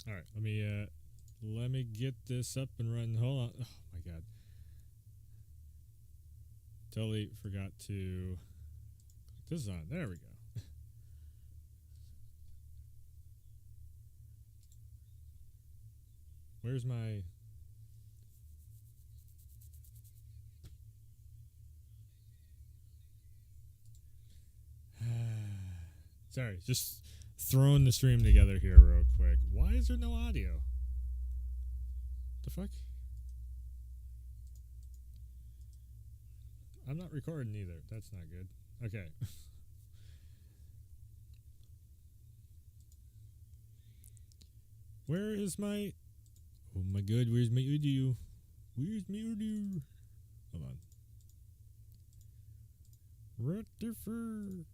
All right, let me get this up and run. Hold on. Oh my god. Totally forgot to click this on. There we go. Where's my Sorry, just throwing the stream together here real quick. Why is there no audio? The fuck? I'm not recording either. That's not good. Okay. Where is my... Oh my god, where's my audio? Where's my audio? Hold on. What the fuck?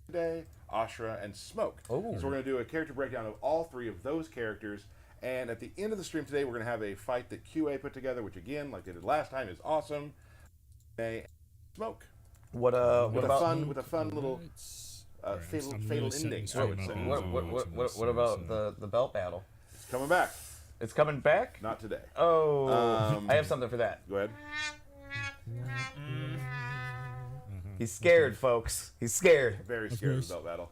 Today, Ashra, and Smoke. Oh. So we're going to do a character breakdown of all three of those characters. And at the end of the stream today, we're going to have a fight that QA put together, which again, like they did last time, is awesome. Smoke. What With about a fun little fatal ending. what about the belt battle? It's coming back. It's coming back? Not today. Oh, I have something for that. Go ahead. He's scared, folks. He's scared. Very scared of the belt battle.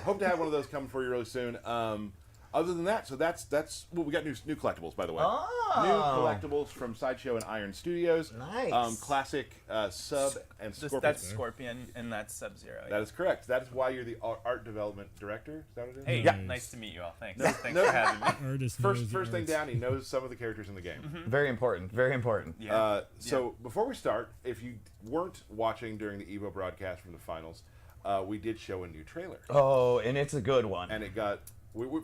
Hope to have one of those coming for you really soon. Other than that, so that's well, we got new collectibles, by the way. Oh. New collectibles from Sideshow and Iron Studios. Nice. Classic Sub and Scorpion. That's Scorpion and that's Sub-Zero. That is correct. That is why you're the art development director. Is that what it is? Hey, Yeah. nice to meet you all. Thanks. No, Thanks no. for having me. Artist First thing down, he knows some of the characters in the game. Very important. Very important. Yeah. So before we start, if you weren't watching during the Evo broadcast from the finals, we did show a new trailer. Oh, and it's a good one. And it got...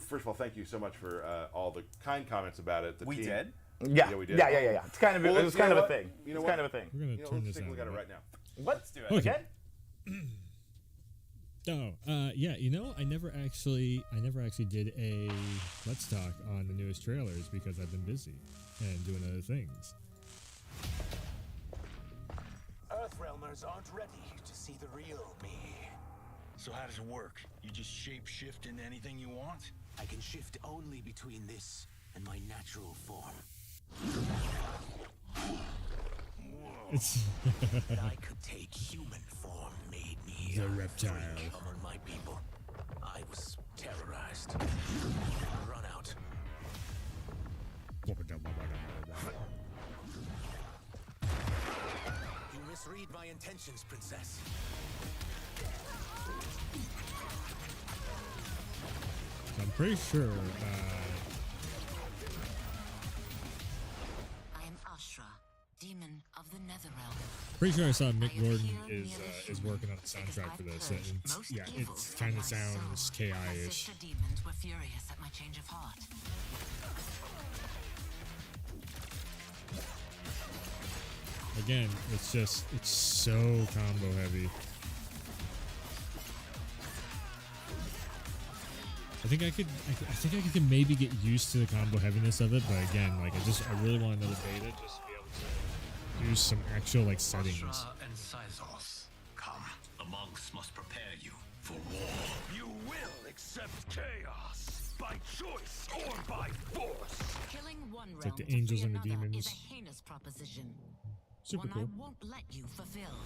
first of all, thank you so much for all the kind comments about it. We did? Yeah, we did. Yeah. It's kind of Well, it was you know kind of a what? thing. You know It's what? kind of a thing. We're gonna turn Let's this take a on. look at it right now. Let's do it. Okay. Again? Yeah, I never actually did a Let's Talk on the newest trailers because I've been busy and doing other things. Earthrealmers aren't ready to see the real me. So how does it work? You just shape-shift into anything you want? I can shift only between this and my natural form. It's That I could take human form made me The a reptile. freak among my people. I was terrorized. Run out. You misread my intentions, princess. I'm pretty sure. I am Ashra, demon of the Netherrealm. Pretty sure I saw Mick Gordon is working on the soundtrack for this. And it kind of sounds My KI-ish. sister demons were furious at my change of heart. Again, it's so combo heavy. I think I could maybe get used to the combo heaviness of it, but again, like I really want another beta just to be able to use some actual like settings. Ashra and Syzoth, come. The monks must prepare you for war. You will accept chaos by choice or by force. Killing one like realm the to angels free and the another demons. is a heinous proposition. Super one cool. I won't let you fulfill.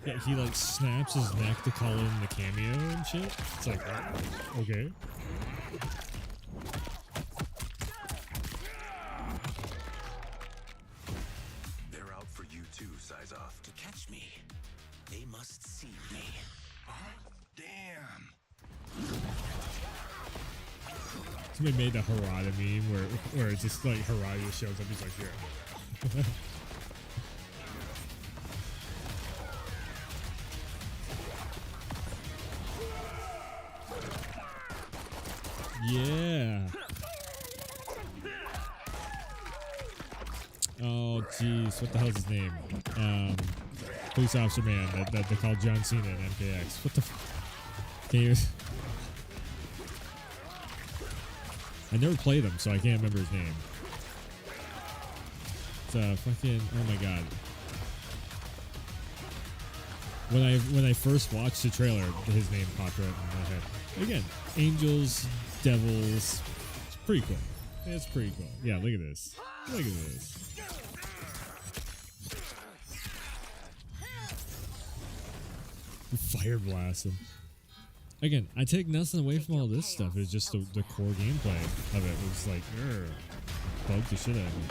Yeah, he like snaps his neck to call in the cameo and shit. It's like, okay. They're out for you too, Syzoth. To catch me, they must see me. Damn. Somebody made the Harada meme where it's just like Harada just shows up. He's like, yeah. Yeah. Oh, jeez. What the hell's his name? Police officer man that they call John Cena in MKX. What the Can you... I never played him, so I can't remember his name. fucking, oh my god. When I first watched the trailer, his name popped right in my head. Again, angels, devils. It's pretty cool. It's pretty cool. Yeah, look at this. Look at this. Fire blast him. Again, I take nothing away from all this stuff. It's just the core gameplay of it was like, bugged the shit out of me.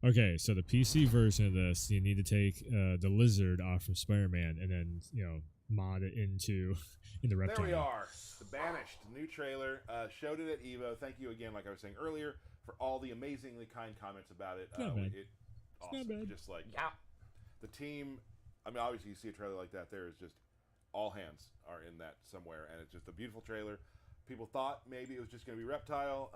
Okay, so the PC version of this, you need to take the lizard off from Spider-Man and then, mod it into the reptile. There we are. The Banished, new trailer. Showed it at EVO. Thank you again, like I was saying earlier, for all the amazingly kind comments about it. Not bad. Awesome. Not bad. Just like the team. I mean, obviously, you see a trailer like that. There is just all hands are in that somewhere, and it's just a beautiful trailer. People thought maybe it was just going to be Reptile.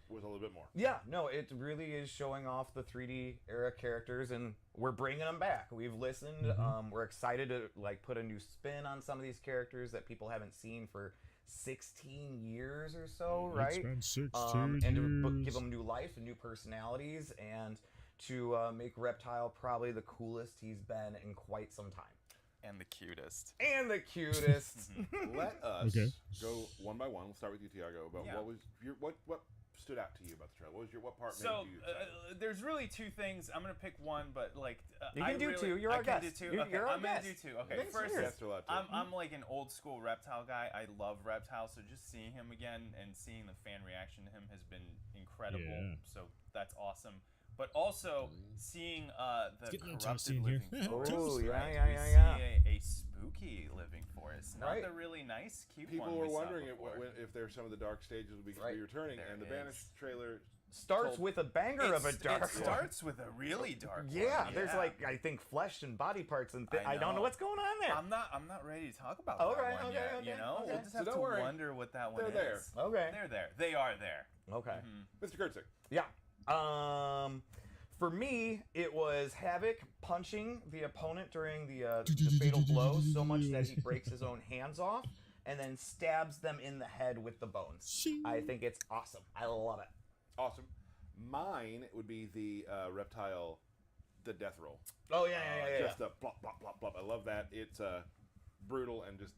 Was a little bit more. Yeah, no, it really is showing off the 3D era characters, and we're bringing them back. We've listened. We're excited to put a new spin on some of these characters that people haven't seen for 16 years or so, right? It's been 16 and to years. give them new life and new personalities, and to make Reptile probably the coolest he's been in quite some time. And the cutest. And the cutest. Let us Okay. go one by one. We'll start with you, Tiago. About Yeah. what was what stood out to you about the trailer? What part So made you excited? there's really two things. I'm gonna pick one, but You can do two. You're I our can guest. do two. Okay, You're our I'm gonna guest. do two. Okay, Thanks, first, cheers. Guests are allowed to. I'm like an old school Reptile guy. I love Reptile, so just seeing him again and seeing the fan reaction to him has been incredible. Yeah. So that's awesome. But also seeing the get a little corrupted toasty in here. living Oh, forest. yeah, right? yeah, We yeah, see a spooky living forest, not Right. the really nice, cute People one were we saw wondering before. if there's some of the dark stages would be Right. returning, There and the it Banished is. trailer Starts told- with a banger of a dark It starts with a really dark one. Yeah, there's yeah. I think flesh and body parts and I I don't know know. what's going on there. I'm not ready to talk about Okay, that one okay, yet. okay, You know, okay. we'll just So have don't to worry. wonder what that one They're is. Okay. They're there. They are there. Okay. Mr. Kurtzik. Yeah. For me, it was Havoc punching the opponent during the fatal blow so much that he breaks his own hands off and then stabs them in the head with the bones. I think it's awesome. I love it. Awesome. Mine would be the Reptile, the death roll. Oh yeah. Just the plop, plop, plop, plop. I love that. It's brutal and just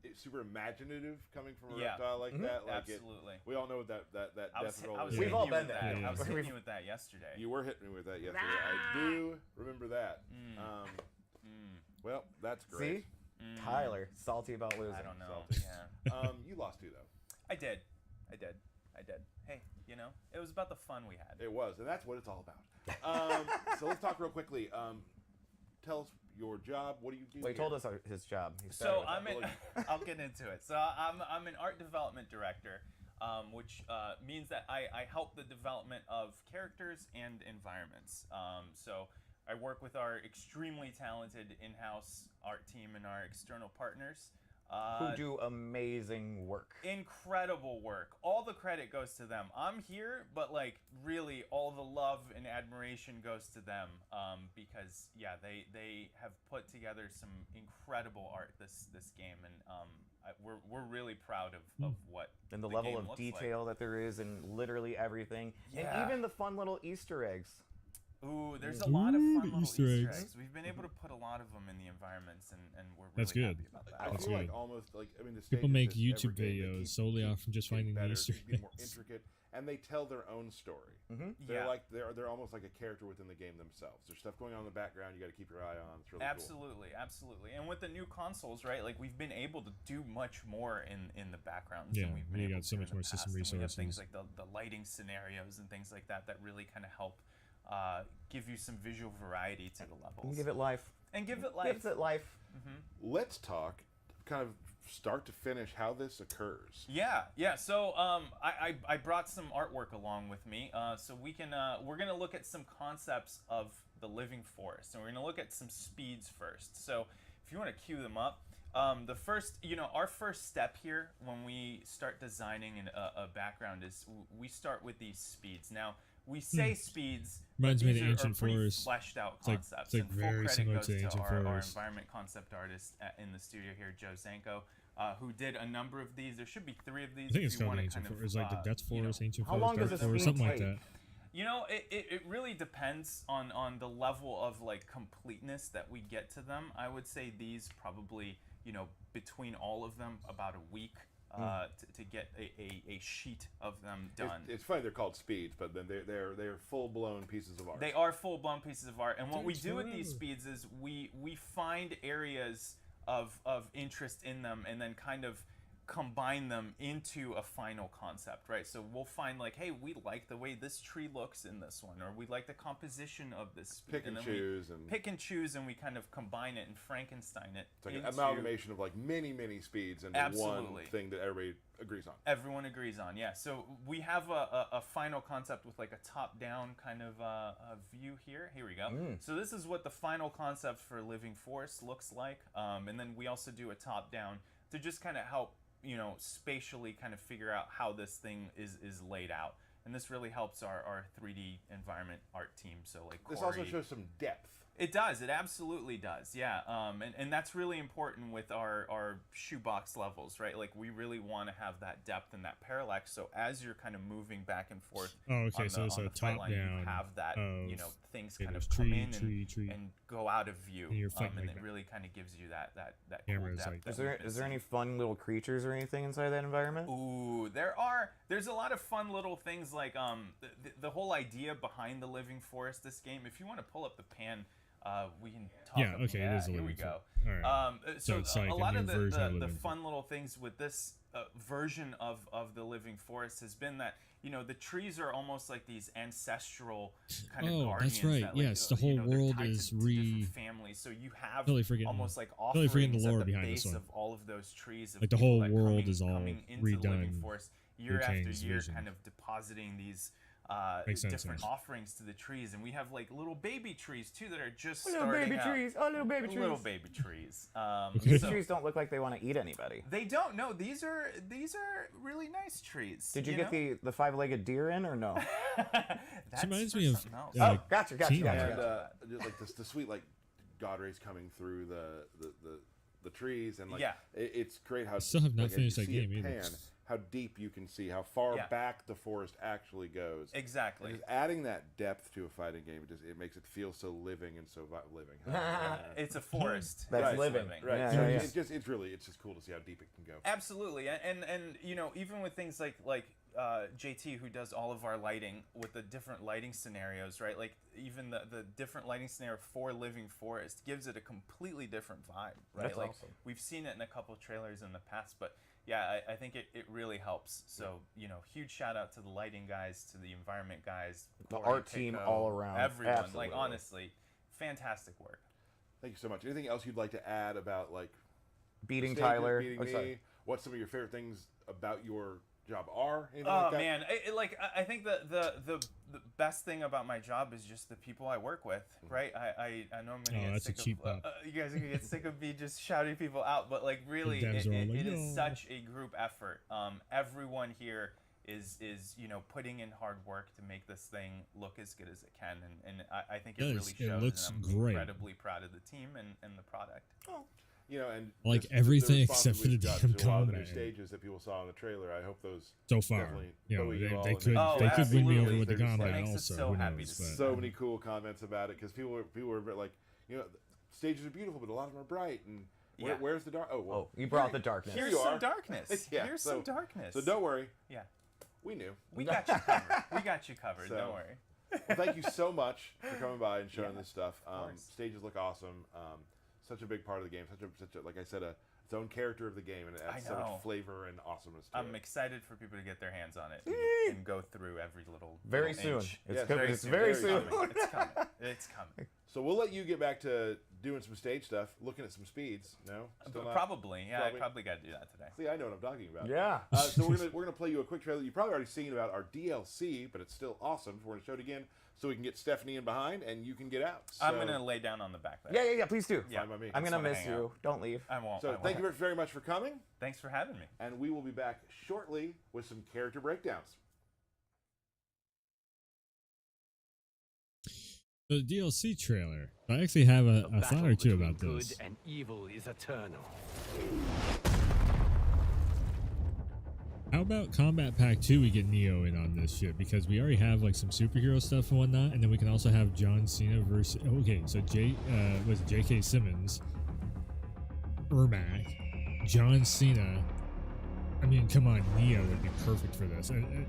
it's super imaginative coming from a Yeah. reptile like that. Like Absolutely. We all know that I was, death roll I was is. We've hitting all you been with there. that. Yeah. I was hitting you with that yesterday. You were hitting me with that yesterday. I do remember that. Well, that's great. See? Tyler, salty about losing. I don't know. Salty. Yeah. You lost too, though. I did. Hey, it was about the fun we had. It was, and that's what it's all about. So let's talk real quickly. Tell us your job. What do you do? Well, he here? told us his job. He So started with that. I'm in. I'll get into it. So I'm an art development director, which means that I help the development of characters and environments. So I work with our extremely talented in-house art team and our external partners. who do amazing work. Incredible work. All the credit goes to them. I'm here, but really all the love and admiration goes to them because they have put together some incredible art this game, and we're really proud of what And the game level of looks detail that there is in literally everything. Yeah. And even the fun little Easter eggs. Ooh, there's a lot of fun the little Easter Easter eggs. eggs. We've been able to put a lot of them in the environments, and we're really That's good. happy about that. I That's feel like good. almost the People stages make just every YouTube game, they videos keep- solely keep off from just getting finding the better, Easter keep getting more eggs. intricate, and they tell their own story. Yeah. They're almost like a character within the game themselves. There's stuff going on in the background you got to keep your eye on. It's really Absolutely. And with the new consoles, right? We've been able to do much more in the backgrounds. Yeah, than we've been we able got so to much in the more system past. And we have things resources. like the lighting scenarios and things like that really kind of help give you some visual variety to the levels. And give it life. And give it life. Gives it life. cool. Let's talk kind of start to finish how this occurs. Yeah. So I brought some artwork along with me, so we're gonna look at some concepts of the living forest, and we're gonna look at some speeds first. So if you want to cue them up, The first, our first step here when we start designing a background is we start with these speeds. Now, we say speeds, Reminds but me these of are Ancient pretty Forest. fleshed out It's like- concepts. it's like and full very credit similar goes to to Ancient our Forest. environment concept artist in the studio here, Joe Zanko, who did a number of these. There should be 3 of these. I think if it's you called want to Ancient kind of, Forest. It's like the Death Forest, Ancient How Forest, long does Dark this Forest, speed something like take? that. It really depends on the level of like completeness that we get to them. I would say these probably, between all of them, about a week to get a sheet of them done. It's funny they're called speeds, but then they're full blown pieces of art. They are full-blown pieces of art, and what we Dude, do with these forever. speeds is we find areas of interest in them, and then kind of combine them into a final concept, right? So we'll find like, hey, we like the way this tree looks in this one, or we like the composition of this speed. Pick and then choose we and- pick and choose, and we kind of combine it and Frankenstein it. It's like an into- amalgamation of like many speeds into one Absolutely. thing that everybody agrees on. Everyone agrees on, yeah. So we have a final concept with like a top-down kind of a view here. Here we go. So this is what the final concept for Living Forest looks like. And then we also do a top-down to just kind of help, spatially kind of figure out how this thing is laid out. And this really helps our 3D environment art team. So like This Corey, also shows some depth. it does. It absolutely does. Yeah. And that's really important with our shoebox levels, right? Like we really want to have that depth and that parallax. So as you're kind of moving back and forth, Oh, okay, on so the, it's on a the flight line, you top-down have that, of- things okay, kind of there's come tree, in tree. and go out of view. And you're fighting and like it that. really kind of gives you that cool Camera's depth. like- that Is there we've been is there any seeing. fun little creatures or anything inside that environment? Ooh, there's a lot of fun little things like the whole idea behind the Living Forest, this game. If you want to pull up the pan, we can talk. Yeah, okay, it is a here we Living go. Forest. All right. So it's like a a lot of new version of the Living fun little things with this version of the Living Forest has been that the trees are almost like these ancestral kind of Oh, guardians. that's right. That, like, Yes, the whole they're world tied is to different families. So you have Totally forgetting- almost like totally offerings forgetting the lore at the behind this base one. of all of those trees. Of Like, the people whole that world is all coming into the Living redone. Forest year Liu after Kang's year, vision. kind of depositing these Makes sense, different yeah. offerings to the trees, and we have like little baby trees too that are just Little starting baby out. trees. Oh, little baby trees. Little baby trees. These so- trees don't look like they want to eat anybody. They don't know. These are really nice trees. Did you get the 5-legged deer in or no? That's reminds for me of, something else. uh, Oh, gotcha. Teen- And just like the sweet like God rays coming through the trees and like Yeah. it's great how still have not like, as finished you that see it game either. pan, how deep you can see how far Yeah. back the forest actually goes. Exactly. And just adding that depth to a fighting game, it makes it feel so living and so living. It's a forest. That's It's living. Right. Yeah, so yeah, it's just cool to see how deep it can go. Absolutely, and even with things like JT, who does all of our lighting with the different lighting scenarios, right? Like even the different lighting scenario for Living Forest gives it a completely different vibe, right? That's like awesome. we've seen it in a couple trailers in the past, but yeah, I think it really helps. So huge shout out to the lighting guys, to the environment guys, The Corey, art team Keiko, all around. everyone. Absolutely. Like honestly, fantastic work. Thank you so much. Anything else you'd like to add about like Beating stages, Tyler. beating Oh, me? sorry. What some of your favorite things about your job are? Anything Oh like that? man, I think the best thing about my job is just the people I work with, right? I know I'm gonna Oh, get that's a sick cheap of pop. you guys are gonna get sick of me just shouting people out, but like really, devs it, are all it, like, it is "Yo." such a group effort. Everyone here is putting in hard work to make this thing look as good as it can, and I think it Does. really It shows. looks and I'm great. incredibly proud of the team and the product. And Like just everything the except for the response damn we've got to a lot of the new combat. stages that people saw in the trailer. I hope those So far, definitely you know, buoy you all they and could make Oh, they could win me over absolutely. with the They're just combat like- Makes us also. so Who happy knows? to see. But so many cool comments about it because people were a bit like, stages are beautiful, but a lot of them are bright. And Yeah. where's the dark? Oh, well, Oh, you brought the darkness. Here's you some are. darkness. Yeah, Here's so- some darkness. So don't worry, Yeah, we knew. we got you covered. We got you covered. So- Don't worry. Well, thank you so much for coming by and showing Yeah, this stuff. course. Stages look awesome. Such a big part of the game. Such a like I said, its own character of the game, and it adds so know. much flavor and awesomeness to I'm it. excited for people to get their hands on it and go through every little Very little soon. inch. It's Yes, coming. very It's soon. very Very soon. soon. It's coming. It's coming. So we'll let you get back to doing some stage stuff, looking at some speeds. No, still not? Probably. Yeah, Probably. I probably got to do that today. See, I know what I'm talking about. Yeah. So we're gonna play you a quick trailer. You've probably already seen about our DLC, but it's still awesome. So we're gonna show it again. so we can get Stephanie in behind and you can get out. So, I'm gonna lay down on the back there. Yeah, please do. Yeah. fine by me. I'm gonna wanna miss hang you. out. Don't leave. I won't. So thank you very much for coming, Thanks for having me. and we will be back shortly with some character breakdowns. The DLC trailer. I actually have a thought or two about this. Good and evil is eternal. How about Combat Pack 2 we get Neo in on this shit? Because we already have like some superhero stuff and whatnot, and then we can also have John Cena versus... Okay, so was J.K. Simmons, Ermac, John Cena. I mean, come on, Neo would be perfect for this. And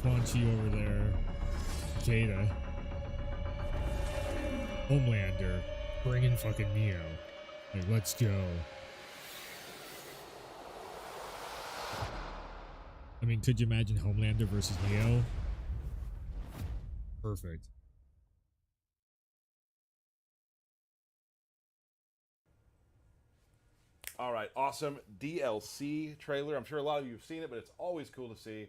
Quan Chi over there, Jada, Homelander, bringing fucking Neo. Like, let's go. I mean, could you imagine Homelander versus Neo? Perfect. All right, awesome DLC trailer. I'm sure a lot of you have seen it, but it's always cool to see.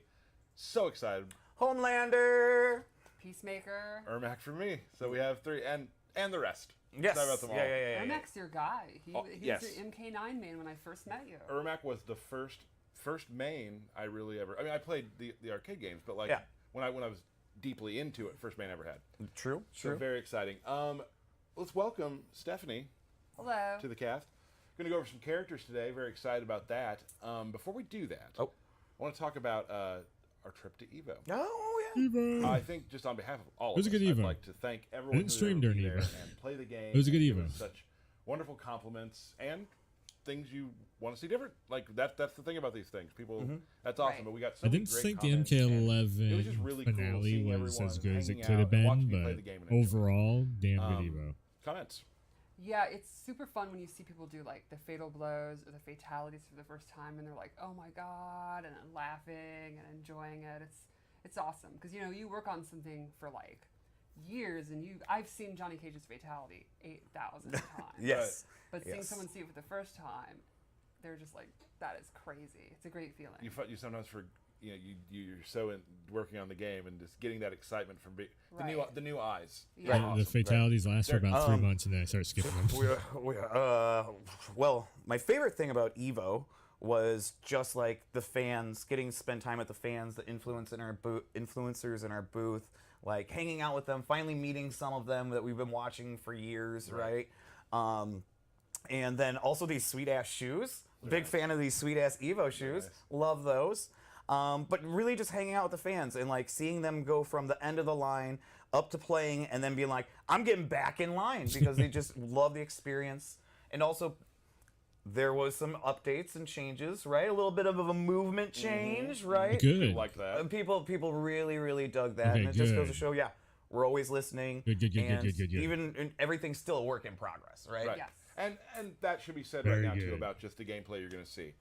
So excited. Homelander. Peacemaker. Ermac for me. So we have 3, and the rest. Yes. Sorry about them all. Yeah. Ermac's your guy. He was yes. your MK9 main when I first met you. Ermac was the first main I really ever. I mean, I played the arcade games, but like Yeah. when I was deeply into it, first main I ever had. True. So very exciting. Let's welcome Stephanie Hello. to the cast. Going to go over some characters today. Very excited about that. Before we do that, I want to talk about our trip to Evo. Oh yeah. Evo. I think just on behalf of all It was of a us, good I'd Evo. like to thank everyone I didn't who stream was during there Evo. and play the game. It was a good and Evo. give us such wonderful compliments and things you want to see different. Like that's the thing about these things. People, that's awesome. Right. But we got so I many didn't great think the comments, and MK11 it was just really cool finale seeing was everyone as good as it hanging could have out and watching been, me play but the game and enjoying it. overall, damn good Evo. Comments. Yeah, it's super fun when you see people do like the fatal blows or the fatalities for the first time, and they're like, "Oh my god," and then laughing and enjoying it. It's awesome because you work on something for like years, and I've seen Johnny Cage's fatality 8,000 times. Yes. But seeing Yes. someone see it for the first time, they're just like, "That is crazy." It's a great feeling. You sometimes you're so working on the game and just getting that excitement from the new eyes. Yeah. They're The awesome. fatalities last for about 3 Um, months, and then I started skipping them. Well, my favorite thing about Evo was just like the fans, getting to spend time with the fans, the influencers in our booth, like hanging out with them, finally meeting some of them that we've been watching for years, right? And then also these sweet ass shoes. Big fan of these sweet ass Evo shoes. nice. Love those. But really just hanging out with the fans and like seeing them go from the end of the line up to playing and then being like, I'm getting back in line because they just love the experience. And also there was some updates and changes, right? A little bit of a movement change, right? Good. People like that. People really dug that. Okay, and it just goes to good. show, yeah, we're always listening. Good. And even and everything's still a work in progress, right? Right. Yes. And that should be said Very right now too good. about just the gameplay you're going to see.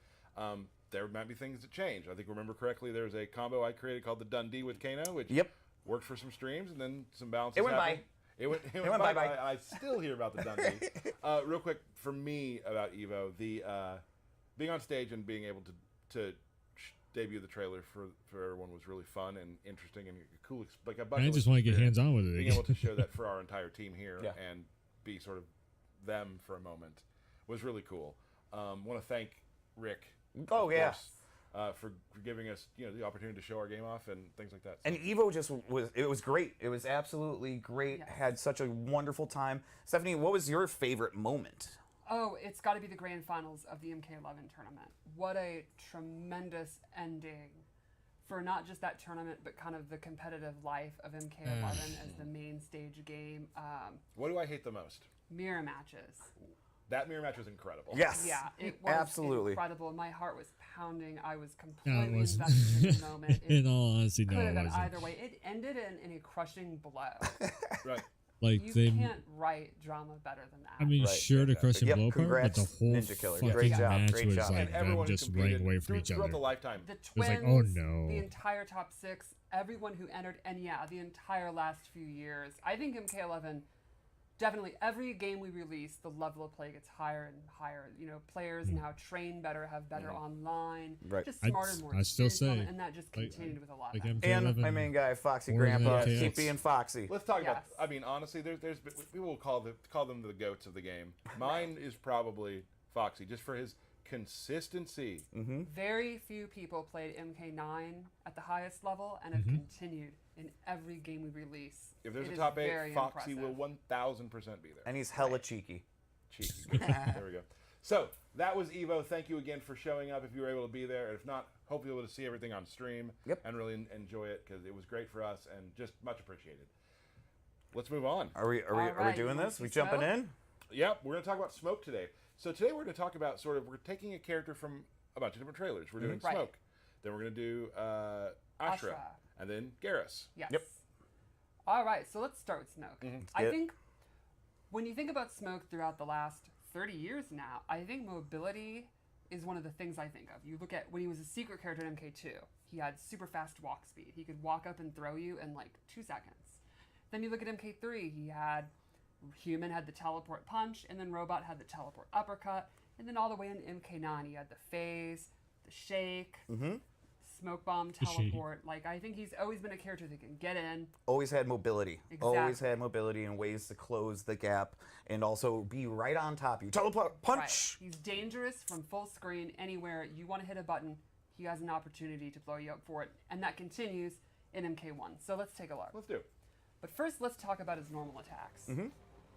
There might be things that change. I think remember correctly, there's a combo I created called the Dundee with Kano, which worked for some streams, and then some balances. It went happened. It went bye. by. I still hear about the Dundee. Real quick for me about Evo, the being on stage and being able to debut the trailer for everyone was really fun and interesting and cool. Like a bucket I just list want to get experience. hands on with it. Being able to show that for our entire team here Yeah. and be sort of them for a moment was really cool. Want to thank Rick. Oh, of yeah. course, for giving us the opportunity to show our game off and things like that. So, And Evo just was great. It was absolutely great. Yes. Had such a wonderful time. Stephanie, what was your favorite moment? Oh, it's got to be the grand finals of the MK11 tournament. What a tremendous ending for not just that tournament, but kind of the competitive life of MK11 as the main stage game. what do I hate the most? Mirror matches. That mirror match was incredible. Yes. Yeah, it was absolutely incredible. My heart was pounding. I was No, completely it wasn't. invested in the moment. It In all honesty, no, could it have gone wasn't. either way. It ended in a crushing blow. Right. Like You they, can't write drama better than that. I mean, Right, sure, the crushing Yep, blow part, but congrats, the whole Ninja Killer. fucking Great job, match great was job. like And them everyone just competed running away from each throughout other. the lifetime. the It was twins, like, oh, no. the entire top six, everyone who entered, and yeah, the entire last few years. I think MK11 definitely every game we release, the level of play gets higher and higher. You know, players now train better, have better online, Right. just smarter, more I still experienced on say, it, and that just continued with a lot like of that. And MK11 my main guy, Foxy more than Grandpa, MKX. keep being Foxy. Let's talk about. Yes. I mean, honestly, there's people will call them the goats of the game. Mine is probably Foxy, just for his consistency. Very few people played MK9 at the highest level and have continued in every game we release. If there's It a is top 8, very Foxy impressive. will 1000% be there. And he's hella cheeky. Cheeky. There we go. So that was Evo. Thank you again for showing up. If you were able to be there, if not, hope you'll be able to see everything on stream. Yep. And really enjoy it because it was great for us and just much appreciated. Let's move on. Are we Alright, doing you wanna this? see We jumping Smoke? in? Yep, we're going to talk about Smoke today. So today we're going to talk about we're taking a character from a bunch of different trailers. We're doing Right. Smoke. Then we're going to do Ashra. Ashra. And then Garrus. Yes. Yep. All right, so let's start with Smoke. I get it. think when you think about Smoke throughout the last 30 years now, I think mobility is one of the things I think of. You look at when he was a secret character in MK2, he had super fast walk speed. He could walk up and throw you in like 2 seconds. Then you look at MK3, he had Human had the teleport punch, and then Robot had the teleport uppercut, and then all the way in MK9, he had the phase, the shake, smoke bomb, teleport. Like, I think he's always been a character that can get in. Always had mobility. Always Exactly. had mobility and ways to close the gap and also be right on top of you. Teleport, punch! Right. He's dangerous from full screen anywhere. You want to hit a button, he has an opportunity to blow you up for it, and that continues in MK1. So let's take a look. Let's do it. But first, let's talk about his normal attacks.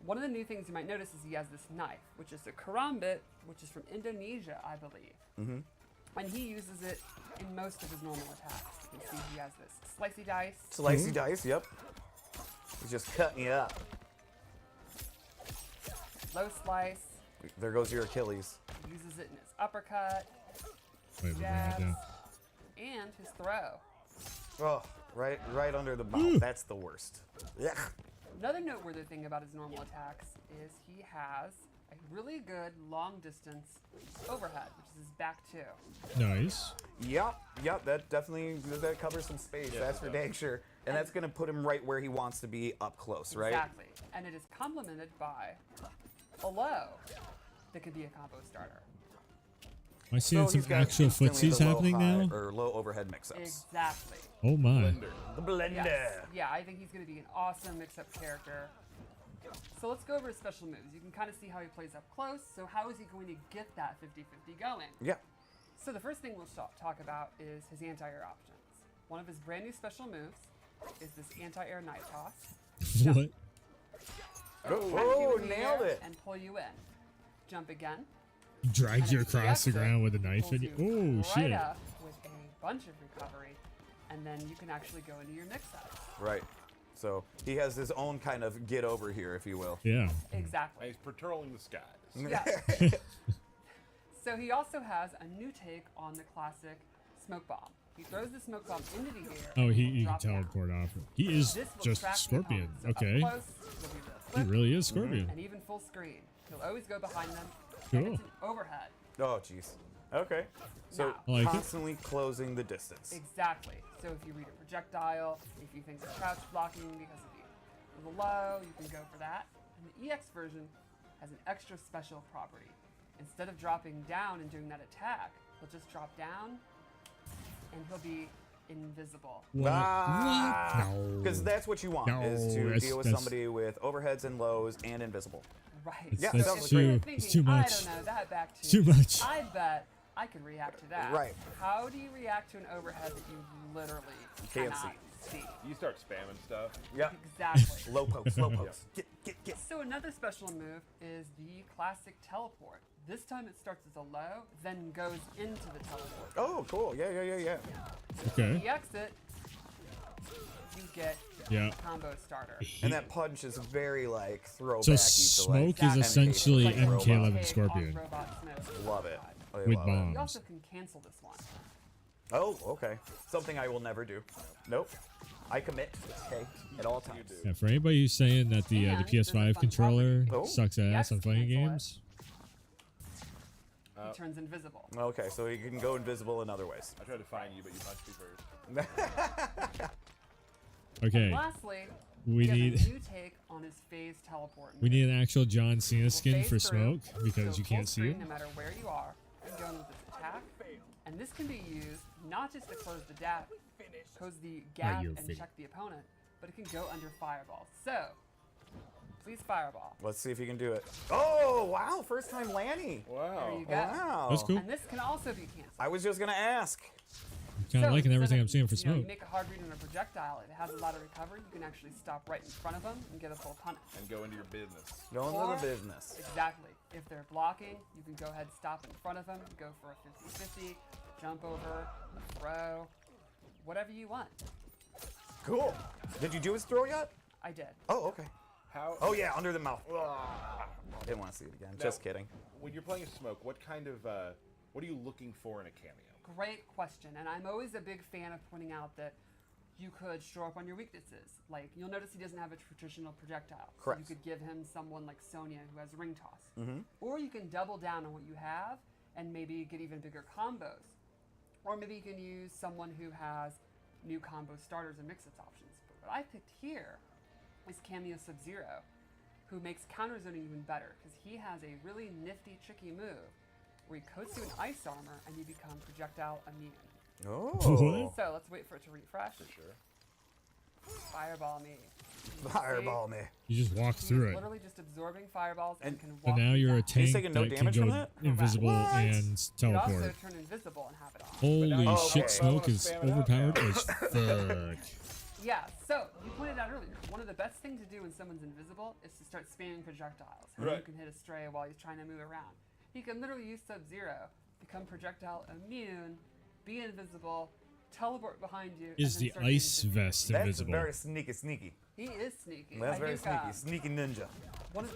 One of the new things you might notice is he has this knife, which is a karambit, which is from Indonesia, I believe. And he uses it in most of his normal attacks. You can see he has this slicey dice. Slicey dice, yep. He's just cutting you up. Low slice. There goes your Achilles. He uses it in his uppercut, Wait, we're jabs, going down. and his throw. Oh, right under the mouth. That's the worst. Yeah. Another noteworthy thing about his normal attacks is he has a really good long distance overhead, which is his back two. Nice. Yep. That definitely covers some space. Yeah, that's it for does. dang sure. And that's gonna put him right where he wants to be, up close, right? Exactly. And it is complemented by a low that could be a combo starter. Am I seeing he's some got actual instantly footsies the low happening high now? or low overhead mix-ups. Exactly. Oh my. Blender. The blender. Yes. Yeah, I think he's going to be an awesome mix-up character. So let's go over his special moves. You can kind of see how he plays up close. So how is he going to get that 50-50 going? Yeah. So the first thing we'll talk about is his anti-air options. One of his brand new special moves is this anti-air knife toss. What? Oh, Catch you in the nailed air it. And pull you in. Jump again. Drags you And if he across the gets it, ground with a he knife pulls in you. you Oh, right shit. up with a bunch of recovery, and then you can actually go into your mix-ups. Right. So he has his own kind of get over here, if you will. Yeah. Exactly. And he's patrolling the skies. Yeah. So he also has a new take on the classic smoke bomb. He throws the smoke bomb into the air. Oh, and he will can drop down. teleport off. He is This will just track the Scorpion. opponent. So up Okay. close, he'll do the He flip, really is Scorpion. and even full screen. He'll always go behind them. Cool. And it's an overhead. Oh, jeez. Okay. So Now- I like it. constantly closing the distance. Exactly. So if you read a projectile, if you think it's crouch blocking because of the low, you can go for that. And the EX version has an extra special property. Instead of dropping down and doing that attack, he'll just drop down and he'll be invisible. What? Ah, No. because that's what you want, is No, to that's- deal with that's- somebody with overheads and lows and invisible. Right. Yeah, so that's if too- you're it's thinking, too much. I don't know, that back Too much. I bet I can react to that. Right. How do you react to an overhead that you literally Can't cannot see? You start spamming stuff. Yeah. Exactly. Low pokes, low pokes. Get. So another special move is the classic teleport. This time it starts as a low, then goes into the teleport. Oh, cool. Yeah. Okay. The exit, you get Yeah. combo starter. And that punch is very like throwbacky So to Smoke like is MK. essentially Like robot. MK11 Take Scorpion. on robot smoke. Love it. I With love it. bombs. You also can cancel this one. Oh, okay. Something I will never do. Nope. I commit. Okay, at all times. Yeah, for anybody who's saying that the And PS5 there's a fun controller property. Oh. sucks ass Yes, on fighting cancel it. games, He turns invisible. Okay, so you can go invisible in other ways. I tried to find you, but you punched me first. okay. Lastly, We he has need a new take on his phase teleport. we move. need an actual John Cena We'll skin phase for through, Smoke because go you full can't see screen him. No matter where you are, and go in with this attack. And this can be used not just to close the gap you're and finished. check the opponent, but it can go under fireball. So, please fireball. Let's see if you can do it. Oh, wow. First time Lanny. There Wow. you go. Wow. That's cool. And this can also be canceled. I was just going to ask. Kind of So liking everything instead I'm of, seeing for you know, Smoke. you make a hard read on a projectile, it has a lot of recovery. You can actually stop right in front of them and get a full punish. And go into your business. Going Or- to the business. Exactly. If they're blocking, you can go ahead and stop in front of them, go for a 50-50, jump over, a throw, whatever you want. Cool. Did you do his throw yet? I did. Oh, okay. How? Oh, yeah, under the mouth. Didn't want to see it again. Now, Just kidding. When you're playing Smoke, what kind of what are you looking for in a cameo? Great question, and I'm always a big fan of pointing out that you could shore up on your weaknesses. Like, you'll notice he doesn't have a traditional projectile. So Correct. you could give him someone like Sonya who has ring toss. Or you can double down on what you have and maybe get even bigger combos. Or maybe you can use someone who has new combo starters and mix-ups options. But what I picked here is Cameo Sub-Zero, who makes counter zoning even better because he has a really nifty, tricky move where he coats you in ice armor and you become projectile immune. Oh. So let's wait for it to refresh. For sure. Fireball me. Fireball me. You just walk He's through it. literally just absorbing fireballs and, And- can So walk now you you're a back. tank taking no that can damage go from that? invisible What? and You could teleport. also turn invisible and have it on. Holy now- Oh, shit, okay. Smoke I wanna is spam it out overpowered now. as fuck. Yeah, so you pointed out earlier, one of the best things to do when someone's invisible is to start spamming projectiles. And you Right. can hit a stray while he's trying to move around. He can literally use Sub-Zero, become projectile immune, be invisible, teleport behind you. Is and then the start getting ice hit. vest That's invisible? very sneaky. He is sneaky. That's I very think, sneaky. Sneaky ninja. and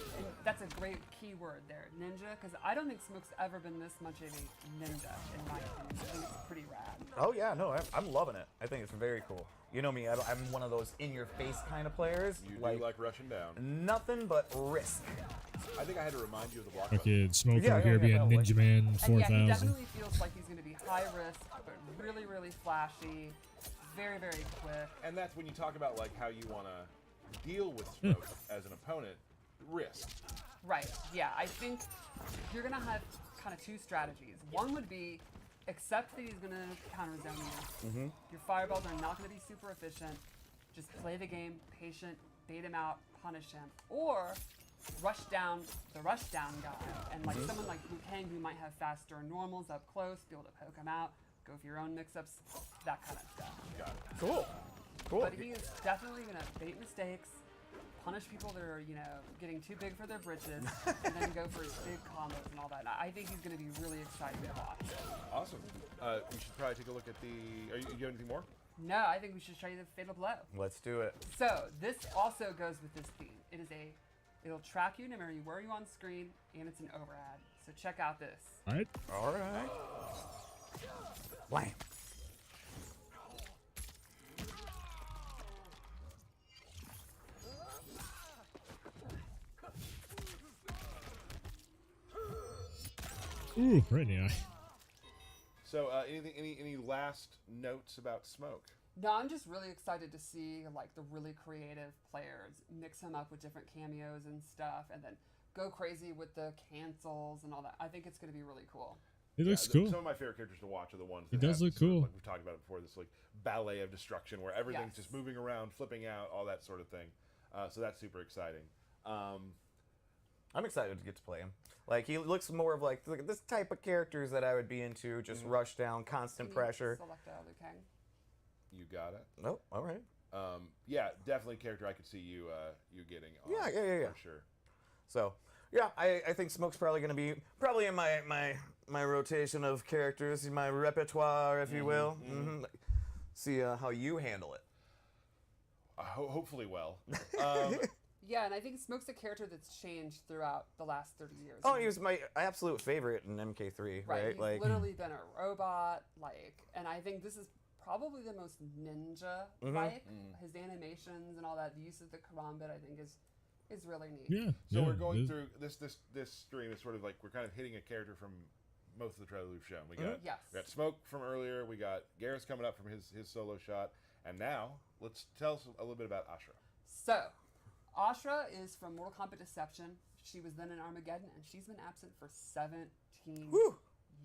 that's a great key word there, ninja, because I don't think Smoke's ever been this much of a ninja, in my opinion. I think it's pretty rad. Oh, yeah, no, I'm loving it. I think it's very cool. You know me, I'm one of those in-your-face kind of players. You do like rushing down. Nothing but risk. I think I had to remind you of the block. Fucking Smoke Yeah, over here yeah, being probably. Ninja Man And yeah, 4000. he definitely feels like he's going to be high risk, but really, really flashy, very, very quick. And that's when you talk about like how you want to deal with Smoke as an opponent. Risk. Right, yeah, I think you're going to have kind of two strategies. One would be accept that he's going to counter zone you. Your fireballs are not going to be super efficient. Just play the game, patient, bait him out, punish him. Or rush down the rush down guy. And like someone like Liu Kang who might have faster normals up close, be able to poke him out, go for your own mix-ups, that kind of stuff. Got it. Cool. Cool. But he is definitely going to bait mistakes, punish people that are, you know, getting too big for their britches, and then go for his big combos and all that. And I think he's going to be really exciting to watch. Awesome. We should probably take a look at the. Are you have anything more? No, I think we should show you the Fatal Blow. Let's do it. So this also goes with this theme. It'll track you no matter where you on screen, and it's an overhead. So check out this. All right. All right. Wham. Ooh, right in the eye. So any last notes about Smoke? No, I'm just really excited to see like the really creative players mix him up with different cameos and stuff, and then go crazy with the cancels and all that. I think it's going to be really cool. It looks Yeah, cool. Some of my favorite characters to watch are the ones. It that does have look this sort of, cool. like we've talked about it before. This like ballet of destruction, where everything's Yes. just moving around, flipping out, all that sort of thing. So that's super exciting. I'm excited to get to play him. Like, he looks more of like this type of characters that I would be into, just rush down, constant Can you pressure. Select Liu Kang. You got it. Oh, all right. Yeah, definitely a character I could see you you getting. On, Yeah. For sure. So, yeah, I think Smoke's probably going to be in my rotation of characters, my repertoire, if you will. See how you handle it. Hopefully well. Yeah, and I think Smoke's a character that's changed throughout the last 30 years. Oh, he was my absolute favorite in MK3, right? He's Like, literally been a robot, and I think this is probably the most ninja-like. His animations and all that, the use of the karambit, I think is really neat. Yeah. So yeah, we're going it is. through this stream is sort of like we're kind of hitting a character from most of the trailers we've shown. We got Yes. we got Smoke from earlier. We got Garrus coming up from his solo shot, and now let's tell us a little bit about Ashura. So, Ashra is from Mortal Kombat Deception. She was then in Armageddon, and she's been absent for 17 years.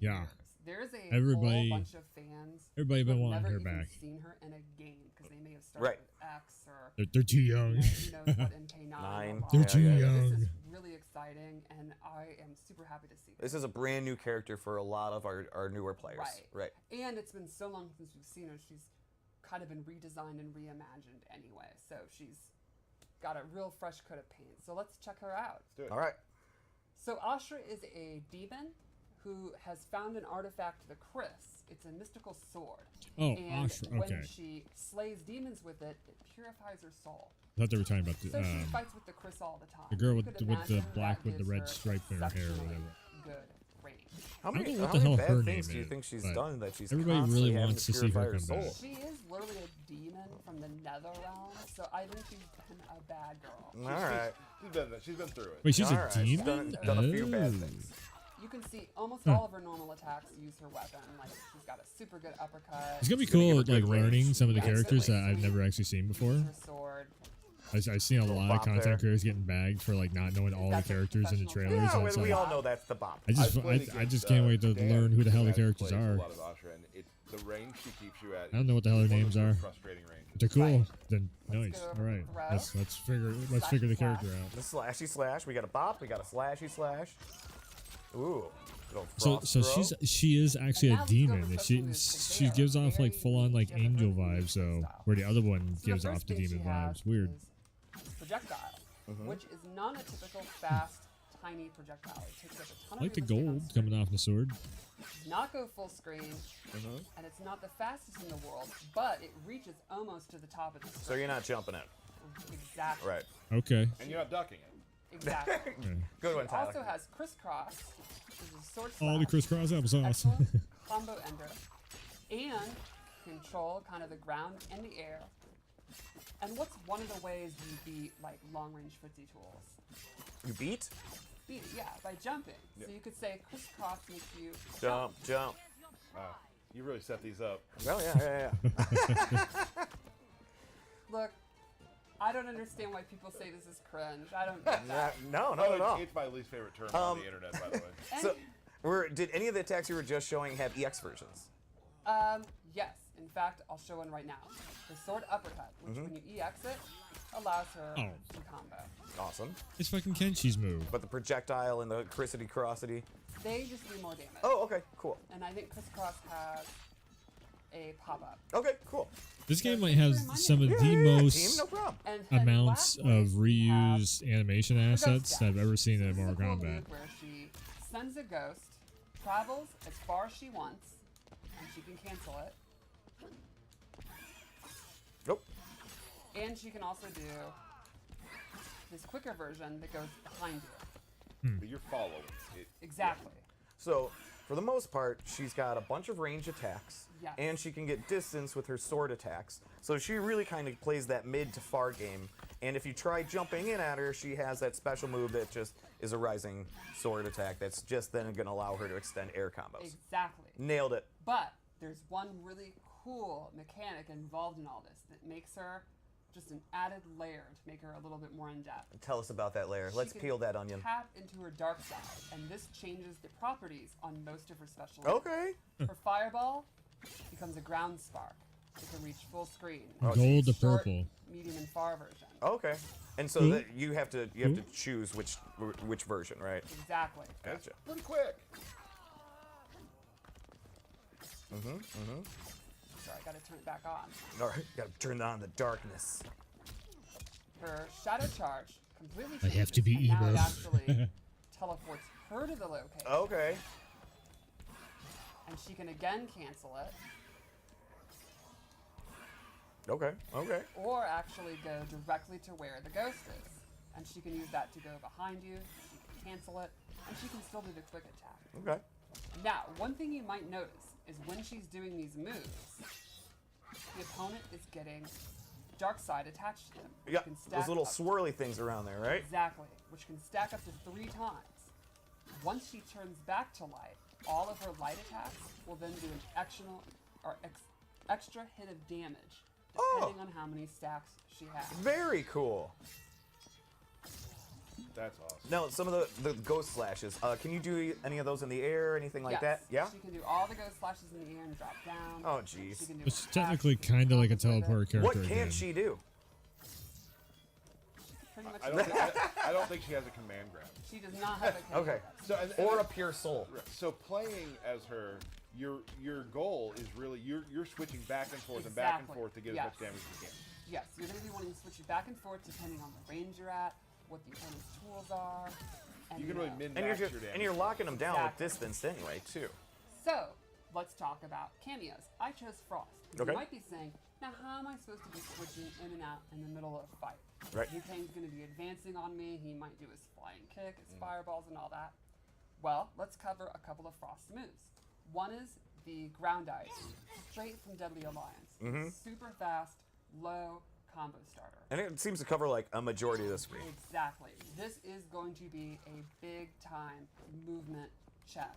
Yeah. There's a Everybody- whole bunch of fans everybody who been have wanting never her even back. seen her in a game because they may have started Right. with X or They're too young. who knows what MK9. Nine. or They're what. too Yeah, young. This is really exciting, and I am super happy to see This is a brand new character for a lot of our newer players. Right. And it's been so long since we've seen her. She's kind of been redesigned and reimagined anyway. So she's got a real fresh coat of paint. So let's check her out. Let's do it. All right. So Ashra is a demon who has found an artifact, the Chris. It's a mystical sword. Oh, And Ashra. when Okay. she slays demons with it, it purifies her soul. I thought they were talking about So the she fights with the Chris all the time. the girl You with could the imagine black that with the gives red her stripe in her hair or exceptionally whatever. Good range. How I don't many, know what how the many hell her bad things name do you is, think she's but done that she's everybody constantly really having wants to see purify her come soul? back. She is literally a demon from the nether realm, so I think she's been a bad girl. All right. She's been through it. Wait, she's All a right, she's demon? done a few bad Oh. things. You can see almost all of her normal attacks use her weapon. Like she's got a super good uppercut. It's gonna be She's gonna cool, give her like good range. learning some of the Yeah, characters that instantly. I've never actually seen before. Her sword. I've seen a Little lot of bop content there. creators getting bagged for like not knowing all the That's a characters in the professional trailers. Yeah, and it's we like, all know that's the bop. I just, I've played I against, just can't wait to Dan, learn who the hell the who characters plays are. A lot of Ashra, and the range she keeps you at. I don't know what the hell their is one of names the most are. Frustrating ranges. They're cool. Right. Then Let's nice. go All right, throw. let's figure Slashy the slash. character out. The slashy slash. We got a bop. We got a slashy slash. Ooh. Little So frost so throw. she is actually And a now let's go demon. with And something she that's gives off like very full on like unique, angel different vibes. So style. where the other one So gives the off first the thing demon she has vibes. Weird. is projectile, which is not a typical fast, tiny projectile. It takes up a ton I like the of real estate on gold screen. coming off the sword. Does not go full screen, and it's not the fastest in the world, but it reaches almost to the top of the screen. So you're not jumping it. Exactly. Right. Okay. And you're not ducking it. Exactly. Okay. Good one, It Tyler. also has crisscross, which is a sword All the slash, crisscross applesauce. excellent combo ender, and control kind of the ground and the air. And what's one of the ways you beat like long range footsie tools? You beat? Beat it, yeah, by jumping. So you could say crisscross makes you Jump, jump. Wow. You really set these up. Well, yeah. Look, I don't understand why people say this is cringe. I don't get that. No, not at all. It's my least favorite term on the internet, by the way. And, So, did any of the attacks you were just showing have EX versions? yes, in fact, I'll show one right now. The sword uppercut, which when you EX it, allows her Oh. to combo. Awesome. It's fucking Kenshi's move. But the projectile and the crissity-crossity. They just do more damage. Oh, okay, cool. And I think crisscross has a pop-up. Okay, cool. This game might have some of the Team, most no problem. And then amounts lastly, of we have reused animation the ghost assets dash. that I've ever seen in This is Mortal a cool Kombat. move where she sends a ghost, travels as far as she wants, and she can cancel it. Nope. And she can also do this quicker version that goes behind you. But you're following it. Exactly. So, for the most part, she's got a bunch of range attacks. Yes. And she can get distance with her sword attacks. So she really kind of plays that mid to far game. And if you try jumping in at her, she has that special move that just is a rising sword attack that's just then going to allow her to extend air combos. Exactly. Nailed it. But there's one really cool mechanic involved in all this that makes her just an added layer to make her a little bit more in depth. Tell us about that layer. Let's She can peel that onion. Tap into her dark side, and this changes the properties on most of her special. Okay. Her fireball becomes a ground spark. It can reach full screen. Gold to Short, purple. medium, and far version. Okay. And so that you have to choose which version, right? Exactly. Gotcha. Pretty quick. Sorry, I gotta turn it back on. All right. Got to turn on the darkness. Her shadow charge completely I have changes, to be and now it emo. actually teleports her to the location, Okay. and she can again cancel it, Okay. Okay. or actually go directly to where the ghost is. And she can use that to go behind you, she can cancel it, and she can still do the quick attack. Okay. Now, one thing you might notice is when she's doing these moves, the opponent is getting dark side attached to them. which Yeah. can stack Those little up- swirly things around there, right? Exactly, which can stack up to 3 times. Once she turns back to light, all of her light attacks will then do an extra hit of damage depending on how many stacks she has. Very cool. That's awesome. Now, some of the ghost slashes, can you do any of those in the air, anything like Yes. that? Yeah? She can do all the ghost slashes in the air and drop down. Oh, jeez. She can do It's attacks, technically she can kind of like a combos with it. teleport character. What again. can't she do? Pretty much I don't think she has a command grab. she does not have a command Okay. grab. So and Or a pure soul. So playing as her, your goal is really you're switching back and forth to get Yes. as much damage as you can. Yes, you're going to be wanting to switch it back and forth depending on the range you're at, what the opponent's tools are. And, You can really min And max you're your damage. and you're locking them down Exactly. with distance anyway, too. So, let's talk about cameos. I chose Frost. Okay. You might be saying, now how am I supposed to be switching in and out in the middle of a fight? Right. Liu-Kang's going to be advancing on me. He might do his flying kick, his fireballs, and all that. Well, let's cover a couple of Frost moves. One is the ground ice, straight from Deadly Alliance. Super fast, low combo starter. And it seems to cover like a majority of the screen. Exactly. This is going to be a big time movement check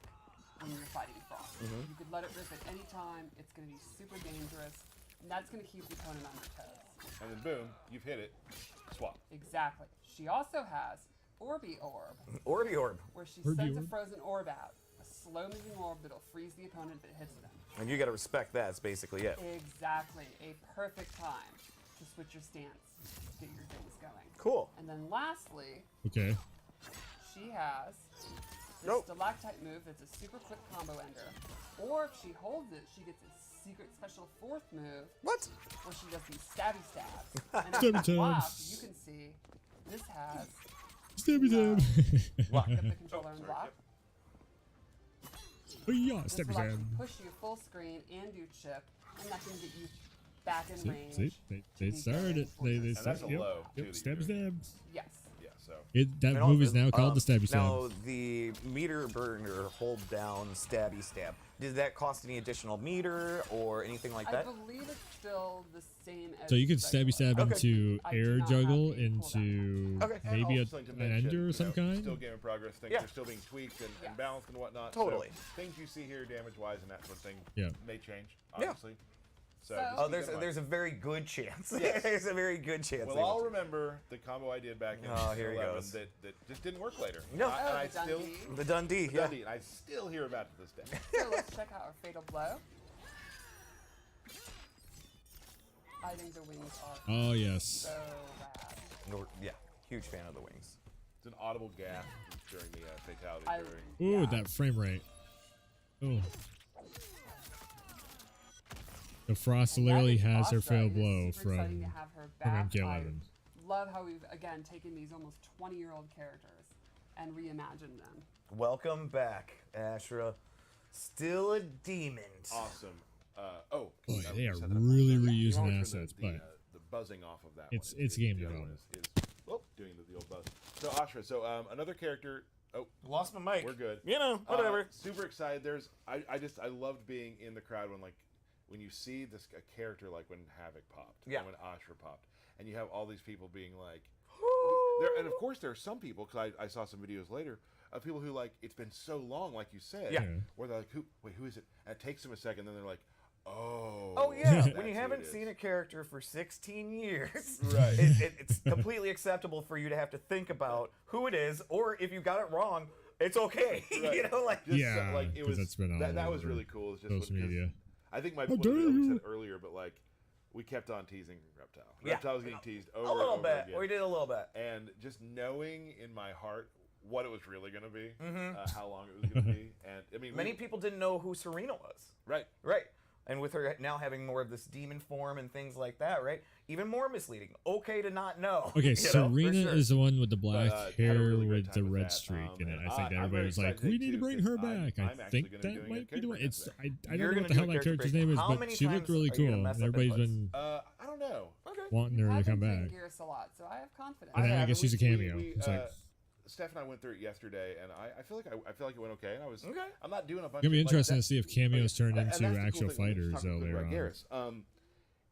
when you're fighting Frost. You could let it rip at any time. It's going to be super dangerous, and that's going to keep the opponent on their toes. And then boom, you've hit it. Swap. Exactly. She also has Orby Orb, Orby Orb. where she Orby sends a Orb? frozen orb out, a slow-moving orb that'll freeze the opponent if it hits them. And you gotta respect that, it's basically it. Exactly. A perfect time to switch your stance, get your things going. Cool. And then lastly, Okay. she has this Nope. stalactite move that's a super quick combo ender. Or if she holds it, she gets a secret special fourth move What? where she does these stabby stabs. And Stabby if you block, stabs. you can see this has Stabby stab. lock up the controller and block. Oh yeah, This stabby will actually stab. push you full screen and do chip, and that can get you back in range. See, they to be started it. They And that's started. a Yep. low, too, Yep. that Stabby you're doing. stab. Yes. Yeah. So That And move is also, now called the stabby Now, stab. the meter burner hold down stabby stab. Did that cost any additional meter or anything like I that? believe it's still the same as So you could regular. stabby stab Okay. into I do air not have juggle, the cooldown. into Okay. And maybe also something to an mention, ender of some kind. Still game in progress. Things Yeah. are still being tweaked and Yes. balanced and whatnot. Totally. So things you see here, damage-wise, and that sort of thing, Yeah. may change. Yeah. Obviously. So, So- just Oh, keep that in mind. there's a very good chance. Yes. There's a very good chance. Well, they will I'll do. remember the combo I did back in Oh, here he 11 goes. that just didn't work later. No. And I the still Dundee. The Dundee. Yeah. Dundee, and I still hear about it to this day. So let's check out our fatal blow. I think the wings are Oh yes. so rad. Yeah. Huge fan of the wings. It's an audible gasp during the fatality. I- During Ooh, Yeah. that frame rate. Oh. The Frost And that literally is has her awesome. fail It is blow super exciting to from have her back. MK11. I love how we've again taken these almost 20-year-old characters and reimagined them. Welcome back, Ashra. Still a demon. awesome. Boy, that they was are set up really on- reusing You know, assets, the, but the buzzing off of that it's- one. it's game the other one development. is doing the old buzz. So Ashra, so another character. Oh, Lost my mic. we're good. You know, whatever. Super excited. I loved being in the crowd when you see this a character like when Havoc popped, Yeah. and when Ashra popped, and you have all these people being like, and of course there are some people because I saw some videos later of people who like it's been so long, like you said, Yeah. where they're like, who is it? And it takes them a second, then they're like, oh, Oh yeah, that's when you who haven't it is. seen a character for 16 years, Right. it's completely acceptable for you to have to think about who it is, or if you got it wrong, it's okay. Right. You know, like Just Yeah, like it 'cause was. that's been all that was over really cool. It's just social because media. I think my How point dare was, we you. said earlier, but like we kept on teasing Reptile. Yeah. Reptile was getting teased over a little and over bit. again. We did a little bit. And just knowing in my heart what it was really going to be, Mm-hmm. how long it was going to be, and I mean, Many people didn't know who Serena was. right? Right. And with her now having more of this demon form and things like that, right? Even more misleading. Okay to not know. Okay, you know, for Serena sure. is the one with the black had a hair really great with the time with red that, streak in it. and I think I'm everybody very was like, excited "We to need to too, bring her 'cause I'm back." I actually think gonna that be doing a might be the character one. break It's there. I don't You're know gonna what the do hell a that character character's break. name is, How but many she looked times really are you gonna cool. And mess up everybody's inputs? been I don't know. Okay. wanting You her to have come been playing back. Gears a lot, so I have confidence. And then I have, guess and she's a cameo. It's like- Steph and I went through it yesterday, and I feel like it went okay. And I was Okay. I'm not doing a bunch. It's gonna be of, like, interesting that- to see if cameos turn and into that's the cool actual thing when you fighters talk later about on. Garrus,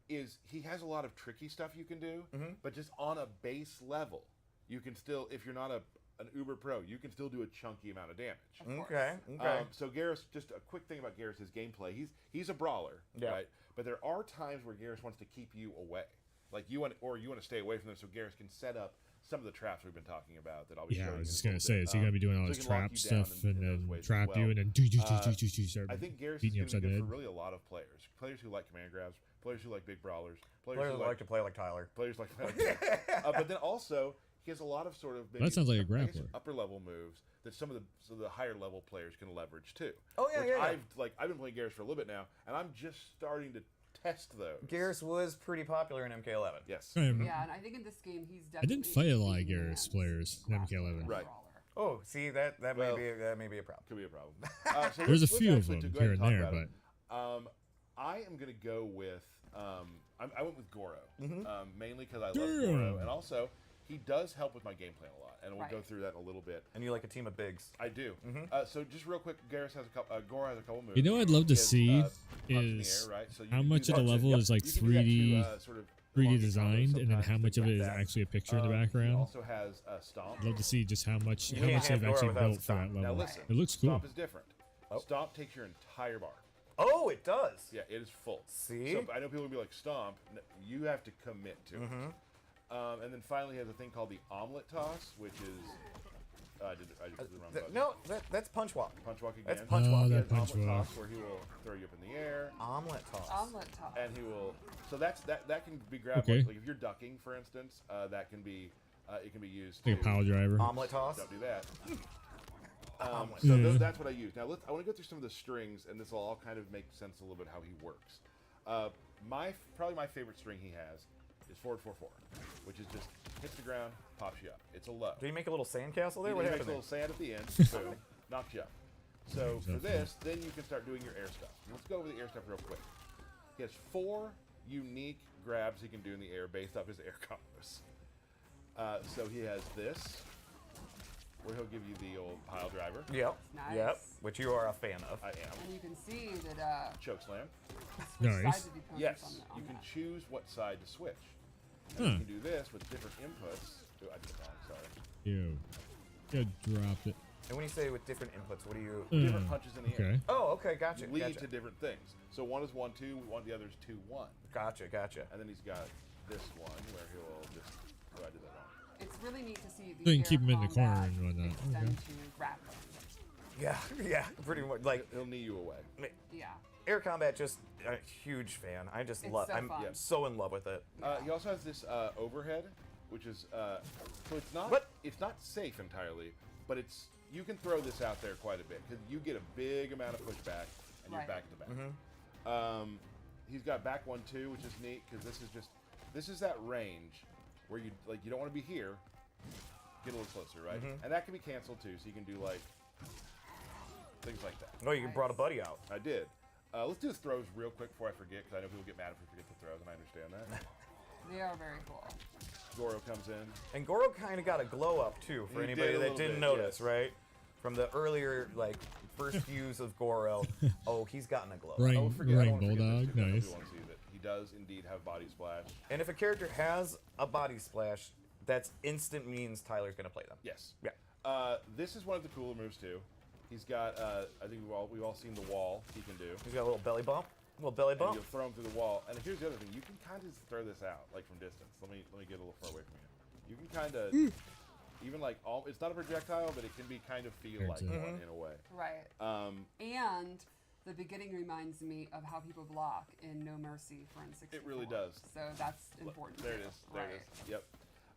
is he has a lot of tricky stuff you can do, but just on a base level, you can still, if you're not a an Uber Pro, you can still do a chunky amount of damage. Of course. Okay. Okay. So Garrus, just a quick thing about Garrus, his gameplay. He's a brawler, Yeah. right? But there are times where Garrus wants to keep you away, like you want to stay away from them, so Garrus can set up some of the traps we've been talking about that I'll be showing Yeah, I you was just in a gonna little say, bit. is he gonna be doing all So this he can lock trap you down stuff in and those then ways as trap well. you and then start I think Garrus beating you is going upside to the be good head? for really a lot of players who like command grabs, players who like big brawlers, players Players who like to play like Tyler. players like but then also he has a lot of sort of That sounds like a I guess grappler. upper level moves that some of the higher level players can leverage too. Oh, yeah, which yeah, yeah. I've been playing Garrus for a little bit now, and I'm just starting to test those. Garrus was pretty popular in MK11. Yes. Yeah, and I think in this game he's I definitely. didn't fight a lot of leading Garrus as players in grappler MK11. and Right. brawler. Oh, see that Well, may be a problem. Could be a problem. So There's a let's few of actually them go ahead here and talk there, about it. I am going to go with. I went with Goro, mainly because I love Goro, and also he does help with my game plan a lot, and we'll go Right. through that in a little bit. And you like a team of bigs. I do. So just real quick, Garrus has a couple. Goro has a couple moves. You know what I'd love to He has, see punch in the is air, right? So you how can do much of the that. level is like You can do that 3D to, sort of 3D elongate combos designed, and then how sometimes, much of it things is like that. actually a picture in the He background. also has Stomp. I'd love to see just how much can't have they've Goro actually without built for Stomp. that Now level. listen, It looks cool. Stomp is different. Oh. Stomp takes your entire bar. Oh, it does. Yeah, it is full. See? So I know people will be like, Stomp, you have to commit to it. And then finally he has a thing called the omelet toss, which is... I did the wrong button. No, that's punch walk. Punch walk again. That's punch walk. He that has punch omelet walk. toss where he will throw you up in the air. Omelet toss. Omelet toss. And he will... So that can be grabbed. Okay. Like if you're ducking, for instance, that can be... it can be used Like a to... pile driver. Omelet toss. Don't do that. Omelet. So Yeah. that's what I use. Now I want to go through some of the strings, and this will all kind of make sense a little bit how he works. Probably my favorite string he has is forward 4-4, which is just hits the ground, pops you up. It's a low. Did he make a little sandcastle there? He What makes a happened little there? sand at the end, boom, knocks you up. So for this, then you can start doing your air stuff. Let's go over the air stuff real quick. He has 4 unique grabs he can do in the air based off his air combos. So he has this, where he'll give you the old pile driver. Yep. Nice. Yep. Which you are a fan of. I am. And you can see that Choke slam. switch Nice. sides of the opponents Yes, on you can that. choose what side to switch. And Huh. you can do this with different inputs. Oh, I did it wrong, sorry. Ew. You dropped it. And when you say with different inputs, what do you? Different punches in the air. Okay. Oh, okay, gotcha. Lead Gotcha. to different things. So one is 1-2, the other is 2-1. Gotcha. And then he's got this one where he'll just... Oh, I did that wrong. It's really neat to see So the you can keep him in the corner and whatnot. extend Okay. to grappling. Yeah. Yeah. Pretty much. Like He'll knee you away. Yeah. air combat, just a huge fan. I just It's love. so I'm fun. so in love with it. He also has this overhead, which is... so it's not... What? It's not safe entirely, but it's... You can throw this out there quite a bit, because you get a big amount of pushback, and you're Right. back to back. He's got back 1-2, which is neat, because this is that range where you don't want to be here, get a little closer, right? And that can be canceled too, so you can do like things like that. Oh, you brought a buddy out. I did. Let's do the throws real quick before I forget, because I know people get mad if we forget the throws, and I understand that. They are very cool. Goro comes in. And Goro kind of got a glow up too, for He anybody did a that little didn't bit, notice, yes. right? From the earlier first views of Goro, oh, he's gotten a glow. Right. Oh, forget, I don't Ring want to forget Bulldog, this, too, 'cause I know nice. people want to see that. He does indeed have body splash. And if a character has a body splash, that's instant means Tyler's gonna play them. Yes. Yeah. This is one of the cooler moves too. He's got. I think we've all seen the wall he can do. He's got a little belly bump. Little belly And bump. you'll throw him through the wall. And here's the other thing: you can kind of throw this out like from distance. Let me get a little far away from you. You can kind of even like it's not a projectile, but it can be kind of feel like one in a way. Right. And the beginning reminds me of how people block in No Mercy for N64. It really does. So that's important. There it too. is. There right. it is. Yep.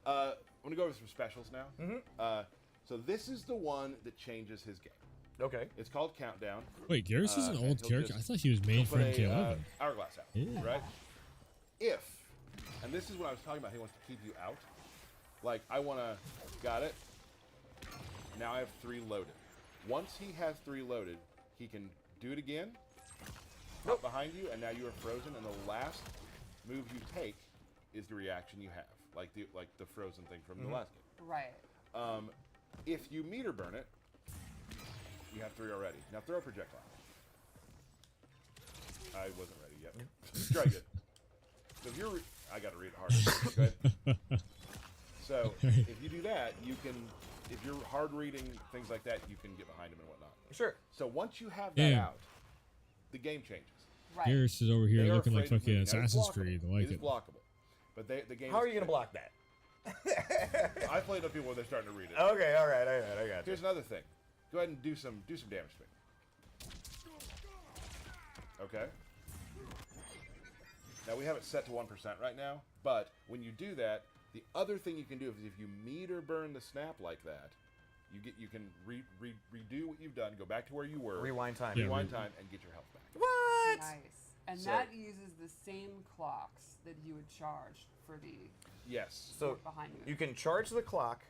I'm gonna go over some specials now. So this is the one that changes his game. Okay. It's called Countdown. Wait, Garrus is an and old he'll character. I just- thought he was made He'll for put a, MK11. hourglass out, Yeah. right? If, and this is what I was talking about, he wants to keep you out. Like, got it. Now I have 3 loaded. Once he has 3 loaded, he can do it again, up behind you, and now you are frozen, and the last move you take is the reaction you have, like the frozen thing from the last game. Right. If you meter burn it, you have 3 already. Now throw a projectile. I wasn't ready yet. Try again. So if you're, I got to read it harder. Go ahead. So if you do that, you can if you're hard reading things like that, you can get behind him and whatnot. Sure. So once you have that Yeah. out, the game changes. Right. Garrus is over here They are looking like afraid of fucking moving. Now, it's Assassin's blockable. Creed. I like It is it. blockable. But the game. How is are you gonna fixed. block that? I played enough people where they're starting to read it. Okay, all right, I got you. Here's another thing. Go ahead and do some damage to me. Okay. Now we have it set to 1% right now, but when you do that, the other thing you can do is if you meter burn the snap like that, you can redo what you've done, go back to where you were, Rewind time. Yeah, rewind time, and get your health back. What? Nice. And So- that uses the same clocks that you would charge for the Yes. So behind you. you can charge the clock,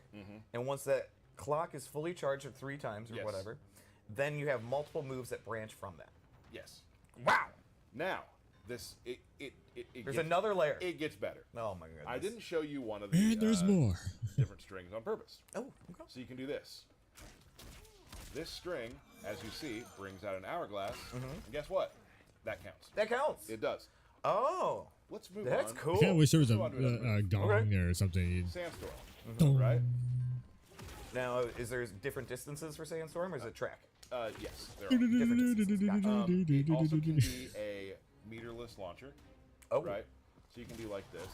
and once that clock is fully charged at 3 times or Yes. whatever, then you have multiple moves that branch from that. Yes. Wow. Now this it There's gets, another layer. It gets better. Oh my goodness. I didn't show you one of the And there's more. different strings on purpose. Oh, okay. So you can do this. This string, as you see, brings out an hourglass. And guess what? That counts. That counts. It does. Oh, Let's move that's on. cool. I kind of wish there was Let's move on to another a move. gong Okay. there or something. Sandstorm. Dong. Right? Now, is there different distances for Sandstorm, or is it track? Yes, there are. Different distances. Gotcha. It also can be a meterless launcher. Oh, Right? So you can be like this.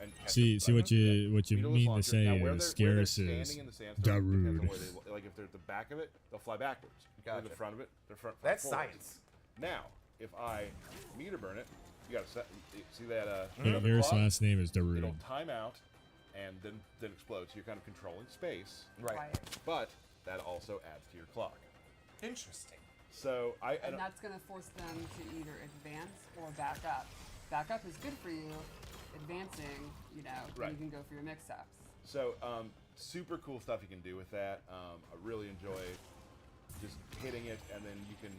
And catch See them. what you Meterless mean to launcher. say Now, where is they're Garrus standing is in the sandstorm depends on Darude. where they, like if they're at the back of it, they'll fly backwards. If they're in Gotcha. the front of it, they're front. That's forward. science. Now, if I meter burn it, you gotta set. See that? Yeah, the Garrus' clock? last name is Darude. It'll time out, and then explode. So you're kind of controlling space, right. but that also adds to your clock. Interesting. So and that's going to force them to either advance or back up. Back up is good for you. Advancing, then Right. you can go for your mix-ups. So, super cool stuff you can do with that. I really enjoy just hitting it, and then you can,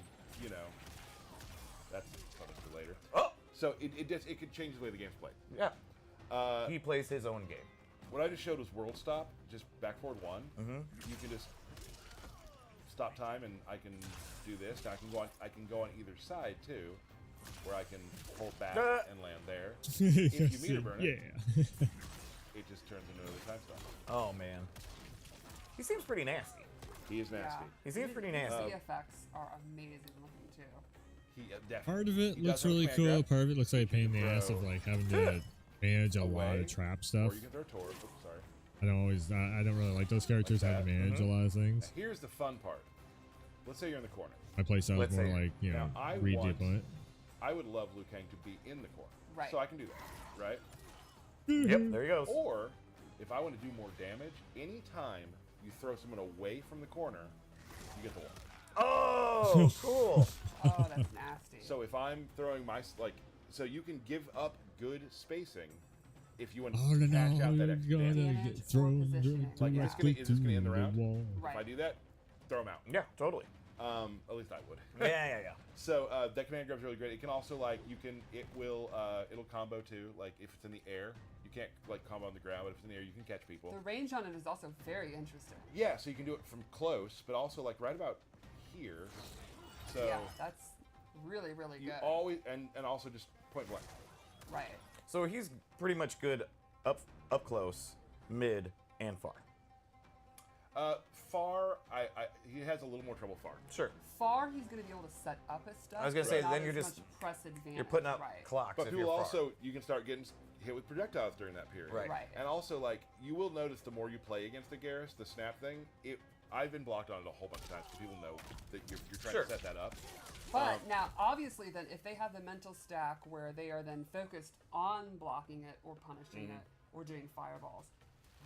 that's something for later. Oh, So it could change the way the game's played. yeah. He plays his own game. What I just showed was world stop, just back forward 1. You can just stop time, and I can do this. Now I can go on either side too, where I can hold back and land there. If you meter burn it, Yeah. it just turns into another time stop. Oh man. He seems pretty nasty. He is nasty. He seems pretty nasty. The effects are amazing looking too. He definitely. Part of it He looks does have a really command cool. grab. Part of it looks like a pain in the can ass throw of like having to manage a lot away, of trap stuff. Or you can throw Tor. Oops, sorry. I don't really like those characters Like having to that. manage a lot of things. Here's the fun part. Let's say you're in the corner. My playstyle is Let's more say- like Now, I read the want- opponent. I would love Liu Kang to be in the corner. Right. So I can do that, right? Yep, there he goes. Or if I want to do more damage, anytime you throw someone away from the corner, you get the wall. Oh, cool. Oh, that's nasty. So if I'm throwing so you can give up good spacing if you want to Oh no, cash out that you're extra gonna damage. Damage get or thrown positioning. Like, is this gonna end the round? wall. Right. If I do that, throw them out. Yeah, totally. At least I would. Yeah. So that command grab's really great. It can also it'll combo too. Like if it's in the air, you can't combo on the ground, but if it's in the air, you can catch people. The range on it is also very interesting. Yeah, so you can do it from close, but also right about here. So Yeah, that's really, really you good. always and also just point blank. Right. So he's pretty much good up close, mid, and far. Far, he has a little more trouble far. Sure. Far, he's going to be able to set up his stuff. I was gonna say, not then as you're just- much press advantage. You're putting up right. clocks. But if people you're far. also you can start getting hit with projectiles during that period. Right. Right. And also you will notice the more you play against the Garrus, the snap thing. I've been blocked on it a whole bunch of times because people know that you're trying Sure. to set that up. But now, obviously, then if they have the mental stack where they are then focused on blocking it or punishing it or doing fireballs,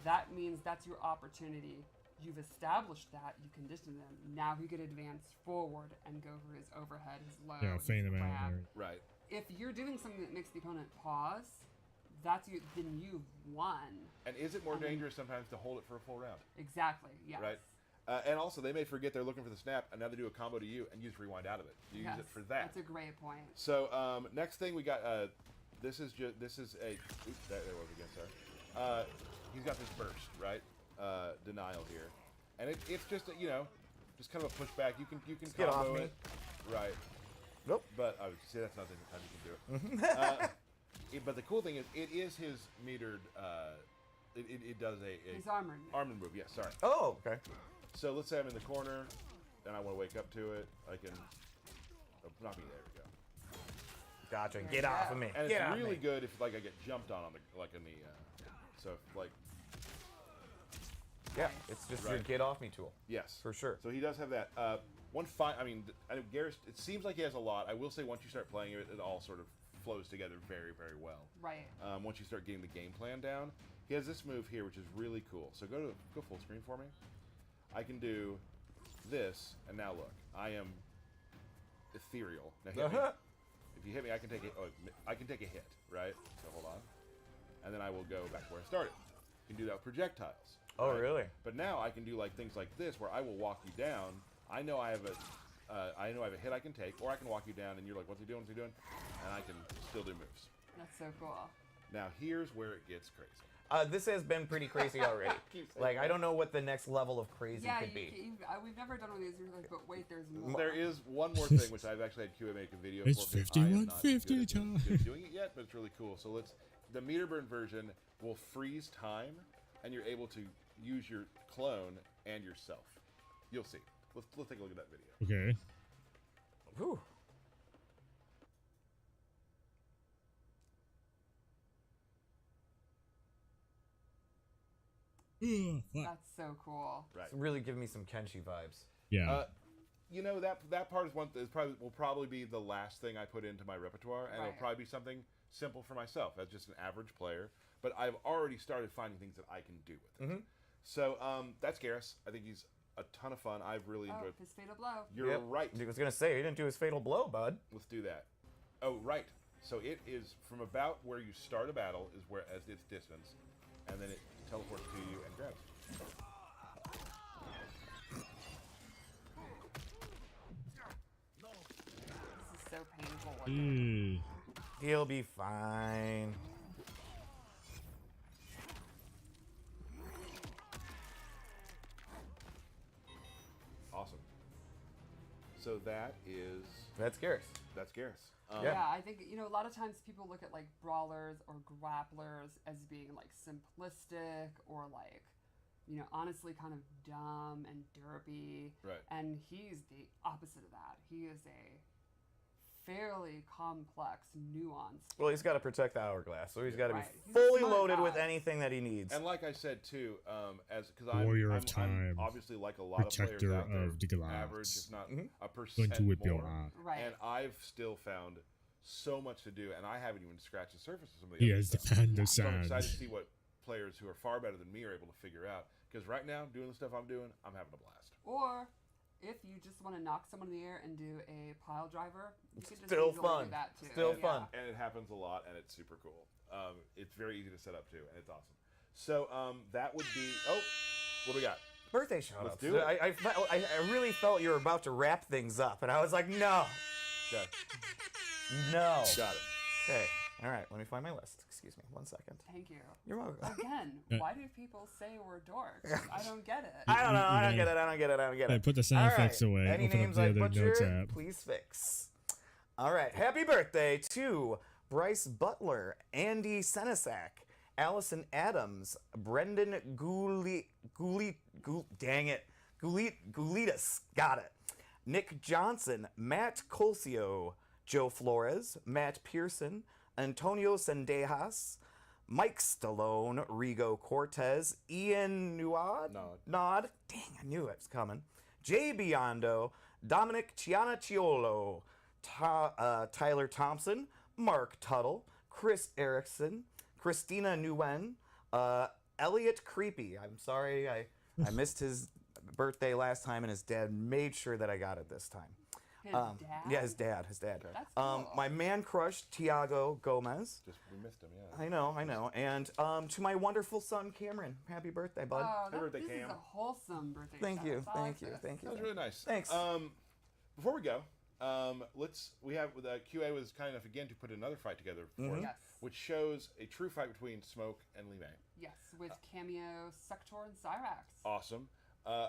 that means that's your opportunity. You've established that, you condition them. Now he could advance forward and go for his overhead, his low, Yeah, his feign them out. grab. and Right. If you're doing something that makes the opponent pause, then you've won. And is it more dangerous sometimes to hold it for a full round? Exactly. Yes. Right. And also, they may forget they're looking for the snap, and now they do a combo to you, and you just rewind out of it. You Yes, use it for that. That's a great point. So next thing we got. This is a. Oops, there it was again. Sorry. He's got this burst, right? Denial here, and it's just just kind of a pushback. You can get off combo me. it, right? Nope. But I would say that's not the time you can do it. But the cool thing is, it is his metered It does a His armor. armor move. Yes, sorry. Oh, okay. So let's say I'm in the corner, and I want to wake up to it. I can. Oh, not me. There we go. Gotcha. Get off of me. And Get it's off really me. good if like I get jumped on the like in the. So like. Yeah, it's just your Right. get off me tool. Yes. For sure. So he does have that. I mean, I know Garrus. It seems like he has a lot. I will say once you start playing it, it all sort of flows together very, very well. Right. Once you start getting the game plan down, he has this move here, which is really cool. So go full screen for me. I can do this, and now look, I am ethereal. Now hit me. If you hit me, I can take it. Oh, I can take a hit, right? So hold on, and then I will go back where I started. You can do that with projectiles. Oh, right? really? But now I can do like things like this, where I will walk you down. I know I have a hit I can take, or I can walk you down, and you're like, "What's he doing? What's he doing?" And I can still do moves. That's so cool. Now here's where it gets crazy. This has been pretty crazy already. Like, I don't know what the next level of crazy Yeah, could be. we've never done one of these. You're like, but wait, there's more. There is one more thing which I've actually had QA make a video It's for. because I am not 5150 good at time. doing it yet, but it's really cool. So the meter burn version will freeze time, and you're able to use your clone and yourself. You'll see. Let's take a look at that video. Okay. Whew. Ugh, fuck. That's so cool. Right. It's really giving me some Kenshi vibes. Yeah. You know that part will probably be the last thing I put into my repertoire, and it'll Right. probably be something simple for myself as just an average player. But I've already started finding things that I can do with it. So that's Garrus. I think he's a ton of fun. I've really Oh, enjoyed. his fatal blow. You're Yep. right. I was gonna say he didn't do his fatal blow, bud. Let's do that. Oh, right. So it is from about where you start a battle is where as its distance, and then it teleports to you and grabs. This is so painful. looking. Ew. He'll be fine. Awesome. So that's Garrus. Garrus. Yeah, I think a lot of times people look at like brawlers or grapplers as being like simplistic or like, honestly kind of dumb and derpy. Right. And he's the opposite of that. He is a fairly complex, nuanced. Well, he's got to protect the hourglass, so he's got to Right. be He's a fully smart loaded with guy. anything that he needs. And like I said too, Warrior I'm of time, obviously like a lot protector of players out there, of the glass. average, if not a Going percent to whip your more. eye. Right. And I've still found so much to do, and I haven't even scratched the surface of some of the He other has stuff. defend the So I'm sand. excited to see what players who are far better than me are able to figure out. Because right now, doing the stuff I'm doing, I'm having a blast. Or if you just want to knock someone in the air and do a pile driver, you can just Still easily fun. do that too. Still Yeah. fun. And it happens a lot, and it's super cool. It's very easy to set up too, and it's awesome. So that would be. Oh, what do we got? Birthday shout Let's outs. do it. I really felt you were about to wrap things up, and I was like, no. Okay, No. got it. Okay. All right. Let me find my list. Excuse me. 1 second. Thank you. You're welcome. Again, why do people say we're dorks? I don't get it. I don't know. I don't Yeah. get it. I don't get it. I don't get Hey, it. put the sound All effects right. away. Any Open up names the I other notes butchered, app. please fix. All right. Happy birthday to Bryce Butler, Andy Senesac, Allison Adams, Brendan Goulitas. Got it. Nick Johnson, Matt Colsio, Joe Flores, Matt Pearson, Antonio Sendejas, Mike Stallone, Rigo Cortez, Ian Nod. Dang, I knew it was coming. Jay Biondo, Dominic Cianacciolo, Tyler Thompson, Mark Tuttle, Chris Erickson, Christina Nguyen, Elliot Creepy. I'm sorry, I missed his birthday last time, and his dad made sure that I got it this time. His dad? Yeah, his dad. That's cool. My man crush, Tiago Gomez. Just we missed him. Yeah. I know. And to my wonderful son, Cameron. Happy birthday, bud. Oh, birthday, this is Cam. a wholesome birthday. Thank you. shout-out. I like Thank you. this. Thank you. That was really nice. Thanks. Before we go, we have the QA was kind enough again to put another fight together for us, Yes. which shows a true fight between Smoke and Lee May. Yes, with cameo Sector and Cyrax. Awesome.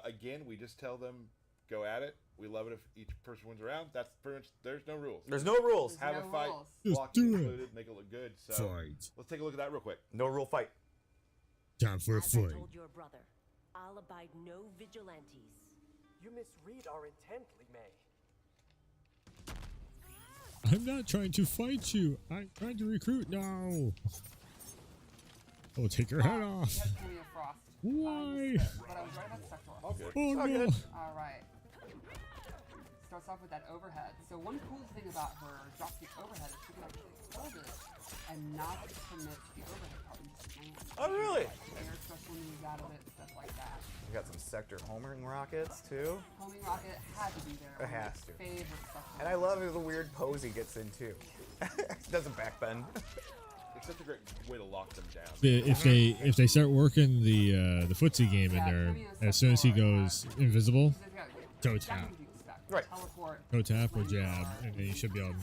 Again, we just tell them go at it. We love it if each person wins around. That's pretty much. There's no rules. There's no rules. Have no a fight, rules. Just blocking do it. included, make it look good. So Fight. let's take a look at that real quick. No rule fight. Time for a As I fight. told your brother, I'll abide no vigilantes. You misread our intent, May. I'm not trying to fight you. I'm trying to recruit. No. Oh, take your head off. You have plenty of frost. Why? But I was right about Sector. All good. Oh no. All right. Starts off with that overhead. So one cool thing about her drop kick overhead is she can actually hold it and not commit the overhead part and just land. Oh, really? Air special moves out of it, stuff like that. We got some sector homering rockets too. Homing rocket had to be there. It One of has my to. Favorite stuff. And I love the weird pose he gets in too. Doesn't backbend. It's such a great way to lock them down. If they start working the footsie game in there, as soon as he goes invisible, toe tap, Right. Teleport. toe tap or jab, and then you should be able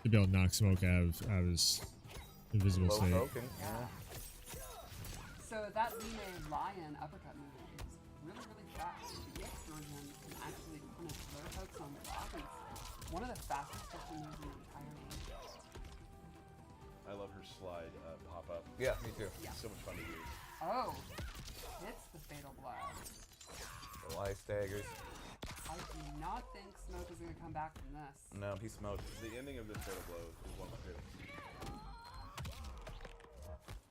to knock smoke out of his invisible Low state. poking. Yeah. So that Lime Lion uppercut move is really, really fast. The EX version can actually punish flare hooks on the block. And it's one of the fastest special moves in the entire game. I love her slide pop up. Yeah, me too. It's so much fun to use. Oh, hits the fatal blow. The life staggers. I do not think Smoke is going to come back from this. No, he smoked. The ending of this fatal blow is one of my favorites.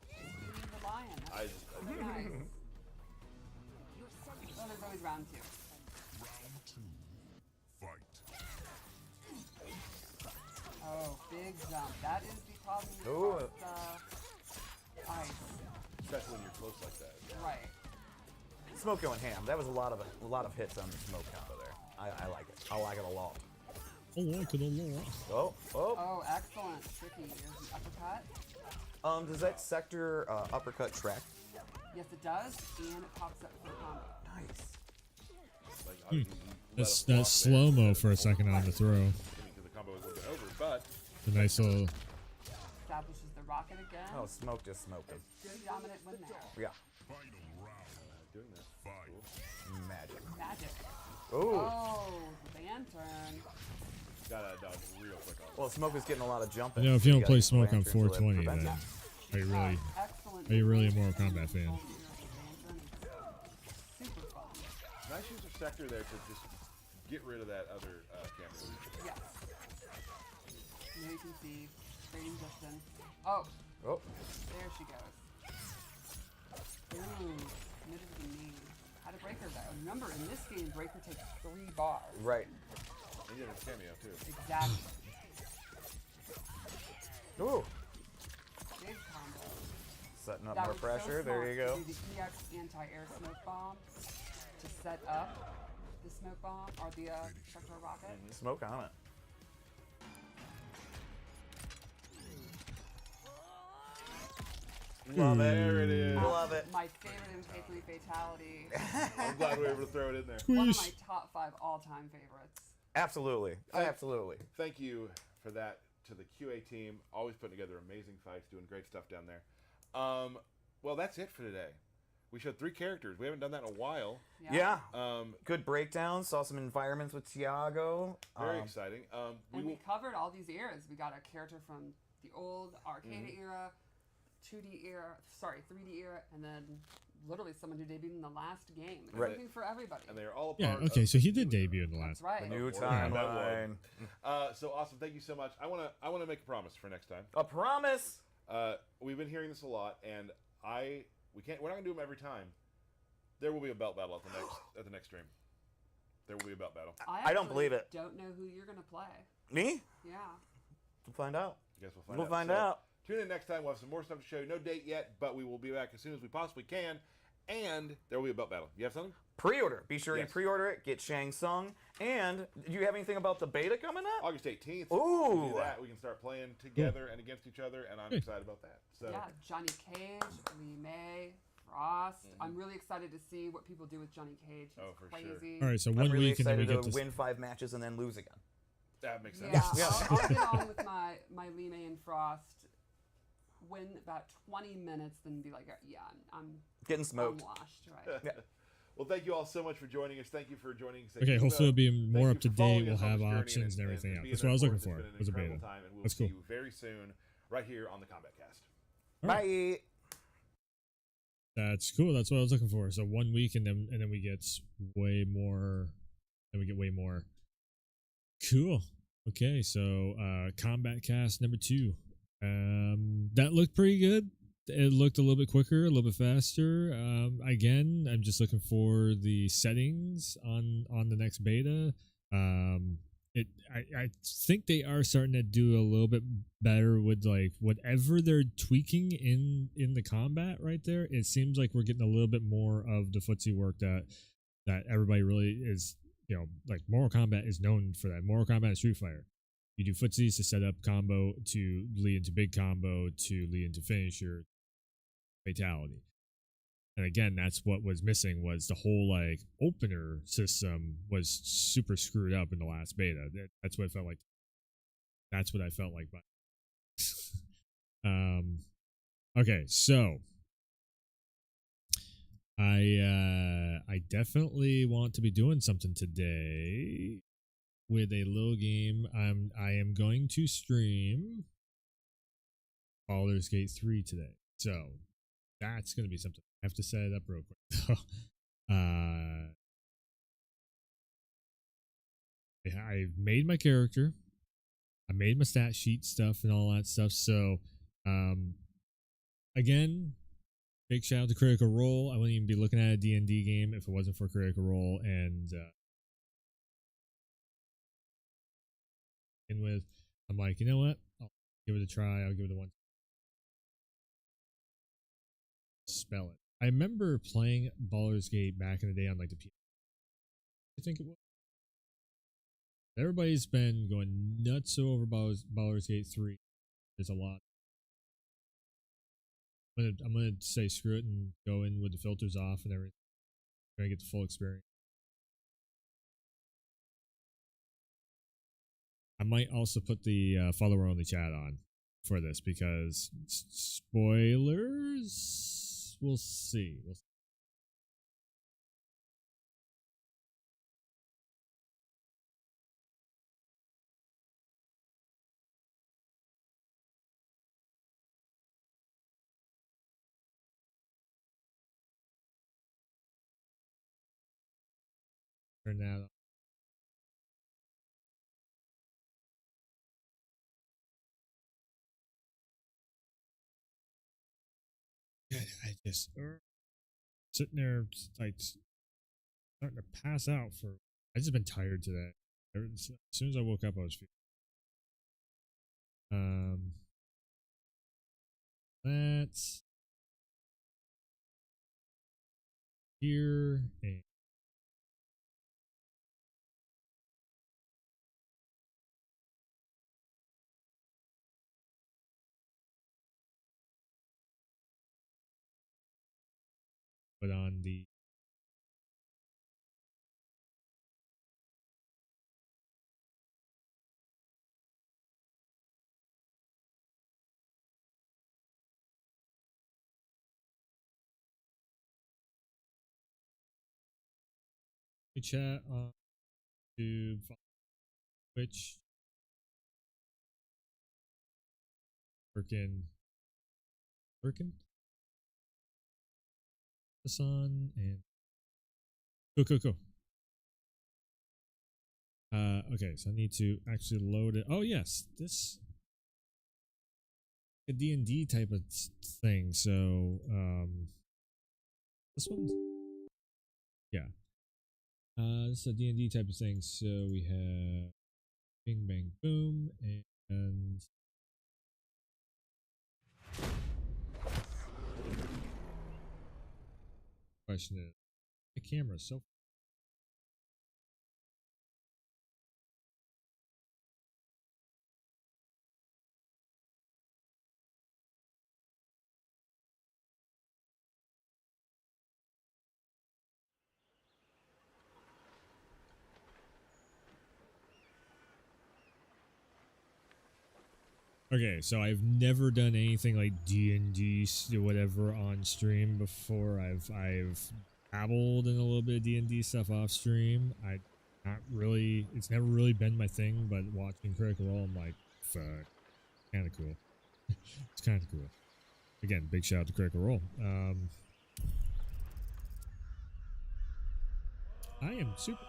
Beating the lion. I That's just, so nice. Oh, there's always round 2. Oh, big jump. That is the problem Ooh. with ice. especially when you're close like that. Right. Smoke going ham. That was a lot of hits on the smoke combo there. I like it. I like it a lot. I like it a lot. Oh, oh. Oh, excellent. Tricky. There's the uppercut. Does that sector uppercut track? Yes, it does, and it pops up for a combo. Nice. Like, obviously, you let That's it block that's there slow mo instead for a of second on the throw. because the combo was looking over, but A nice little. Establishes the rocket again. Oh, smoke just smoked it. Good dominant win there. Yeah. doing that. Cool. Magic. Magic. Ooh. Oh, the lantern. Gotta dodge real quick on Well, smoke is getting a lot of jumping. You know, if so you don't gotta play use the smoke on lantern so that 420, prevents then it. are you really? Excellent. Are you really a movement. Mortal Kombat fan? Lantern is super fun. Nice use of sector there to just get rid of that other camera. Yes. Now you can see trading distance. Oh, Oh. there she goes. Ooh, committed to the knee. How to break her though. Remember, in this game, breaker takes 3 bars. Right. And you have a cameo too. Exactly. Ooh. Big combo. Setting up That more was pressure. So there smart you to go. do the EX anti-air smoke bomb to set up the smoke bomb or the sector rocket. Smoke on it. Love it. There it is. Love it. My favorite MK3 fatality. I'm glad we were able to throw it in there. One of Squish. my top 5 all-time favorites. Absolutely. Absolutely. Thank you for that to the QA team. Always putting together amazing fights, doing great stuff down there. Well, that's it for today. We showed 3 characters. We haven't done that in a while. Yeah. Good breakdown. Saw some environments with Tiago. Very exciting. We And we will, covered all these eras. We got a character from the old arcade era, 2D era, 3D era, and then literally someone who debuted in the last game. There's Right. something for everybody. and they are all a Yeah. part Okay. of So he did debut in the That's last. right. New that timeline. So awesome. Thank you so much. I wanna make a promise for next time. A promise. We've been hearing this a lot, and we're not gonna do them every time. There will be a belt battle at the next stream. There will be a belt battle. I don't actually believe it. Don't know who you're gonna play. Me? Yeah. We'll find out. I guess we'll We'll find find So, out. Tune in next time. We'll have some more stuff to show you. No date yet, but we will be back as soon as we possibly can. And there will be a belt battle. You have something? Pre-order. Be sure Yes. you pre-order it. Get Shang Tsung. And do you have anything about the beta coming up? August 18th. Ooh. We do that. We can start playing together and against each other, and I'm excited about that. So Yeah, Johnny Cage, Lee May, Frost. I'm really excited to see what people do with Johnny Cage. He's Oh, for sure. crazy. All right. So I'm one really week and then we excited get to to. win 5 matches and then lose again. that makes sense. Yeah, I'll get on with my Lee May and Frost. Win about 20 minutes, then be like, yeah, I'm Getting smoked. washed, right? Well, thank you all so much for joining us. Thank you for joining us. Okay. Hopefully it'll be more up to for following date. We'll us on have this journey options and everything else. being That's there what I was for looking us. for. It's been an Was a beta. incredible time, and we'll That's see cool. you very soon right here on the Combat Cast. Bye. That's cool. That's what I was looking for. So 1 week, and then we get way more. Then we get way more. Cool. Okay, so combat cast number 2. That looked pretty good. It looked a little bit quicker, a little bit faster. Again, I'm just looking for the settings on the next beta. I think they are starting to do a little bit better with like whatever they're tweaking in the combat right there. It seems like we're getting a little bit more of the footsie work that everybody really is. You know, like Mortal Kombat is known for that. Mortal Kombat and Street Fighter. You do footsies to set up combo, to lead into big combo, to lead into finisher, fatality. And again, that's what was missing, was the whole like opener system was super screwed up in the last beta. That's what it felt like. That's what I felt like. Okay, so I definitely want to be doing something today with a little game. I am going to stream Baldur's Gate 3 today. So that's going to be something. I have to set it up real quick. I made my character. I made my stat sheet stuff and all that stuff. So again, big shout out to Critical Role. I wouldn't even be looking at a D&D game if it wasn't for Critical Role. And I'm like, you know what? I'll give it a try. I'll give it a one. Spell it. I remember playing Baldur's Gate back in the day on like the PS. I think it was. Everybody's been going nuts over Baldur's Gate 3. There's a lot. I'm gonna say screw it and go in with the filters off and everything. I'm gonna get the full experience. I might also put the follower only chat on for this because spoilers. We'll see. Turn that on. I just sitting there like starting to pass out for. I just been tired today. As soon as I woke up, I was feeling. That's here and put on the chat on YouTube, Twitch, working, Amazon, and cool. Okay, so I need to actually load it. Oh yes, this a D&D type of thing. So this one, yeah. This is a D&D type of thing. So we have Bing Bang Boom and question is the camera is so okay, so I've never done anything like D&D whatever on stream before. I've dabbled in a little bit of D&D stuff off stream. It's never really been my thing, but watching Critical Role, I'm like, fuck, kind of cool. It's kind of cool. Again, big shout out to Critical Role. I am super.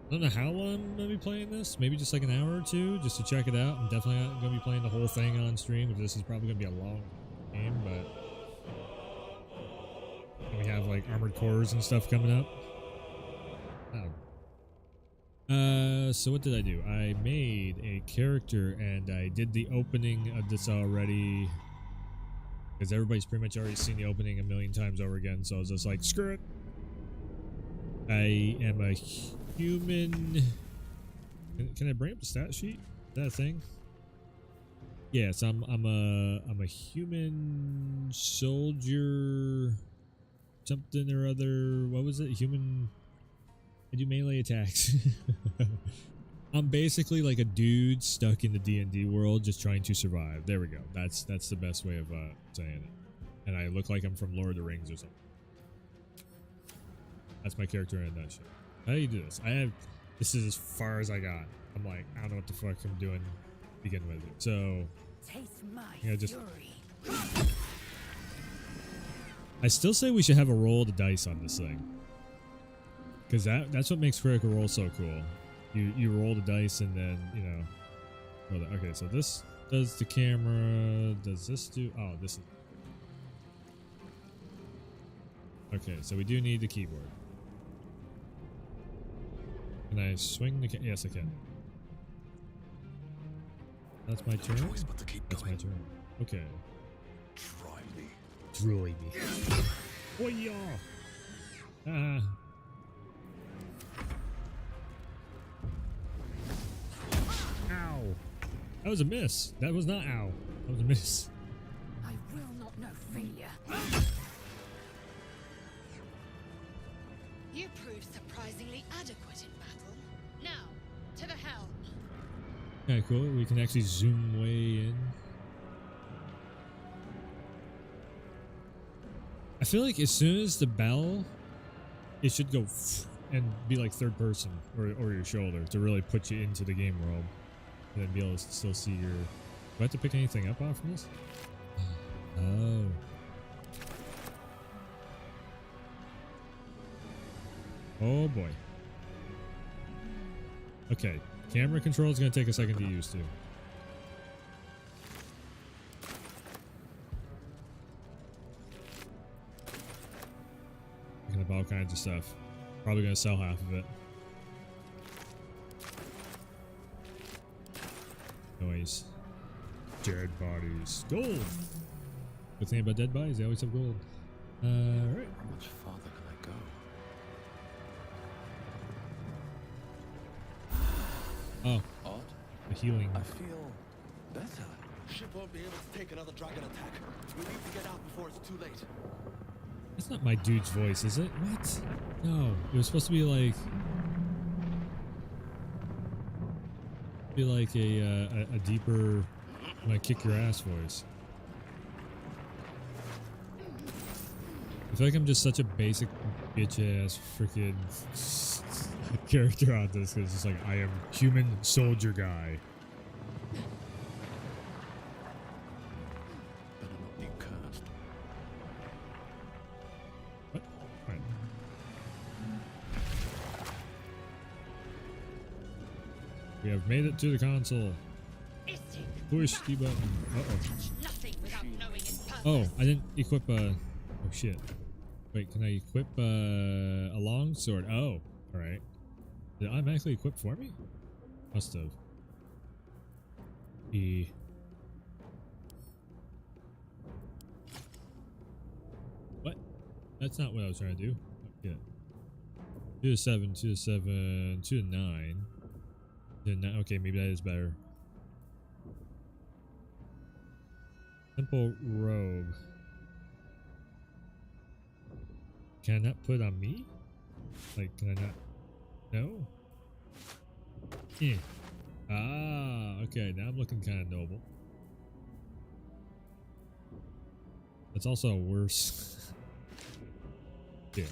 I don't know how long I'm gonna be playing this. Maybe just like an hour or two, just to check it out. I'm definitely not gonna be playing the whole thing on stream, because this is probably gonna be a long game. But and we have like armored cores and stuff coming up. So what did I do? I made a character and I did the opening of this already, because everybody's pretty much already seen the opening a million times over again. So I was just like, screw it. I am a human. Can I bring up the stat sheet? Is that a thing? Yes, I'm a human soldier, something or other. What was it? Human. I do melee attacks. I'm basically like a dude stuck in the D&D world, just trying to survive. There we go. That's the best way of saying it. And I look like I'm from Lord of the Rings or something. That's my character in that shit. How do you do this? This is as far as I got. I'm like, I don't know what the fuck I'm doing to begin with. So, I still say we should have a roll of the dice on this thing, because that's what makes Critical Role so cool. You roll the dice and then, you know, roll the, okay, so this does the camera. Does this do? Oh, this is. Okay, so we do need the keyboard. Can I swing the? Yes, I can. That's my turn. That's my turn. Okay. Try me. Try me. Oh yeah. Ah. Ow. That was a miss. That was not ow. That was a miss. I will not know failure. You proved surprisingly adequate in battle. Now, to the helm. Okay, cool. We can actually zoom way in. I feel like as soon as the bell, it should go and be like third person or your shoulder to really put you into the game world, and then be able to still see your. Do I have to pick anything up off from this? Oh. Oh boy. Okay, camera control is going to take a second to use too. Picking up all kinds of stuff. Probably going to sell half of it. Noise. Dead bodies. Gold! Good thing about dead bodies, they always have gold. Alright. How much farther can I go? Oh, Odd. the healing. I feel better. Ship won't be able to take another dragon attack. We need to get out before it's too late. That's not my dude's voice, is it? What? No, it was supposed to be like a deeper, like kick your ass voice. I feel like I'm just such a basic bitch ass freaking character on this, because it's like I am human soldier guy. Better not be cursed. What? Right. We have made it to the console. Push the button. Oh, I didn't equip oh shit. Wait, can I equip a long sword? Oh, alright. Did it automatically equip for me? Must have. What? That's not what I was trying to do. Oh, yeah. 2 to 7, 2 to 7, 2 to 9. 2 to 9. Okay, maybe that is better. Simple robe. Can I not put it on me? Like, can I not? No? Yeah. Ah, okay. Now I'm looking kind of noble. That's also worse. Yeah.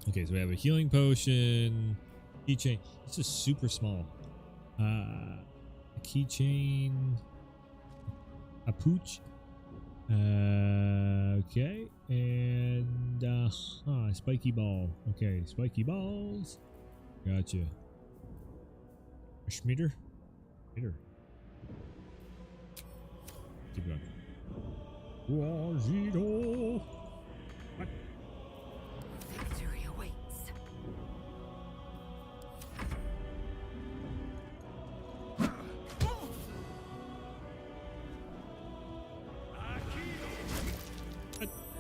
Okay, so we have a healing potion, keychain. This is super small. A keychain. A pooch. Okay. And spiky ball. Okay, spiky balls. Gotcha. A Schmieder? Schmieder. Keep going. Wajito. What? Victory awaits. What?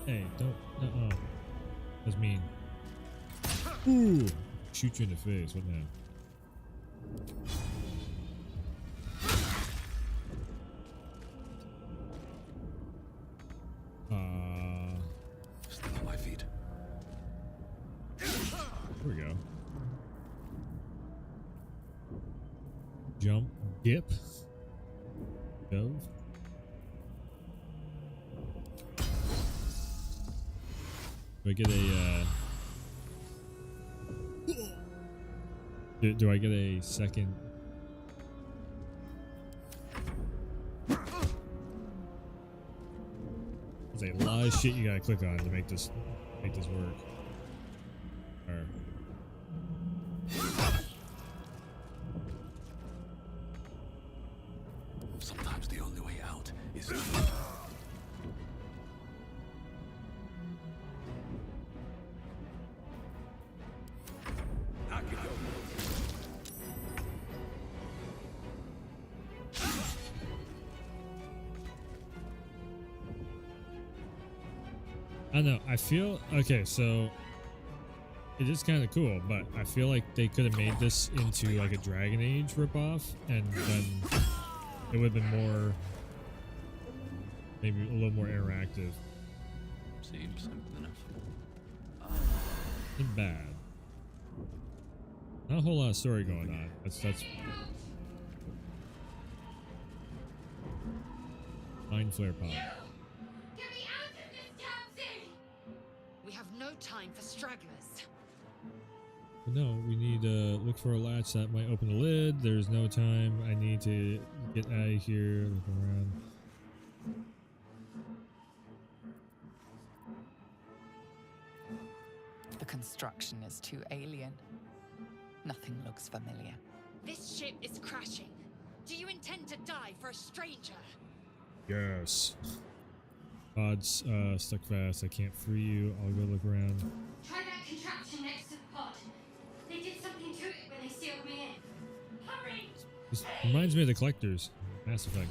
Hey, don't. That's mean. Ooh. Shoot you in the face. What now? Still on my feet. Here we go. Jump, dip, dove. Do I get a do I get a second? There's a lot of shit you gotta click on to make this work. Or, Sometimes the only way out is. I don't know. I feel okay. So it is kind of cool, but I feel like they could have made this into like a Dragon Age ripoff, and then it would have been more, maybe a little more interactive. Seems simple enough. Not bad. Not a whole lot of story going on. That's Mind Flare Pod. Get me out of this damn thing! We have no time for stragglers. But no, we need to look for a latch that might open the lid. There's no time. I need to get out of here. Look around. The construction is too alien. Nothing looks familiar. This ship is crashing. Do you intend to die for a stranger? Yes. Pod's stuck fast. I can't free you. I'll go look around. Try that contraption next to the pod. They did something to it when they sealed me in. Hurry! This reminds me of the Collectors. Mass Effect.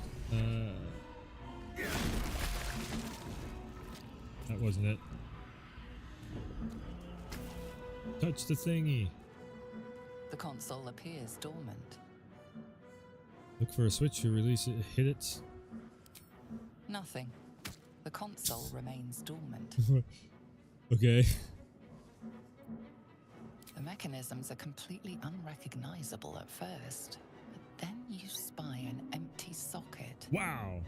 That wasn't it. Touch the thingy. The console appears dormant. Look for a switch to release it. Hit it. Nothing. The console remains dormant. Okay. The mechanisms are completely unrecognizable at first, but then you spy an empty socket. Wow.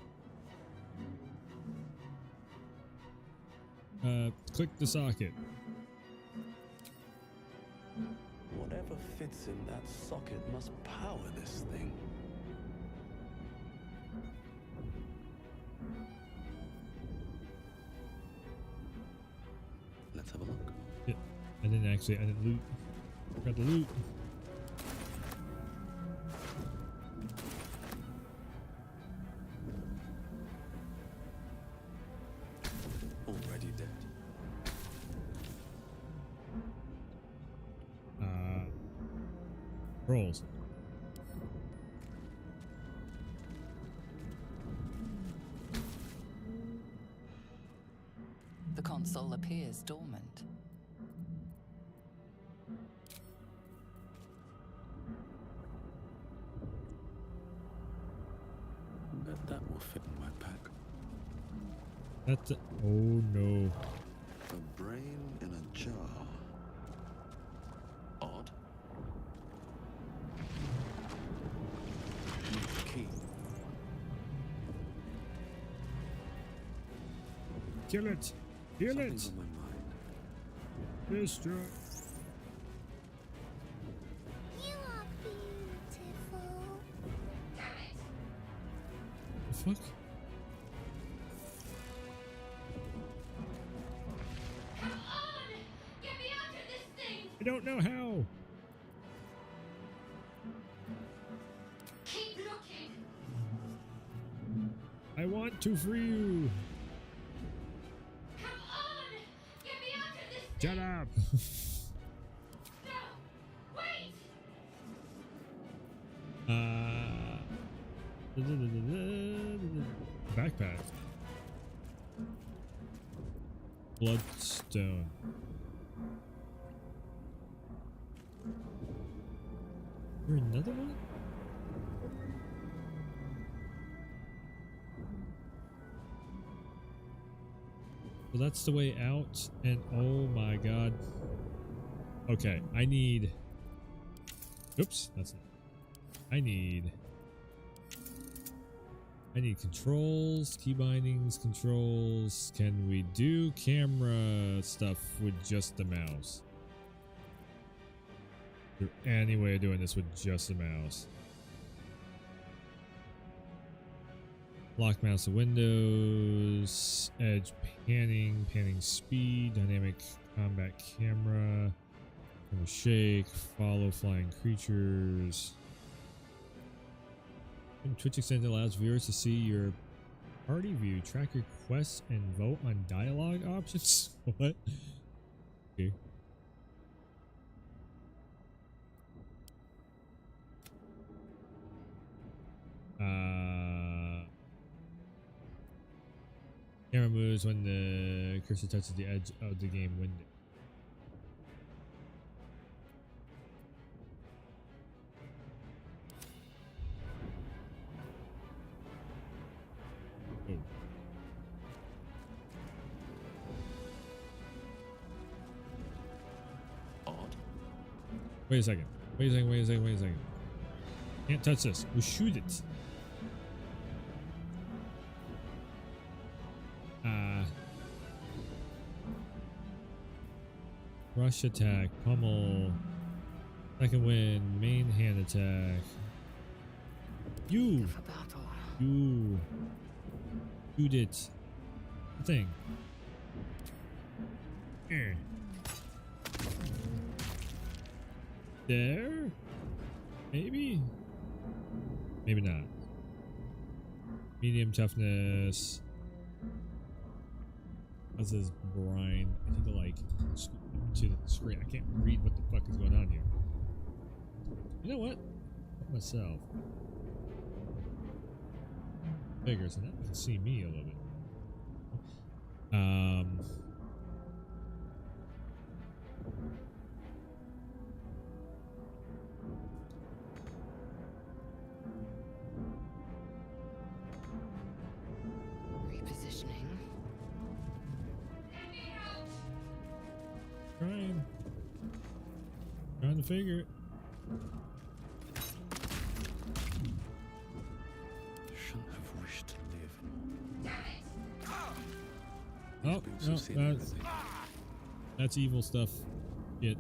Click the socket. Whatever fits in that socket must power this thing. Let's have a look. Yeah, I didn't loot. Got the loot. Already dead. Rolls. The console appears dormant. Bet that will fit in my pack. That's oh no. A brain in a jar. Odd. Key. Kill it. Kill Something's it. on my mind. Destroy. You are beautiful. fuck? Come on! Get me out of this thing! I don't know how. Keep looking! I want to free you. Come on! Get me out of this Shut thing! up. No! Wait! Backpack. Bloodstone. There another one? Well, that's the way out, and oh my god. Okay, I need... Oops, that's not... I need controls, key bindings, controls. Can we do camera stuff with just the mouse? Is there any way of doing this with just the mouse? Lock mouse to windows, edge panning, panning speed, dynamic combat camera, camera shake, follow flying creatures. And Twitch extended allows viewers to see your party view, track your quests, and vote on dialogue options. What? Okay. Camera moves when the cursor touches the edge of the game window. Odd. Wait a second. Wait a second. Wait a second. Wait a second. Can't touch this. We'll shoot it. Rush attack, pummel, second wind, main hand attack. You shoot it. The thing. There? Maybe? Maybe not. Medium toughness. How's this brine? I need to like scoot to the screen. I can't read what the fuck is going on here. You know what? Help myself. Bigger, so now you can see me a little bit. Repositioning. Trying to figure it. Shouldn't have wished to live. Oh, no, that's evil stuff. Shit.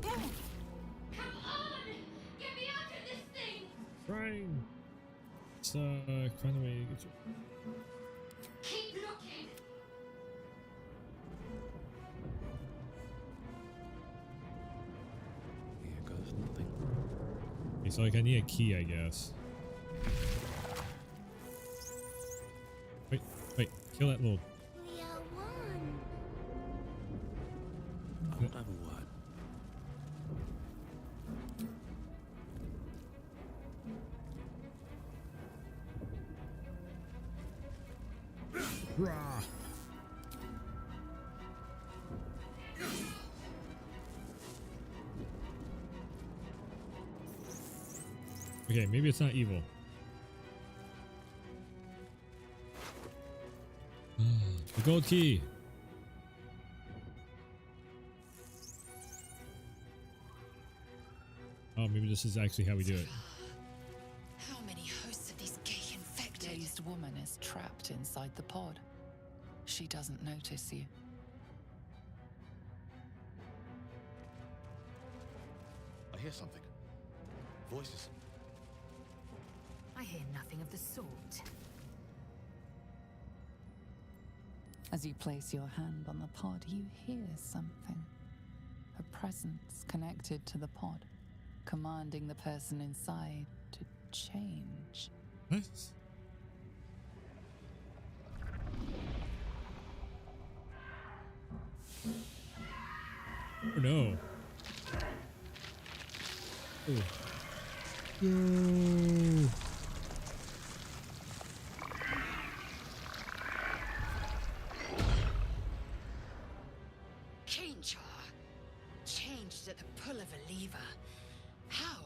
Come on! Get me out of this thing! Trying. It's find a way to get you. Keep looking! Here goes nothing. Okay, so like I need a key, I guess. Wait, kill that little. We are one. I would have a word. Rah. Okay, maybe it's not evil. The gold key. Oh, maybe this is actually how we do it. How many hosts of these gay infected? Dazed woman is trapped inside the pod. She doesn't notice you. I hear something. Voices. I hear nothing of the sort. As you place your hand on the pod, you hear something. A presence connected to the pod, commanding the person inside to change. What? Oh no. Ooh. No. Change her. Changed at the pull of a lever. How?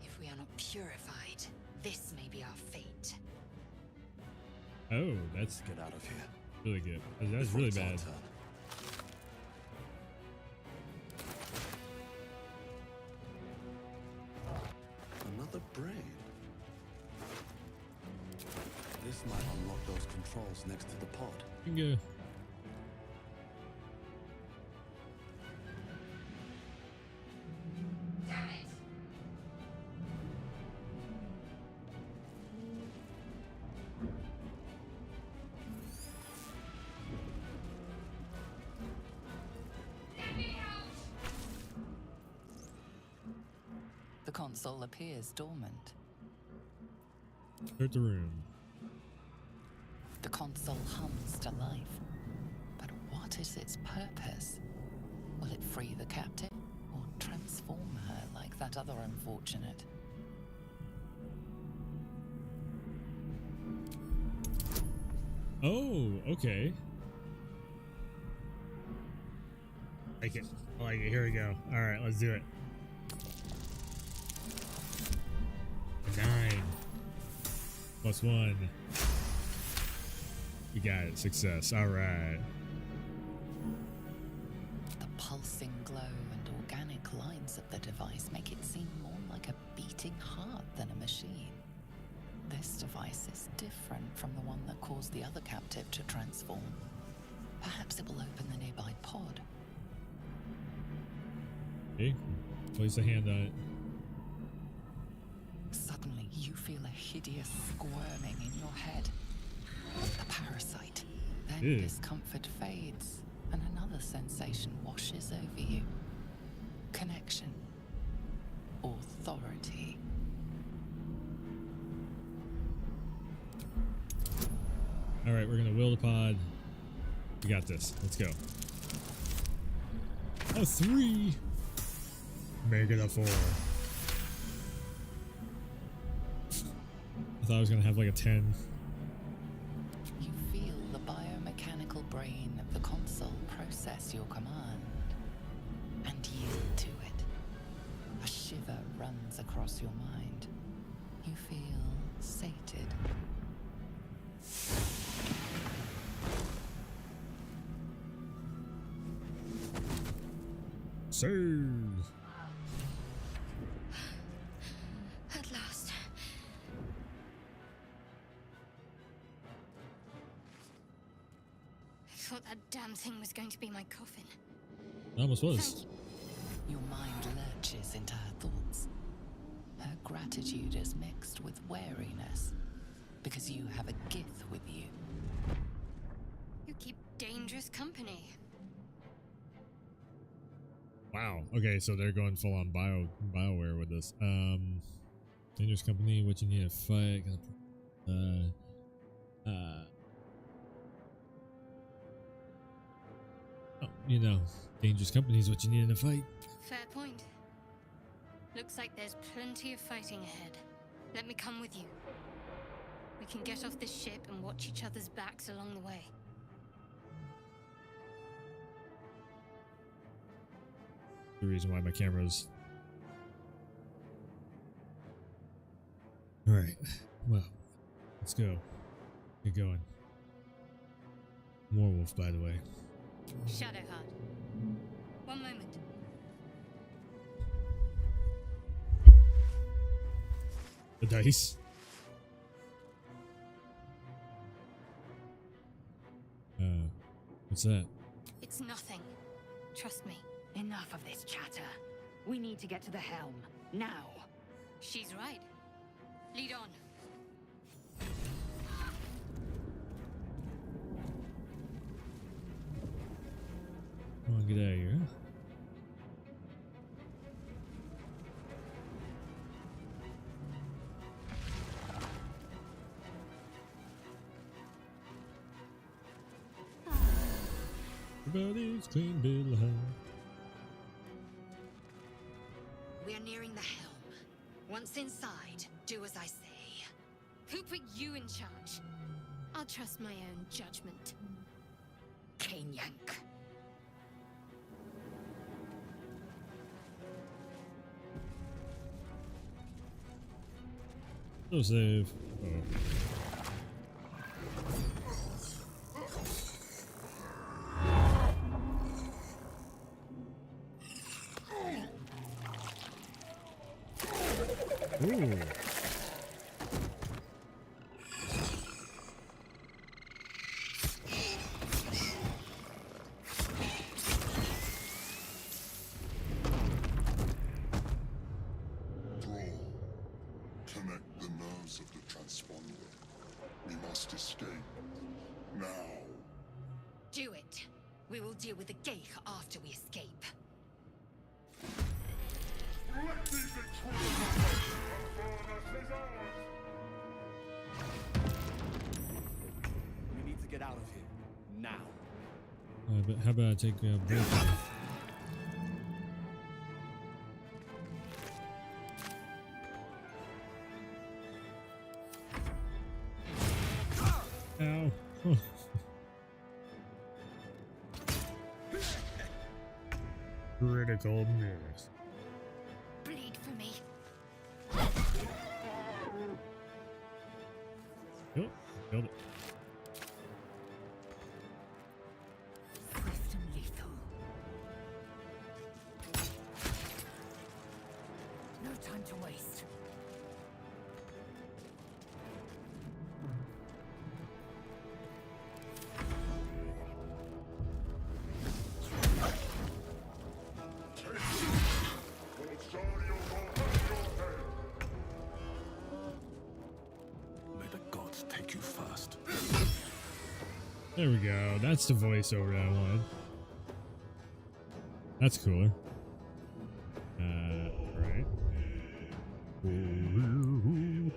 If we are not purified, this may be our fate. Oh, that's Get out of here. really good. That's really It's our bad. turn. Another brain. This might unlock those controls next to the pod. Bingo. Damn it! Let me out! The console appears dormant. Start the room. The console hums to life. But what is its purpose? Will it free the captive or transform her like that other unfortunate? Oh, okay. I like it. I like it. Here we go. All right, let's do it. 9 plus 1. We got it. Success. All right. The pulsing glow and organic lines of the device make it seem more like a beating heart than a machine. This device is different from the one that caused the other captive to transform. Perhaps it will open the nearby pod. Okay. Place a hand on it. Suddenly, you feel a hideous squirming in your head. The parasite. Then Ew. discomfort fades, and another sensation washes over you. Connection. Authority. All right, we're gonna will the pod. We got this. Let's go. A 3. Make it a 4. I thought I was gonna have like a 10. You feel the biomechanical brain of the console process your command and yield to it. A shiver runs across your mind. You feel sated. Save. At last. I thought that damn thing was going to be my coffin. It almost was. Thank you. Your mind lurches into her thoughts. Her gratitude is mixed with wariness, because you have a gith with you. You keep dangerous company. Wow. Okay, so they're going full on BioWare with this. Dangerous company. What you need to fight? Oh, you know, dangerous company is what you need in a fight. Fair point. Looks like there's plenty of fighting ahead. Let me come with you. We can get off this ship and watch each other's backs along the way. The reason why my camera's. All right. Well, let's go. Get going. Warwolf, by the way. Shadowheart. One moment. The dice. What's that? It's nothing. Trust me. Enough of this chatter. We need to get to the helm. Now. She's right. Lead on. Everybody's clean bill of health. We're nearing the helm. Once inside, do as I say. Who put you in charge? I'll trust my own judgment. Cane Yank. No save. Oh. Ooh. Connect the nerves of the transponder. We must escape. Now. Do it. We will deal with the Geich after we escape. We need to get out of here. Now. But how about I take a break? Ow. Critical miss. Bleed for me. Oh, killed it. Swift and lethal. No time to waste. May the gods take you first. There we go. That's the voiceover that I wanted. That's cooler. Right. Ooh.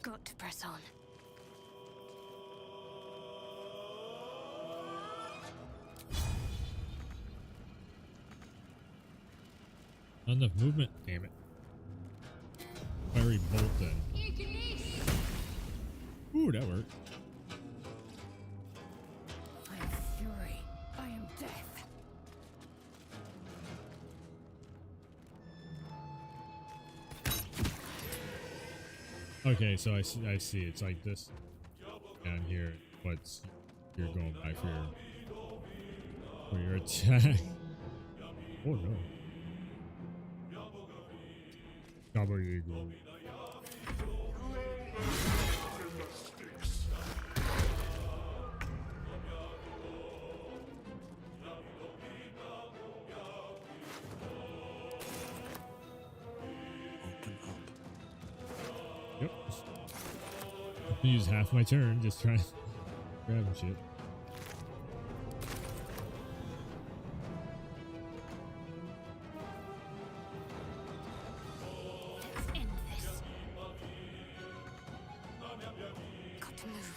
Got to press on. Not enough movement. Damn it. Fiery bolt then. Ooh, that worked. I am fury. I am death. Okay, so I see. It's like this down here. What's you're going by for your attack? Oh no. Double eagle. Yep. Use half my turn just trying to grab shit. Let's end this.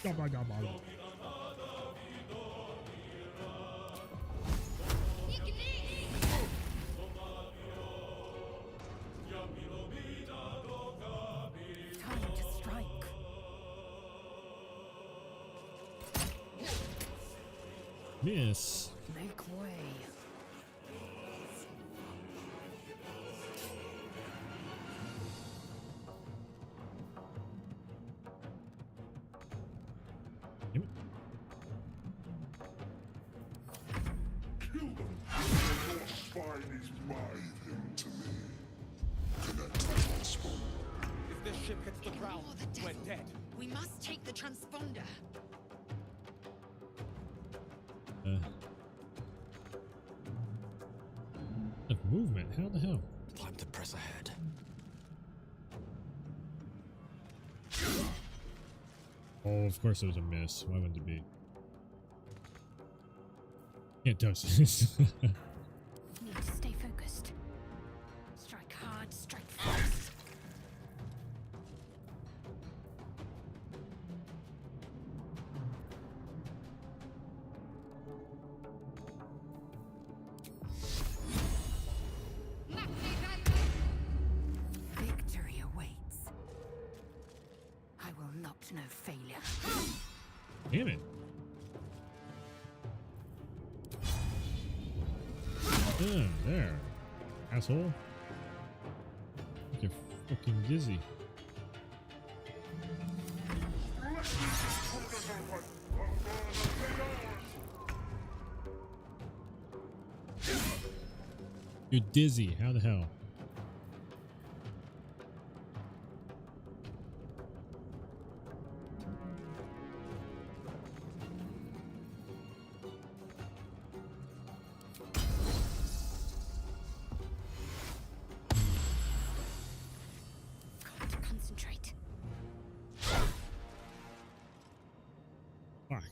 Got to move. Time to strike. Miss. Make way. Damn it. Kill them. Your spine is mine. Him to me. Connect the transponder. If this ship hits the ground, Ignore the we're devil. dead. We must take the transponder. Enough movement. How the hell? Time to press ahead. Oh, of course it was a miss. Why wouldn't it be? Can't touch this. Need to stay focused. Strike hard, strike fast. Victory awaits. I will not know failure. Damn it. Yeah, there. Asshole. You're fucking dizzy. You're dizzy. How the hell? Got to concentrate. Fuck.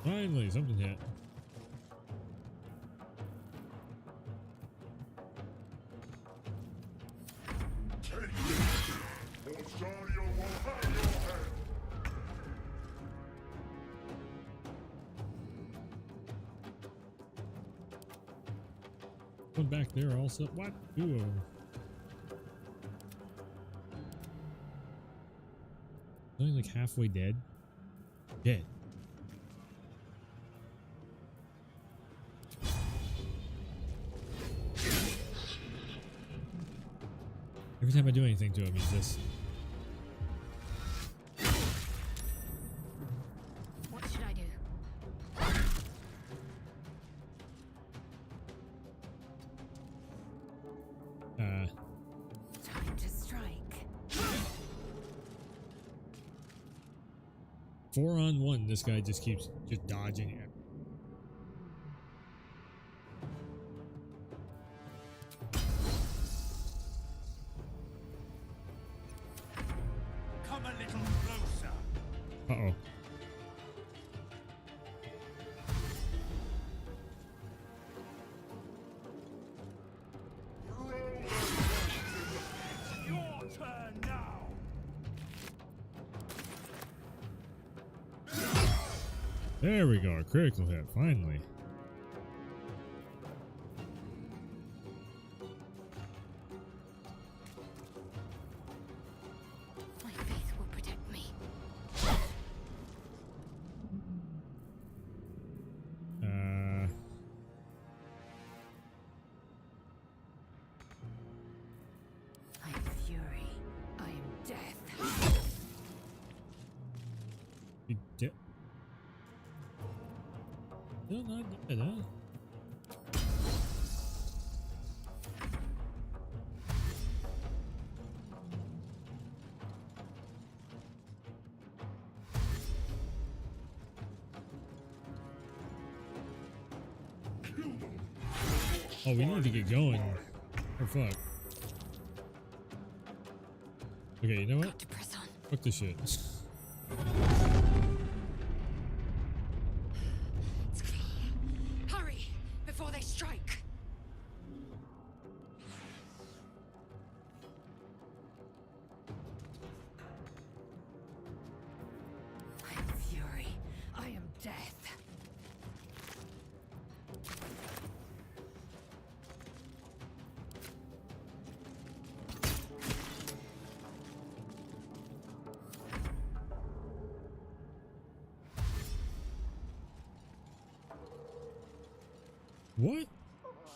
Finally, something hit. Take this, or Zarya will have your head. One back there also. What? Ooh. Only like halfway dead. Dead. Every time I do anything to him, he's just. What should I do? Time to strike. 4-on-1. This guy just keeps just dodging it. Come a little closer. Uh-oh. Your turn now. There we go. A critical hit. Finally. My faith will protect me. I am fury. I am death. You dead? Still not dead, huh? Oh, we need to get going. Oh, fuck. Okay, you know what? Fuck this shit. Hurry before they strike. I am fury. I am death. What?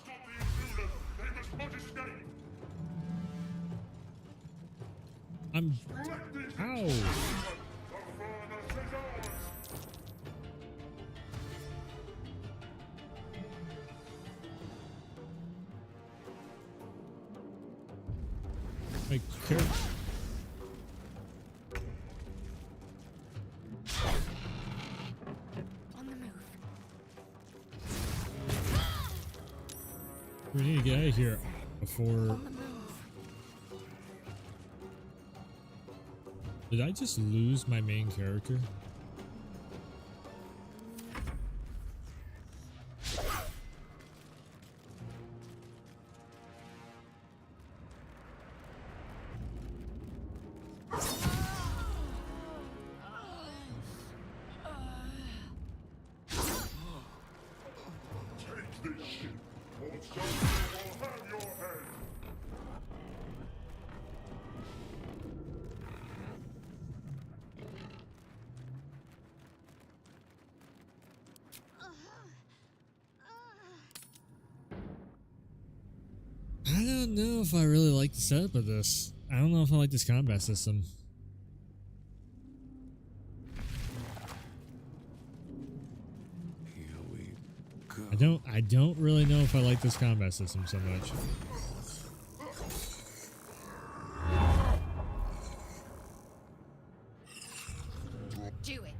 Stop the intruders! They must not escape! I'm. Let these Ow! The furnace is ours! My character. On the move. We need to get out of here before On the move. Did I just lose my main character? Take this ship, or someone will have your head. I don't know if I really like the setup of this. I don't know if I like this combat system. Here we go. I don't really know if I like this combat system so much. Do it.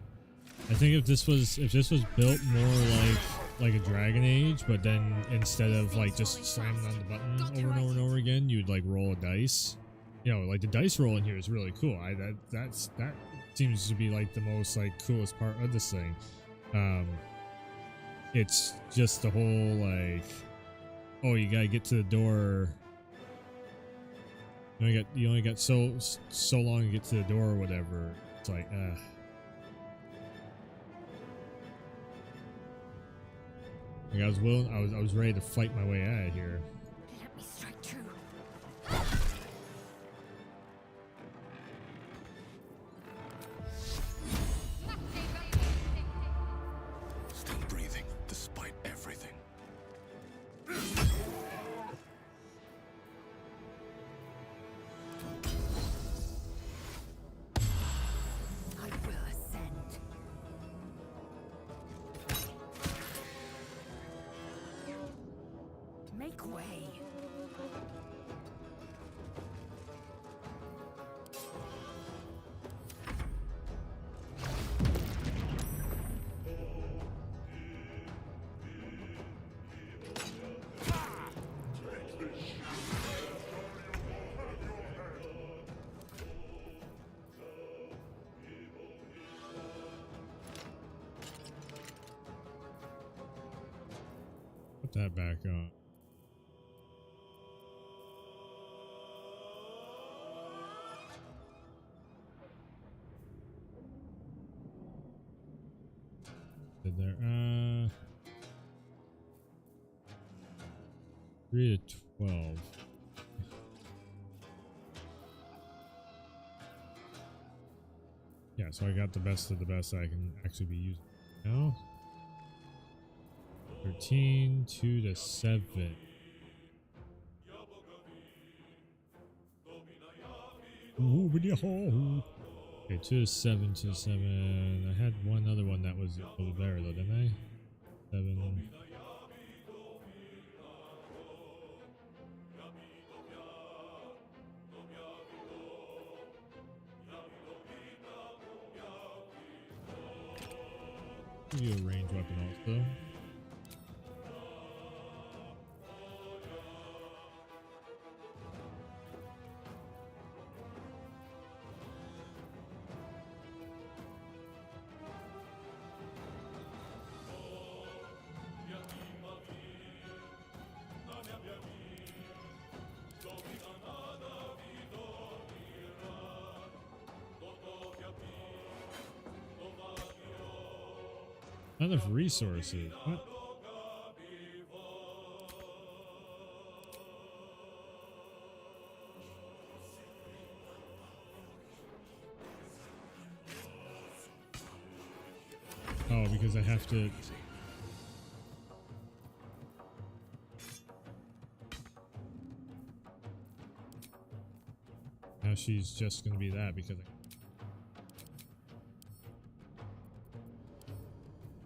I think if this was built more like a Dragon Age, but then instead of like just slamming on the button over and over and over again, you'd like roll a dice. You know, like the dice roll in here is really cool. That seems to be like the most like coolest part of this thing. It's just the whole like, oh, you gotta get to the door. You only got so long to get to the door or whatever. It's like, like I was ready to fight my way out of here. Let me strike true. Still breathing, despite everything. I will ascend. Make way. Put that back on. Did there? 3 to 12. Yeah, so I got the best of the best I can actually be using now. 13, 2 to 7. Ooh, okay, 2 to 7, 2 to 7. I had one other one that was a little better though, didn't I? 7. Give you a range weapon also. Not enough resources. What? Oh, because I have to. Now she's just gonna be that because I.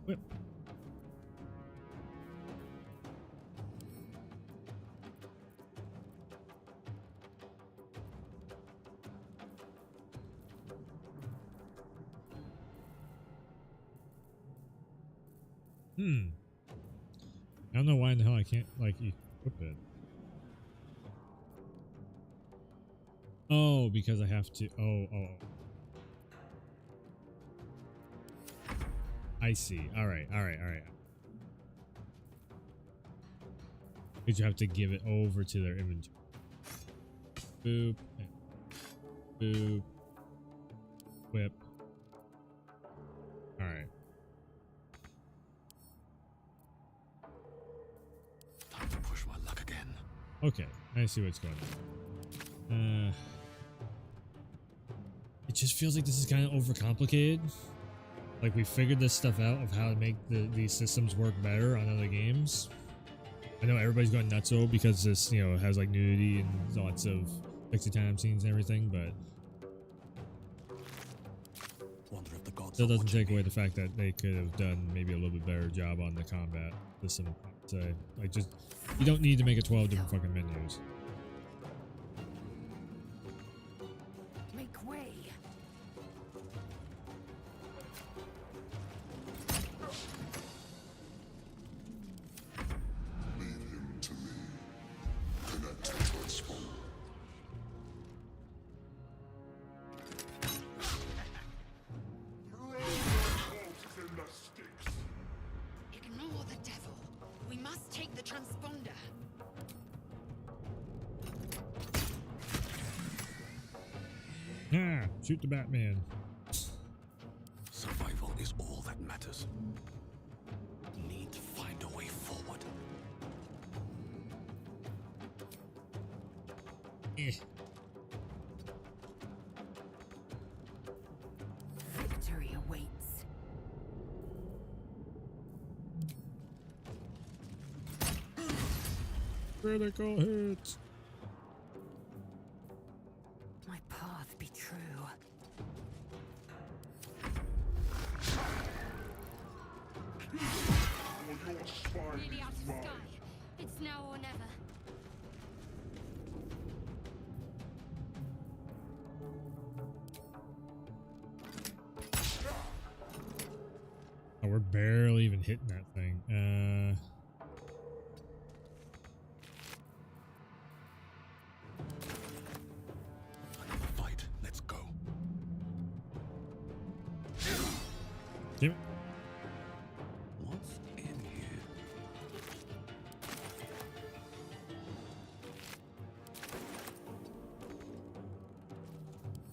Whip. I don't know why in the hell I can't like equip it. Oh, because I have to. Oh. I see. All right. Did you have to give it over to their inventory? Boop. Boop. Whip. All right. Time to push my luck again. Okay, I see what's going on. It just feels like this is kind of overcomplicated. Like we figured this stuff out of how to make these systems work better on other games. I know everybody's going nutso because this, you know, has like nudity and lots of pixie time scenes and everything, but still doesn't take away the fact that they could have done maybe a little bit better job on the combat system. So, like, just you don't need to make it 12 different fucking menus. Make way. Leave him to me. Connect to spawn. Throw the corpses in the sticks. Ignore the devil. We must take the transponder. Ah, shoot the Batman. Survival is all that matters. Need to find a way forward. Victory awaits. Critical hits. My path be true. Or your spine Nearly out is of mine. sky. It's now or never. Oh, we're barely even hitting that thing. Another fight. Let's go. Damn it. What's in here?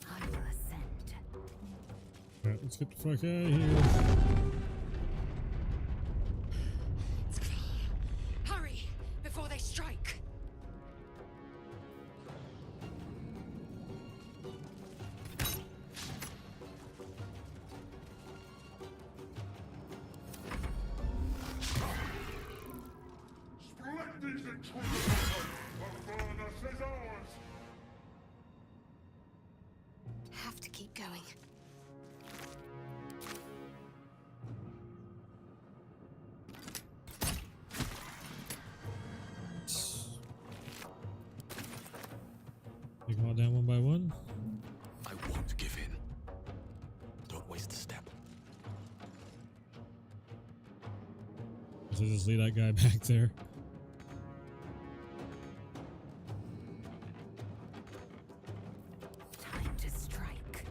I will ascend. Alright, let's get the fuck out of here. Hurry before they strike. Split these intruders open. The furnace is ours. Have to keep going. Take them all down one by one. I won't give in. Don't waste a step. So just leave that guy back there. Time to strike.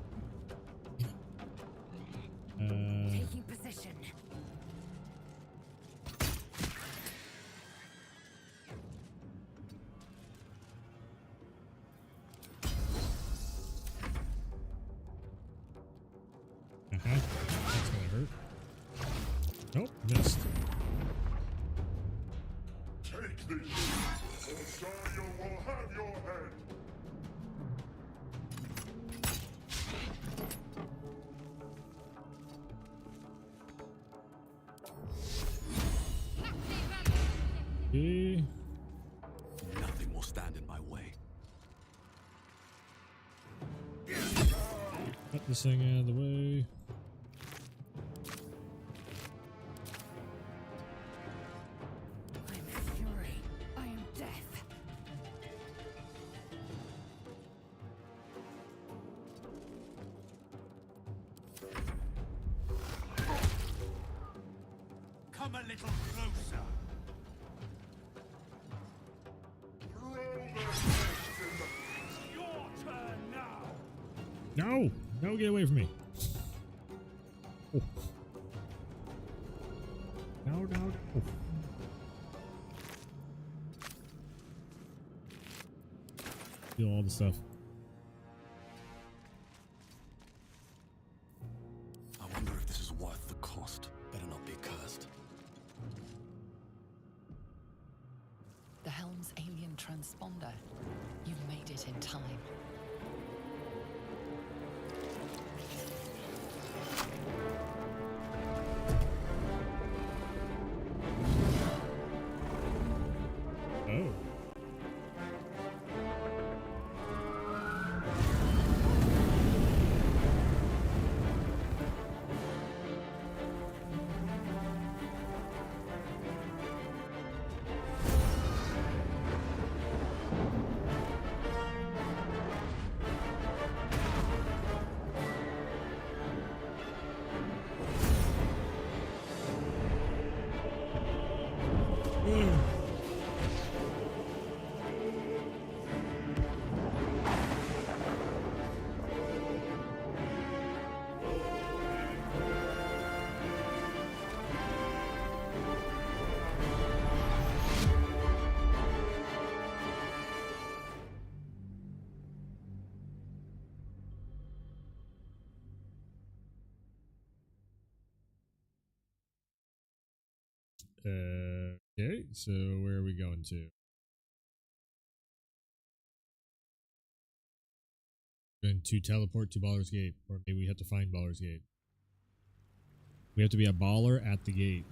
Taking position. That's gonna hurt. Nope, missed. Take this, or Dario will have your head. Okay. Nothing will stand in my way. Cut this thing out of the way. I am fury. I am death. Come a little closer. Throw their corpses in the It's your turn now. No! No, get away from me. Oh. steal all the stuff. I wonder if this is worth the cost. Better not be cursed. The Helm's alien transponder. You've made it in time. Oh. Okay, so where are we going to? Going to teleport to Baldur's Gate, or maybe we have to find Baldur's Gate. We have to be a baller at the gate.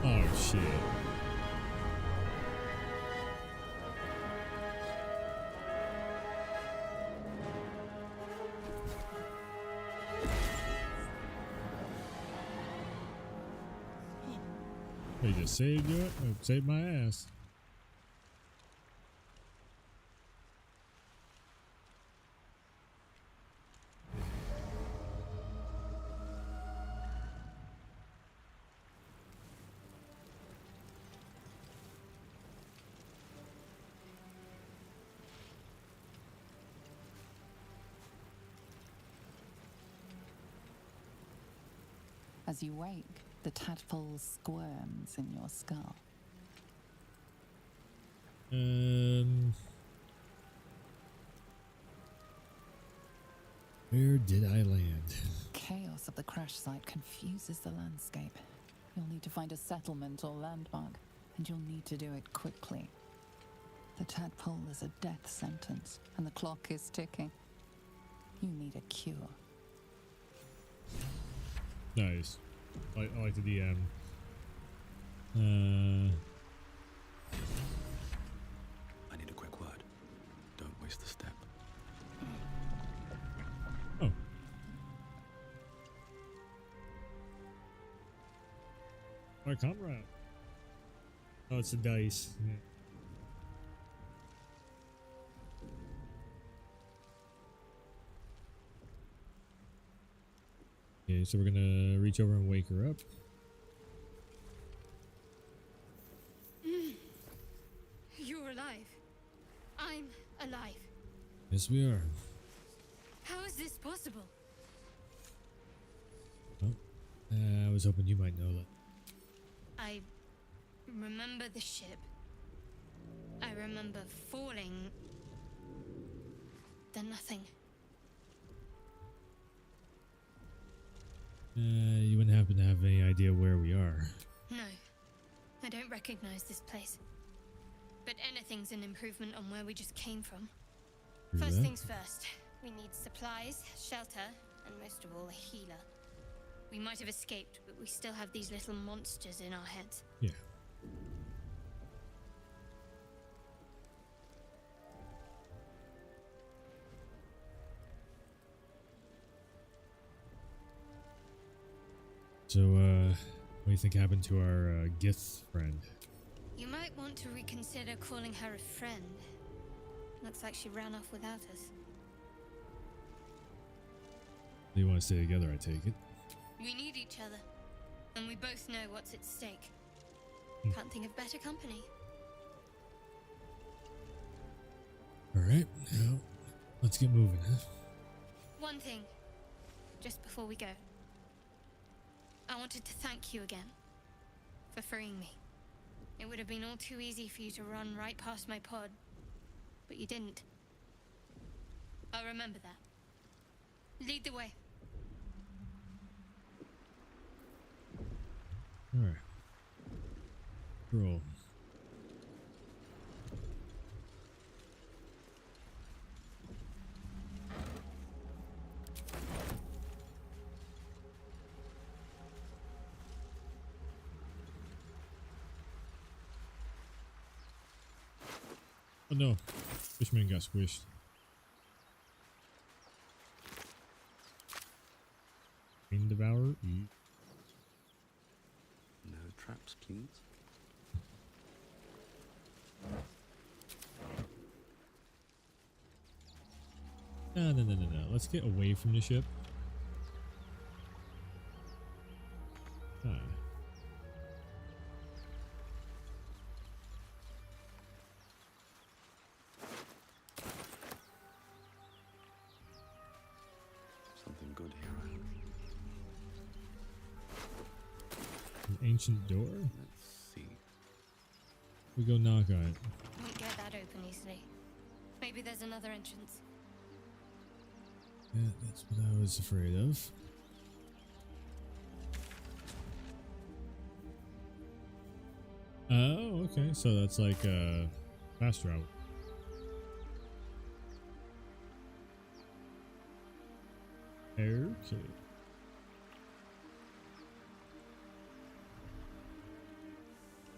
Oh shit. They just saved you. Saved my ass. As you wake, the tadpole squirms in your skull. Where did I land? Chaos of the crash site confuses the landscape. You'll need to find a settlement or landmark, and you'll need to do it quickly. The tadpole is a death sentence, and the clock is ticking. You need a cure. Nice. I like the DM. I need a quick word. Don't waste a step. Oh. My comrade. Oh, it's a dice. Yeah. Okay, so we're gonna reach over and wake her up. You're alive. I'm alive. Yes, we are. How is this possible? Oh, I was hoping you might know that. I remember the ship. I remember falling. Then nothing. You wouldn't happen to have any idea where we are? No, I don't recognize this place. But anything's an improvement on where we just came from. True First that. things first, we need supplies, shelter, and most of all, a healer. We might have escaped, but we still have these little monsters in our heads. Yeah. So, what do you think happened to our Gith friend? You might want to reconsider calling her a friend. Looks like she ran off without us. They want to stay together, I take it. We need each other, and we both know what's at stake. Can't think of better company. Alright, now let's get moving, huh? One thing, just before we go. I wanted to thank you again for freeing me. It would have been all too easy for you to run right past my pod, but you didn't. I'll remember that. Lead the way. Alright. Roll. Oh no, Fishman got squished. Green Devourer, eat. No traps, please. No. Let's get away from the ship. Ah. Something good here, I hope. An ancient door? Let's see. We go knock on it. Won't get that open easily. Maybe there's another entrance. Yeah, that's what I was afraid of. Oh, okay. So that's like a fast travel. Okay.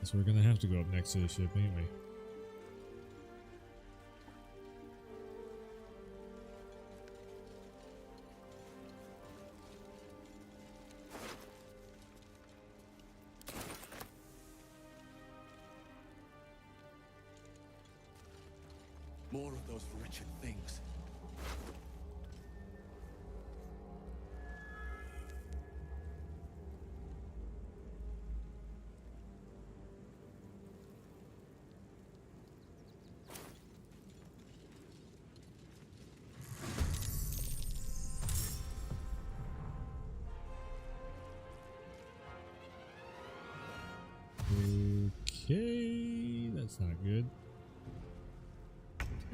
Guess we're gonna have to go up next to the ship, ain't we? More of those wretched things. Okay, that's not good.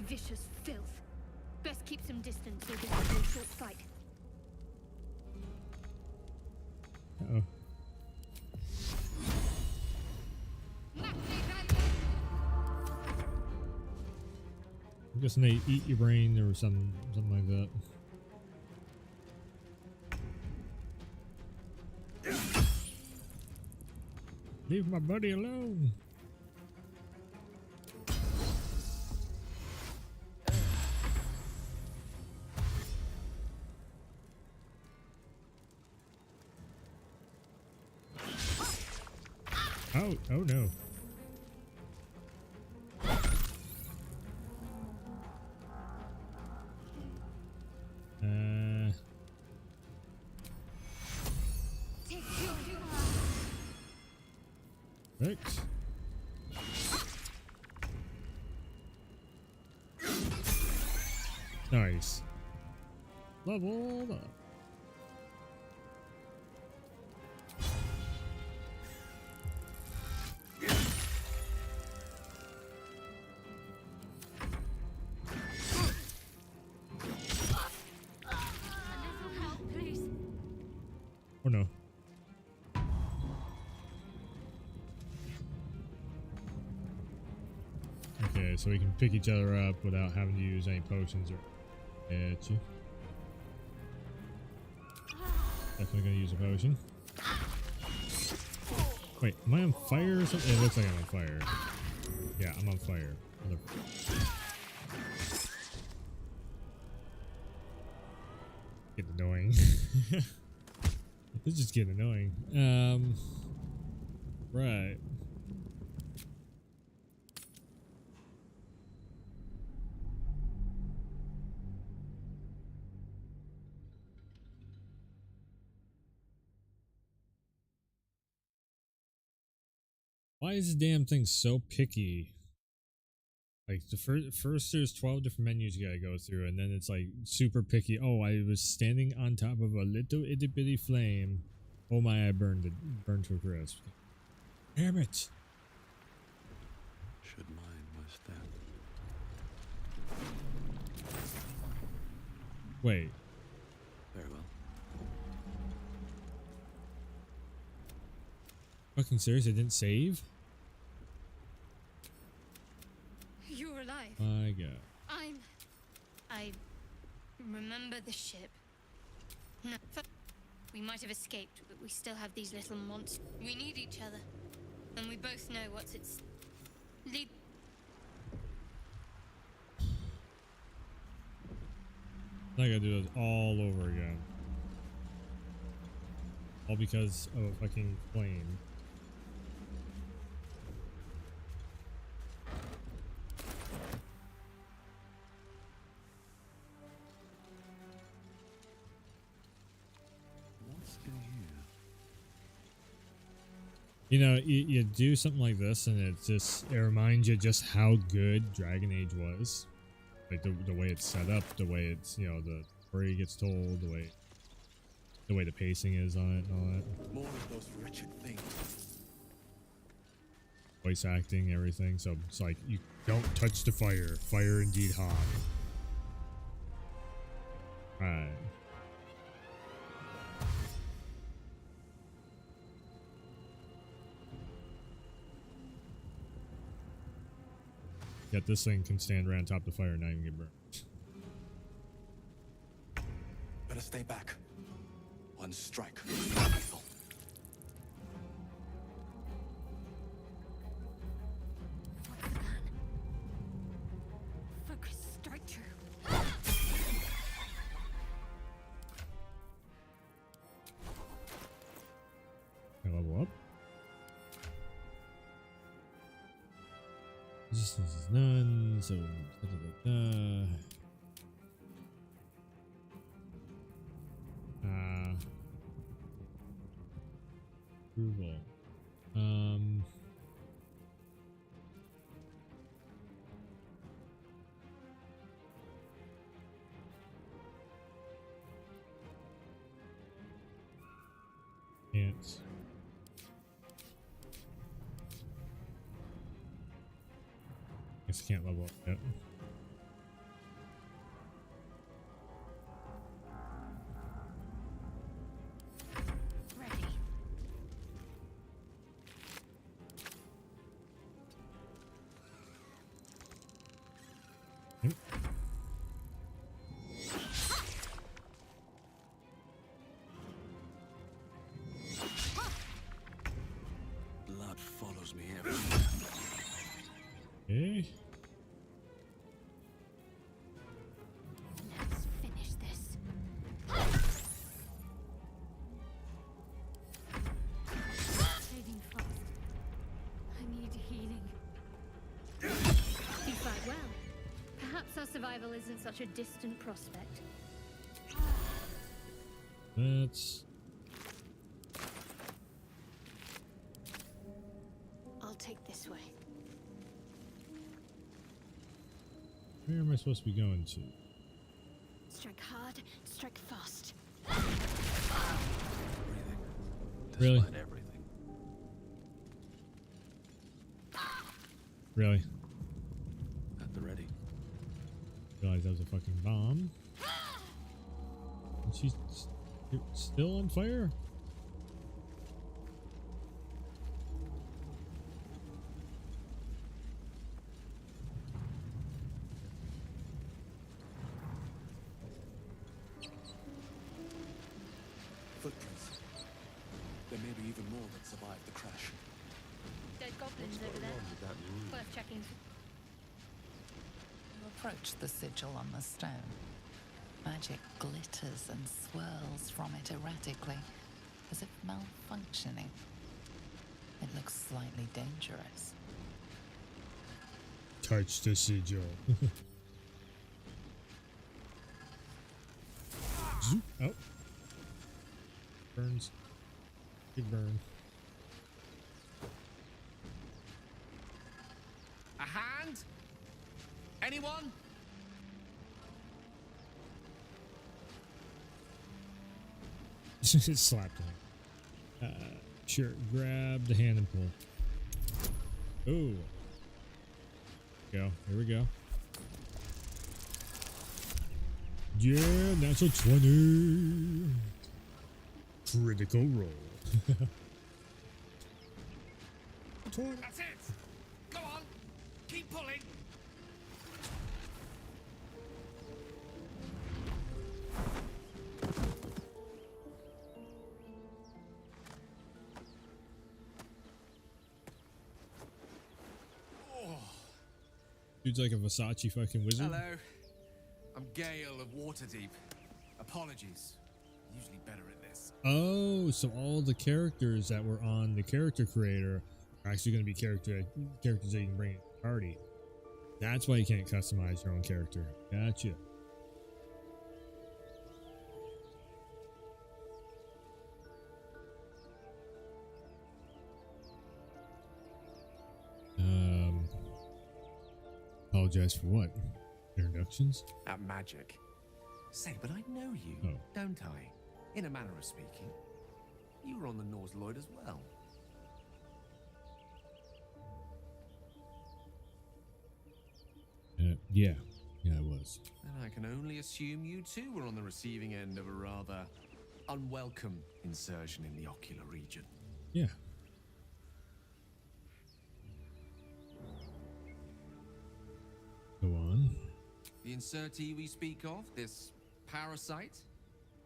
Vicious filth. Best keep some distance so this will be a short fight. Uh-oh. I'm guessing they eat your brain or something like that. Leave my buddy alone. Oh no. Right. Nice. Level up. Oh no. Okay, so we can pick each other up without having to use any potions or at you. Definitely gonna use a potion. Wait, am I on fire or something? It looks like I'm on fire. Yeah, I'm on fire. Getting annoying. This is just getting annoying. Right. Why is this damn thing so picky? Like the first there's 12 different menus you gotta go through, and then it's like super picky. Oh, I was standing on top of a little itty bitty flame. Oh my, I burned to a crisp. Damn it! Should mind my step. Wait. Very well. Fucking serious? I didn't save? You're alive. My God. I remember the ship. No, we might have escaped, but we still have these little monsters. We need each other, and we both know what's its lead. I gotta do this all over again. All because of a fucking plane. What's in here? You know, you do something like this, and it reminds you just how good Dragon Age was. Like the way it's set up, the way it's, you know, the story gets told, the way the pacing is on it and all that. More of those wretched things. Voice acting, everything. So it's like, you don't touch the fire. Fire indeed hot. Right. Yet this thing can stand right on top of the fire and not even get burned. Better stay back. One strike. Focus, strike true. Can I level up? Resistance is none, so approval. Can't. Guess I can't level up yet. Ready. Yep. Blood follows me everywhere. Okay. Let's finish this. Fading fast. I need healing. You fight well. Perhaps our survival isn't such a distant prospect. That's I'll take this way. where am I supposed to be going to? Strike hard, strike fast. Really? Despite everything. Really? At the ready. Realized that was a fucking bomb. And she's still on fire? footprints. There may be even more that survived the crash. Dead goblins over there. Worth checking. You approach the sigil on the stone. Magic glitters and swirls from it erratically, as if malfunctioning. It looks slightly dangerous. Touch the sigil. Zoop. Oh. Burns. Big burn. A hand? Anyone? Slapped him. Sure. Grab the hand and pull. Ooh. Go. Here we go. Yeah, natural 20. Critical roll. That's it! Go on! Keep pulling! Dude's like a Versace fucking wizard. Hello. I'm Gale of Waterdeep. Apologies. Usually better at this. Oh, so all the characters that were on the character creator are actually going to be characters that you can bring in the party. That's why you can't customize your own character. Gotcha. Apologize for what? Introductions? At magic. Say, but I know you, Oh. don't I? In a manner of speaking. You were on the Norse Lloyd as well. Yeah, I was. And I can only assume you too were on the receiving end of a rather unwelcome insertion in the ocular region. Yeah. Go on. The insertee we speak of, this parasite,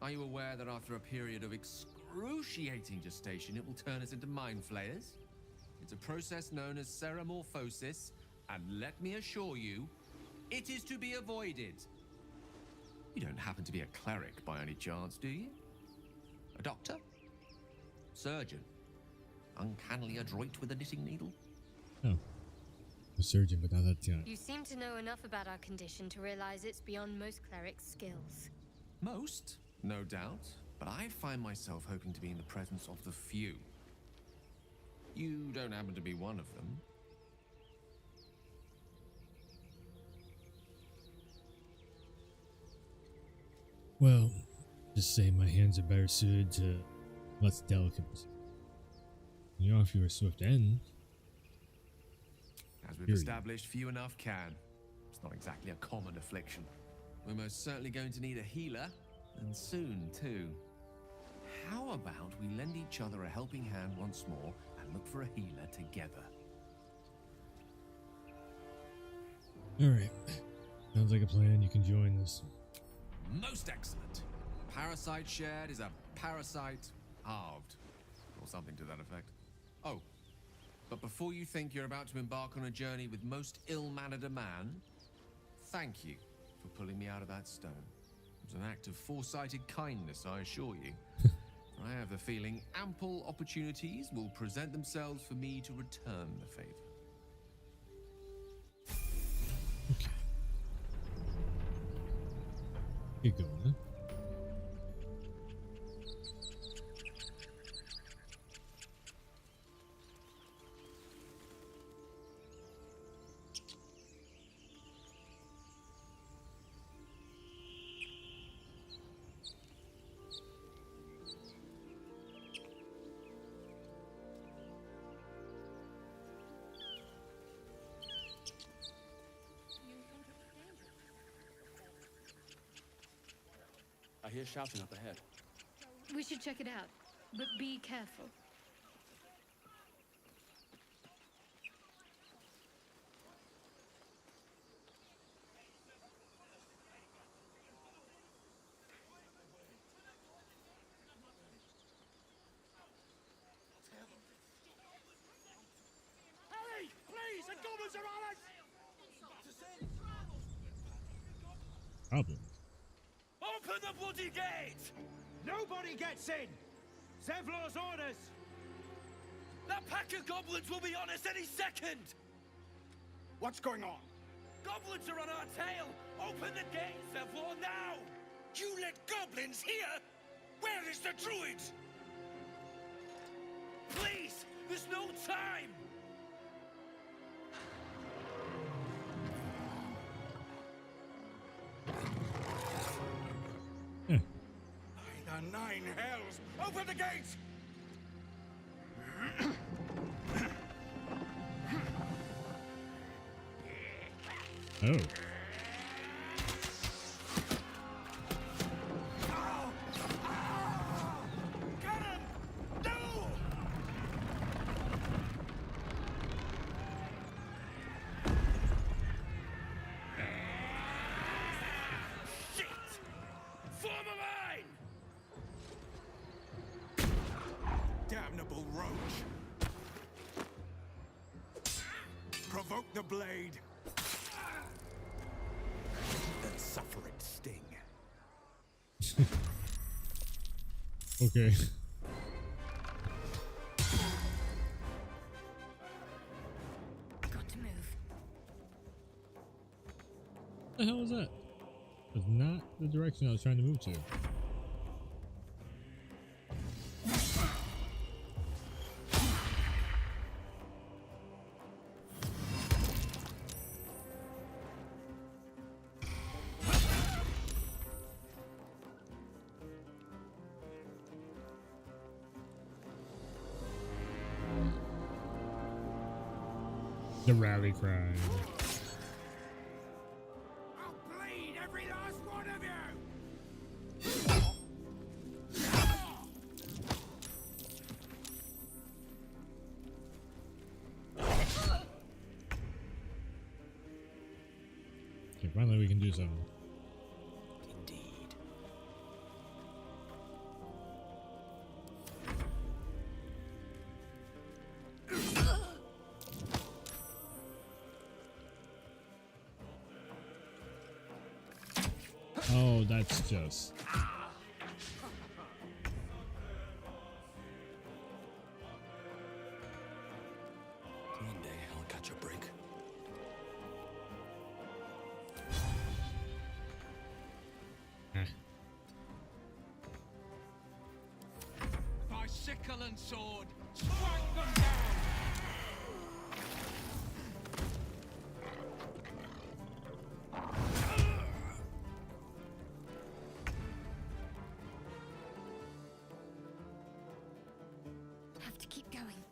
are you aware that after a period of excruciating gestation, it will turn us into mind flayers? It's a process known as ceramorphosis, and let me assure you, it is to be avoided. You don't happen to be a cleric by any chance, do you? A doctor? Surgeon? Uncannily adroit with a knitting needle? Oh. A surgeon, but not that young. You seem to know enough about our condition to realize it's beyond most clerics' skills. Most, no doubt, but I find myself hoping to be in the presence of the few. You don't happen to be one of them. Well, just say my hands are better suited to less delicate. You know, if you were swift end. As we've established, few enough can. It's not exactly a common affliction. We're most certainly going to need a healer, and soon too. How about we lend each other a helping hand once more and look for a healer together? Alright. Sounds like a plan. You can join this. Most excellent. Parasite shared is a parasite halved, or something to that effect. Oh, but before you think you're about to embark on a journey with most ill-mannered a man, thank you for pulling me out of that stone. It was an act of foresighted kindness, I assure you. I have the feeling ample opportunities will present themselves for me to return the favor. Okay. Get going, huh? I hear shouting up ahead. We should check it out, but be careful. Problems. Open the bloody gate! Nobody gets in! Zevlor's orders! That pack of goblins will be on us any second! What's going on? Goblins are on our tail! Open the gate, Zevlor, now! You let goblins here? Where is the druid? Please! There's no time! By the nine hells! Open the gate! Oh. Damnable roach! Provoke the blade! Then suffer its sting. Okay. Got to move. What the hell was that? That's not the direction I was trying to move to. The rally cry. I'll bleed every last one of you! Okay, finally we can do something. Indeed. Oh, that's just. One day I'll catch a break. By sickle and sword, strike them down! Have to keep going.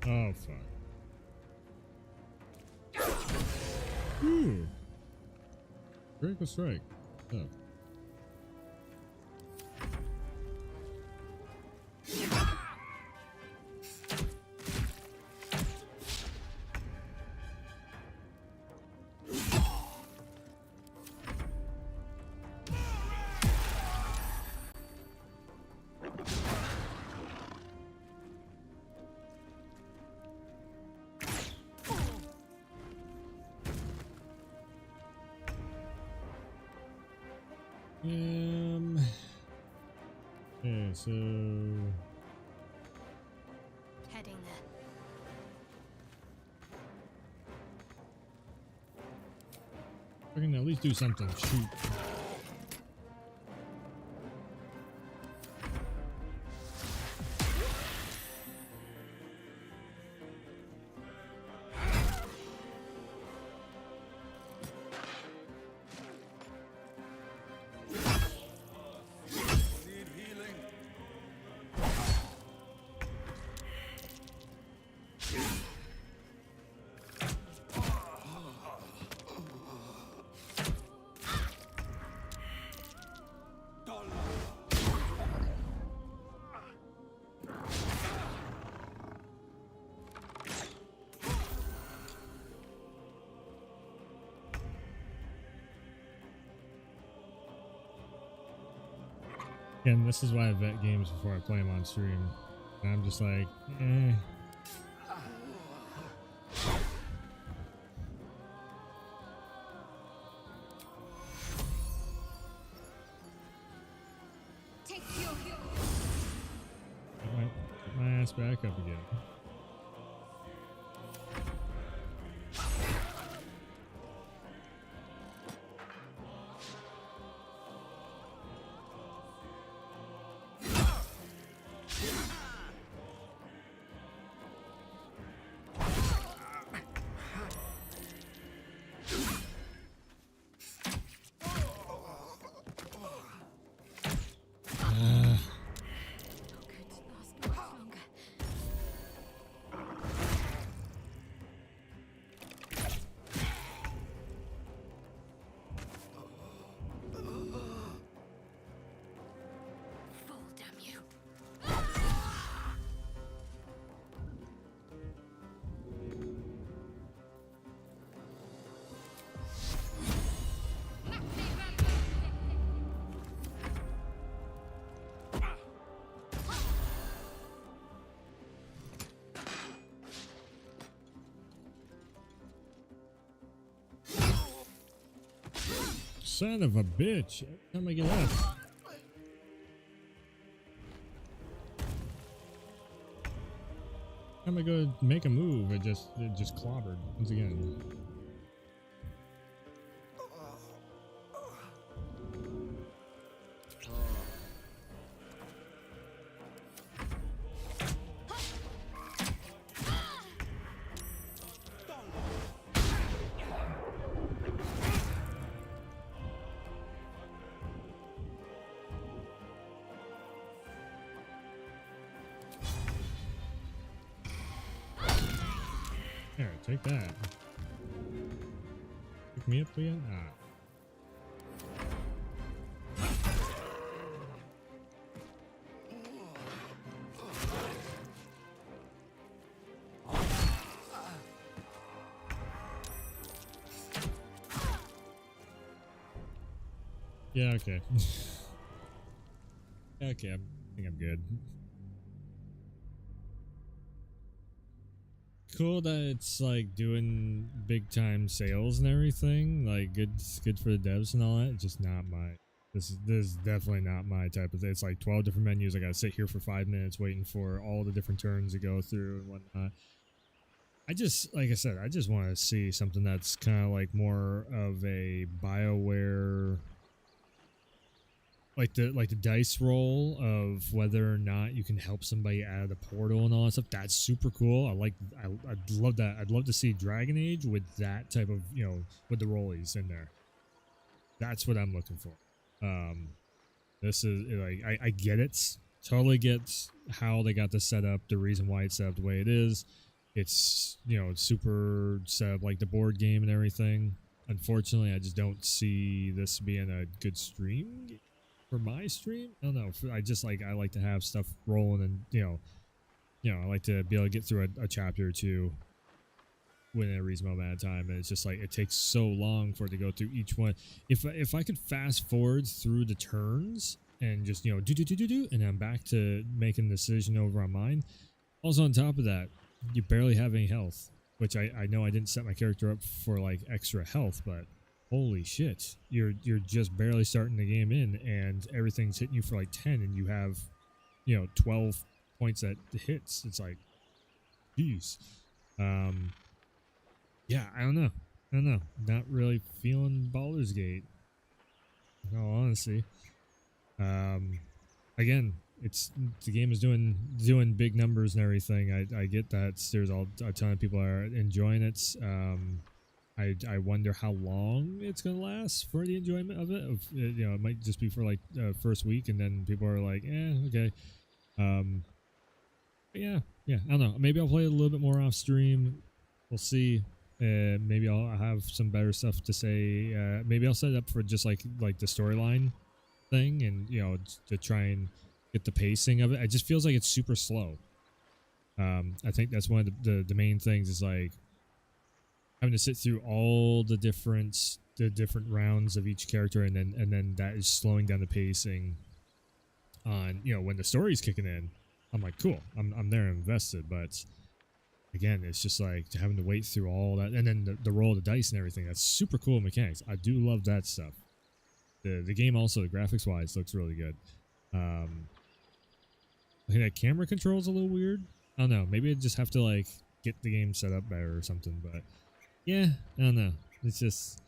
Oh fuck. Ooh. Critical strike. Oh. Okay, so Heading there. I can at least do something. Shoot. And this is why I vet games before I play them on stream. And I'm just like, eh. Get my ass back up again. Son of a bitch. Every time I get up. Every time I go to make a move, it just clobbered once again. Here, take that. Pick me up again? Ah. Yeah, okay. Okay, I think I'm good. Cool that it's like doing big time sales and everything. Like good for the devs and all that. It's just not my. This is definitely not my type of thing. It's like 12 different menus. I gotta sit here for 5 minutes waiting for all the different turns to go through and whatnot. I just, like I said, I just want to see something that's kind of like more of a BioWare, like the dice roll of whether or not you can help somebody out of the portal and all that stuff. That's super cool. I'd love that. I'd love to see Dragon Age with that type of, you know, with the rollies in there. That's what I'm looking for. This is like, I get it. Totally get how they got this set up, the reason why it's set up the way it is. It's, you know, super set up like the board game and everything. Unfortunately, I just don't see this being a good stream for my stream. I don't know. I like to have stuff rolling, and you know, I like to be able to get through a chapter or two within a reasonable amount of time. And it's just like it takes so long for it to go through each one. If I could fast forward through the turns and just, you know, do, and I'm back to making a decision over on mine. Also, on top of that, you barely have any health, which I know I didn't set my character up for like extra health, but holy shit, you're just barely starting the game in, and everything's hitting you for like 10, and you have, you know, 12 points at hits. It's like, jeez. Yeah, I don't know. Not really feeling Baldur's Gate, in all honesty. Again, the game is doing big numbers and everything. I get that there's a ton of people are enjoying it. I wonder how long it's gonna last for the enjoyment of it. You know, it might just be for like first week, and then people are like, okay. But yeah, I don't know. Maybe I'll play it a little bit more off stream. We'll see. Maybe I'll have some better stuff to say. Maybe I'll set it up for just like the storyline thing, and you know, to try and get the pacing of it. It just feels like it's super slow. I think that's one of the main things is like having to sit through all the different rounds of each character, and then that is slowing down the pacing on, you know, when the story's kicking in, I'm like, cool, I'm there invested. But again, it's just like having to wait through all that, and then the roll of the dice and everything. That's super cool mechanics. I do love that stuff. The game also, graphics wise, looks really good. I think that camera control is a little weird. I don't know. Maybe I just have to like get the game set up better or something. But yeah, I don't know. It's just,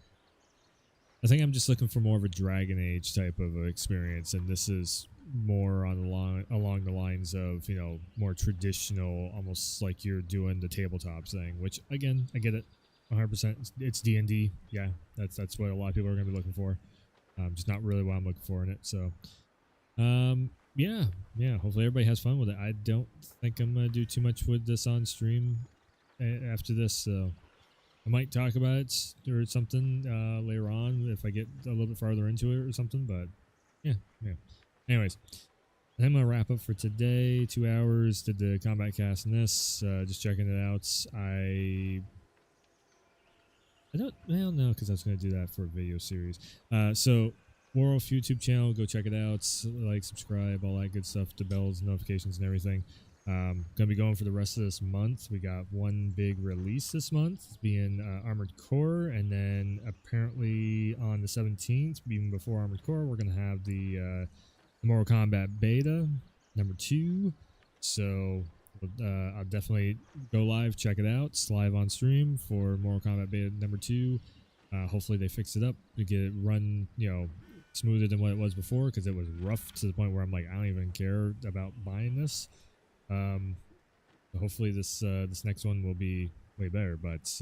I think I'm just looking for more of a Dragon Age type of experience, and this is more on along the lines of, you know, more traditional, almost like you're doing the tabletop thing. Which again, I get it, 100%. It's D&D. Yeah, that's what a lot of people are going to be looking for. Just not really what I'm looking for in it. So, yeah. Hopefully everybody has fun with it. I don't think I'm gonna do too much with this on stream after this. So I might talk about it or something later on if I get a little bit farther into it or something. But yeah. Anyways, I'm gonna wrap up for today. 2 hours. Did the Kombat cast in this. Just checking it out. I don't know, because I was going to do that for a video series. So, Warwolf YouTube channel, go check it out. Like, subscribe, all that good stuff. The bells, notifications, and everything. Going to be going for the rest of this month. We got one big release this month, being Armored Core. And then, apparently, on the 17th, even before Armored Core, we're going to have the Mortal Kombat Beta, number 2. So... I'll definitely go live, check it out. It's live on stream for Mortal Kombat Beta number 2. Hopefully they fix it up to get it run, you know, smoother than what it was before, because it was rough to the point where I'm like, I don't even care about buying this. Hopefully this next one will be way better. But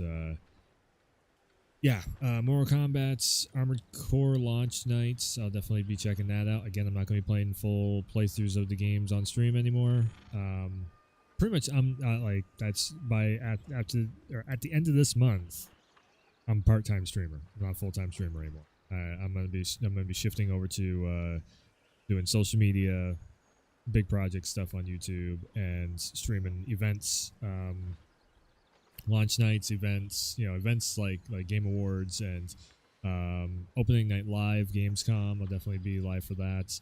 yeah, Mortal Kombat's Armored Core launch nights. I'll definitely be checking that out. Again, I'm not going to be playing full playthroughs of the games on stream anymore. Pretty much, I'm like, that's at the end of this month, I'm a part-time streamer. I'm not a full-time streamer anymore. I'm gonna be shifting over to doing social media, big project stuff on YouTube, and streaming events, launch nights, events, you know, events like Game Awards and opening night live, Gamescom. I'll definitely be live for that.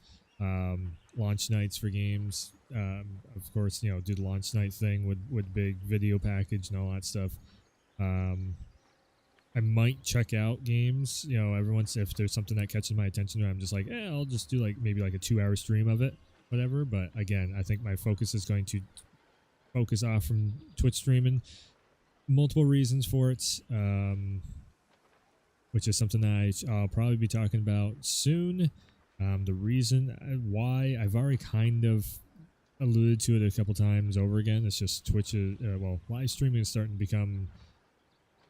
Launch nights for games. Of course, you know, do the launch night thing with big video package and all that stuff. I might check out games, you know, every once if there's something that catches my attention, I'm just like, I'll just do like maybe like a 2-hour stream of it, whatever. But again, I think my focus is going to focus off from Twitch streaming. Multiple reasons for it, which is something that I'll probably be talking about soon. The reason why, I've already kind of alluded to it a couple times over again. It's just Twitch live streaming is starting to become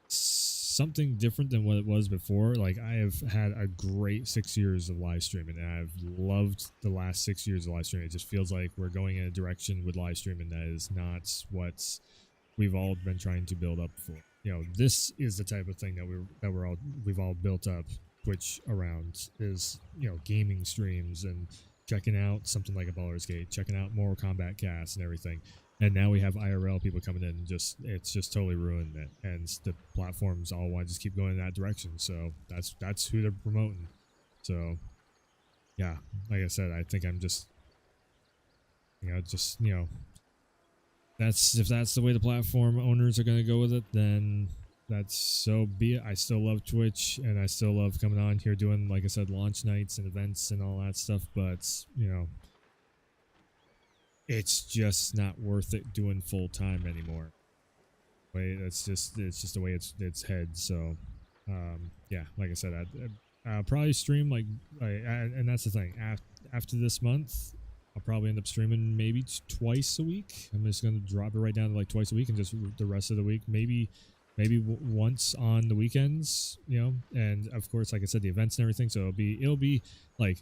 something different than what it was before. Like, I have had a great 6 years of live streaming, and I've loved the last 6 years of live streaming. It just feels like we're going in a direction with live streaming that is not what we've all been trying to build up for. You know, this is the type of thing that we've all built up Twitch around, is, you know, gaming streams and checking out something like a Baldur's Gate, checking out Mortal Kombat cast and everything. And now we have IRL people coming in, and it's just totally ruined it. And the platforms all want to just keep going in that direction. So that's who they're promoting. So yeah, like I said, I think I'm just, if that's the way the platform owners are going to go with it, then that's so be it. I still love Twitch, and I still love coming on here doing, like I said, launch nights and events and all that stuff. But, you know, it's just not worth it doing full time anymore. It's just the way it's head. So, yeah, like I said, I'll probably stream and that's the thing. After this month, I'll probably end up streaming maybe twice a week. I'm just gonna drop it right down to like twice a week, and just the rest of the week maybe once on the weekends, you know. And of course, like I said, the events and everything. So it'll be like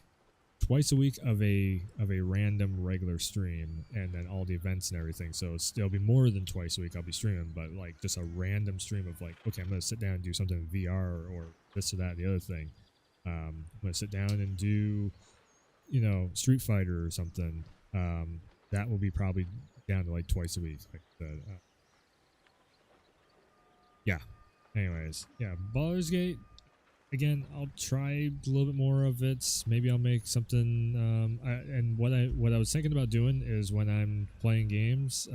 twice a week of a random regular stream, and then all the events and everything. So it'll be more than twice a week I'll be streaming, but like just a random stream of like, okay, I'm gonna sit down and do something in VR or this or that, the other thing. I'm gonna sit down and do, you know, Street Fighter or something. That will be probably down to like twice a week. Like yeah. Anyways, yeah, Baldur's Gate. again, I'll try a little bit more of it. Maybe I'll make something. And what I was thinking about doing is when I'm playing games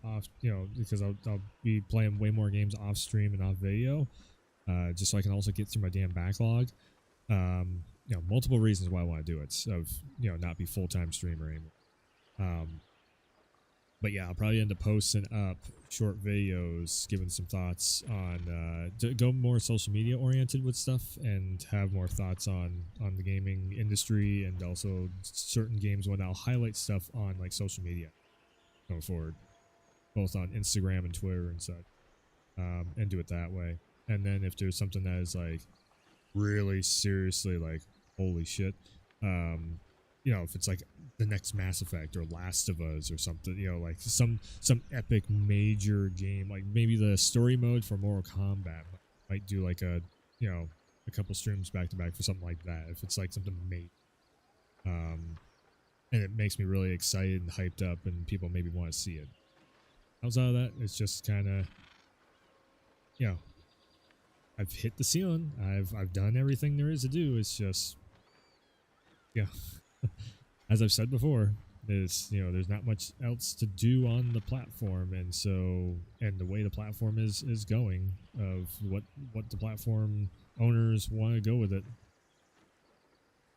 off, because I'll be playing way more games off stream and off video, just so I can also get through my damn backlog. Multiple reasons why I want to do it. Of not be full-time streamer anymore. But yeah, I'll probably end up posting up short videos, giving some thoughts on to go more social media oriented with stuff, and have more thoughts on the gaming industry, and also certain games when I'll highlight stuff on like social media going forward, both on Instagram and Twitter and such, and do it that way. And then if there's something that is like really seriously like holy shit, if it's like the next Mass Effect or Last of Us or something, like some epic major game, like maybe the story mode for Mortal Kombat, might do like a couple streams back to back for something like that, if it's like something made, and it makes me really excited and hyped up, and people maybe want to see it. Outside of that, it's just kind of, I've hit the ceiling. I've done everything there is to do. It's just, as I've said before, there's not much else to do on the platform, and the way the platform is going, of what the platform owners want to go with it.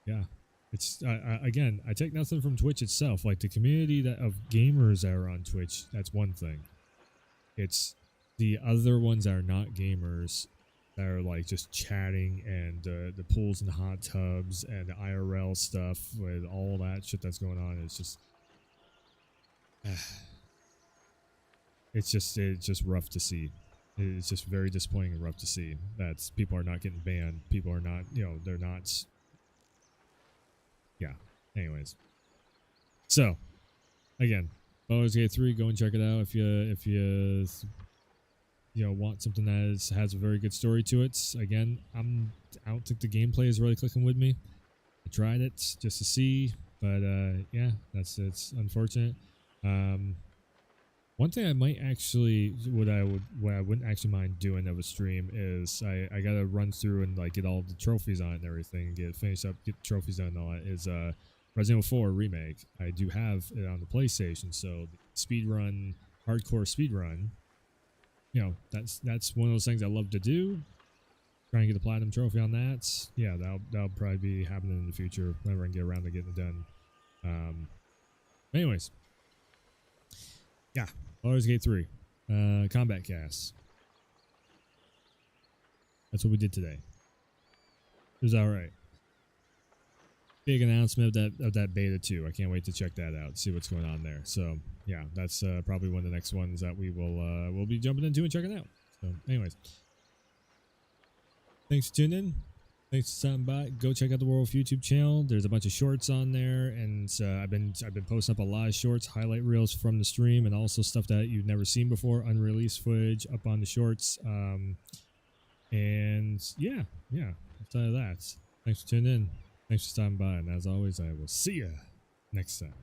Yeah, it's again, I take nothing from Twitch itself. Like the community of gamers that are on Twitch, that's one thing. It's the other ones that are not gamers, that are like just chatting, and the pools and hot tubs and the IRL stuff with all that shit that's going on. It's just it's just rough to see. It's just very disappointing and rough to see that people are not getting banned. People are not, they're not. Yeah. Anyways, so again, Baldur's Gate 3, go and check it out if you want something that has a very good story to it. Again, I don't think the gameplay is really clicking with me. I tried it just to see, but yeah, it's unfortunate. One thing I might actually, what I wouldn't actually mind doing of a stream is I gotta run through and like get all the trophies on it and everything, and get finished up, get the trophies done and all that. Is Resident Evil 4 remake. I do have it on the PlayStation, so the speedrun, hardcore speedrun. That's one of those things I love to do. Try and get the platinum trophy on that. Yeah, that'll probably be happening in the future whenever I can get around to getting it done. Anyways, yeah, Baldur's Gate 3, Combat Cast. That's what we did today. It was all right. Big announcement of that beta too. I can't wait to check that out, see what's going on there. So yeah, that's probably one of the next ones that we'll be jumping into and checking out. So anyways, thanks for tuning in. Thanks for stopping by. Go check out the Werewolf YouTube channel. There's a bunch of shorts on there, and I've been posting up a lot of shorts, highlight reels from the stream, and also stuff that you've never seen before, unreleased footage up on the shorts. And yeah. Outside of that, thanks for tuning in. Thanks for stopping by, and as always, I will see you next time.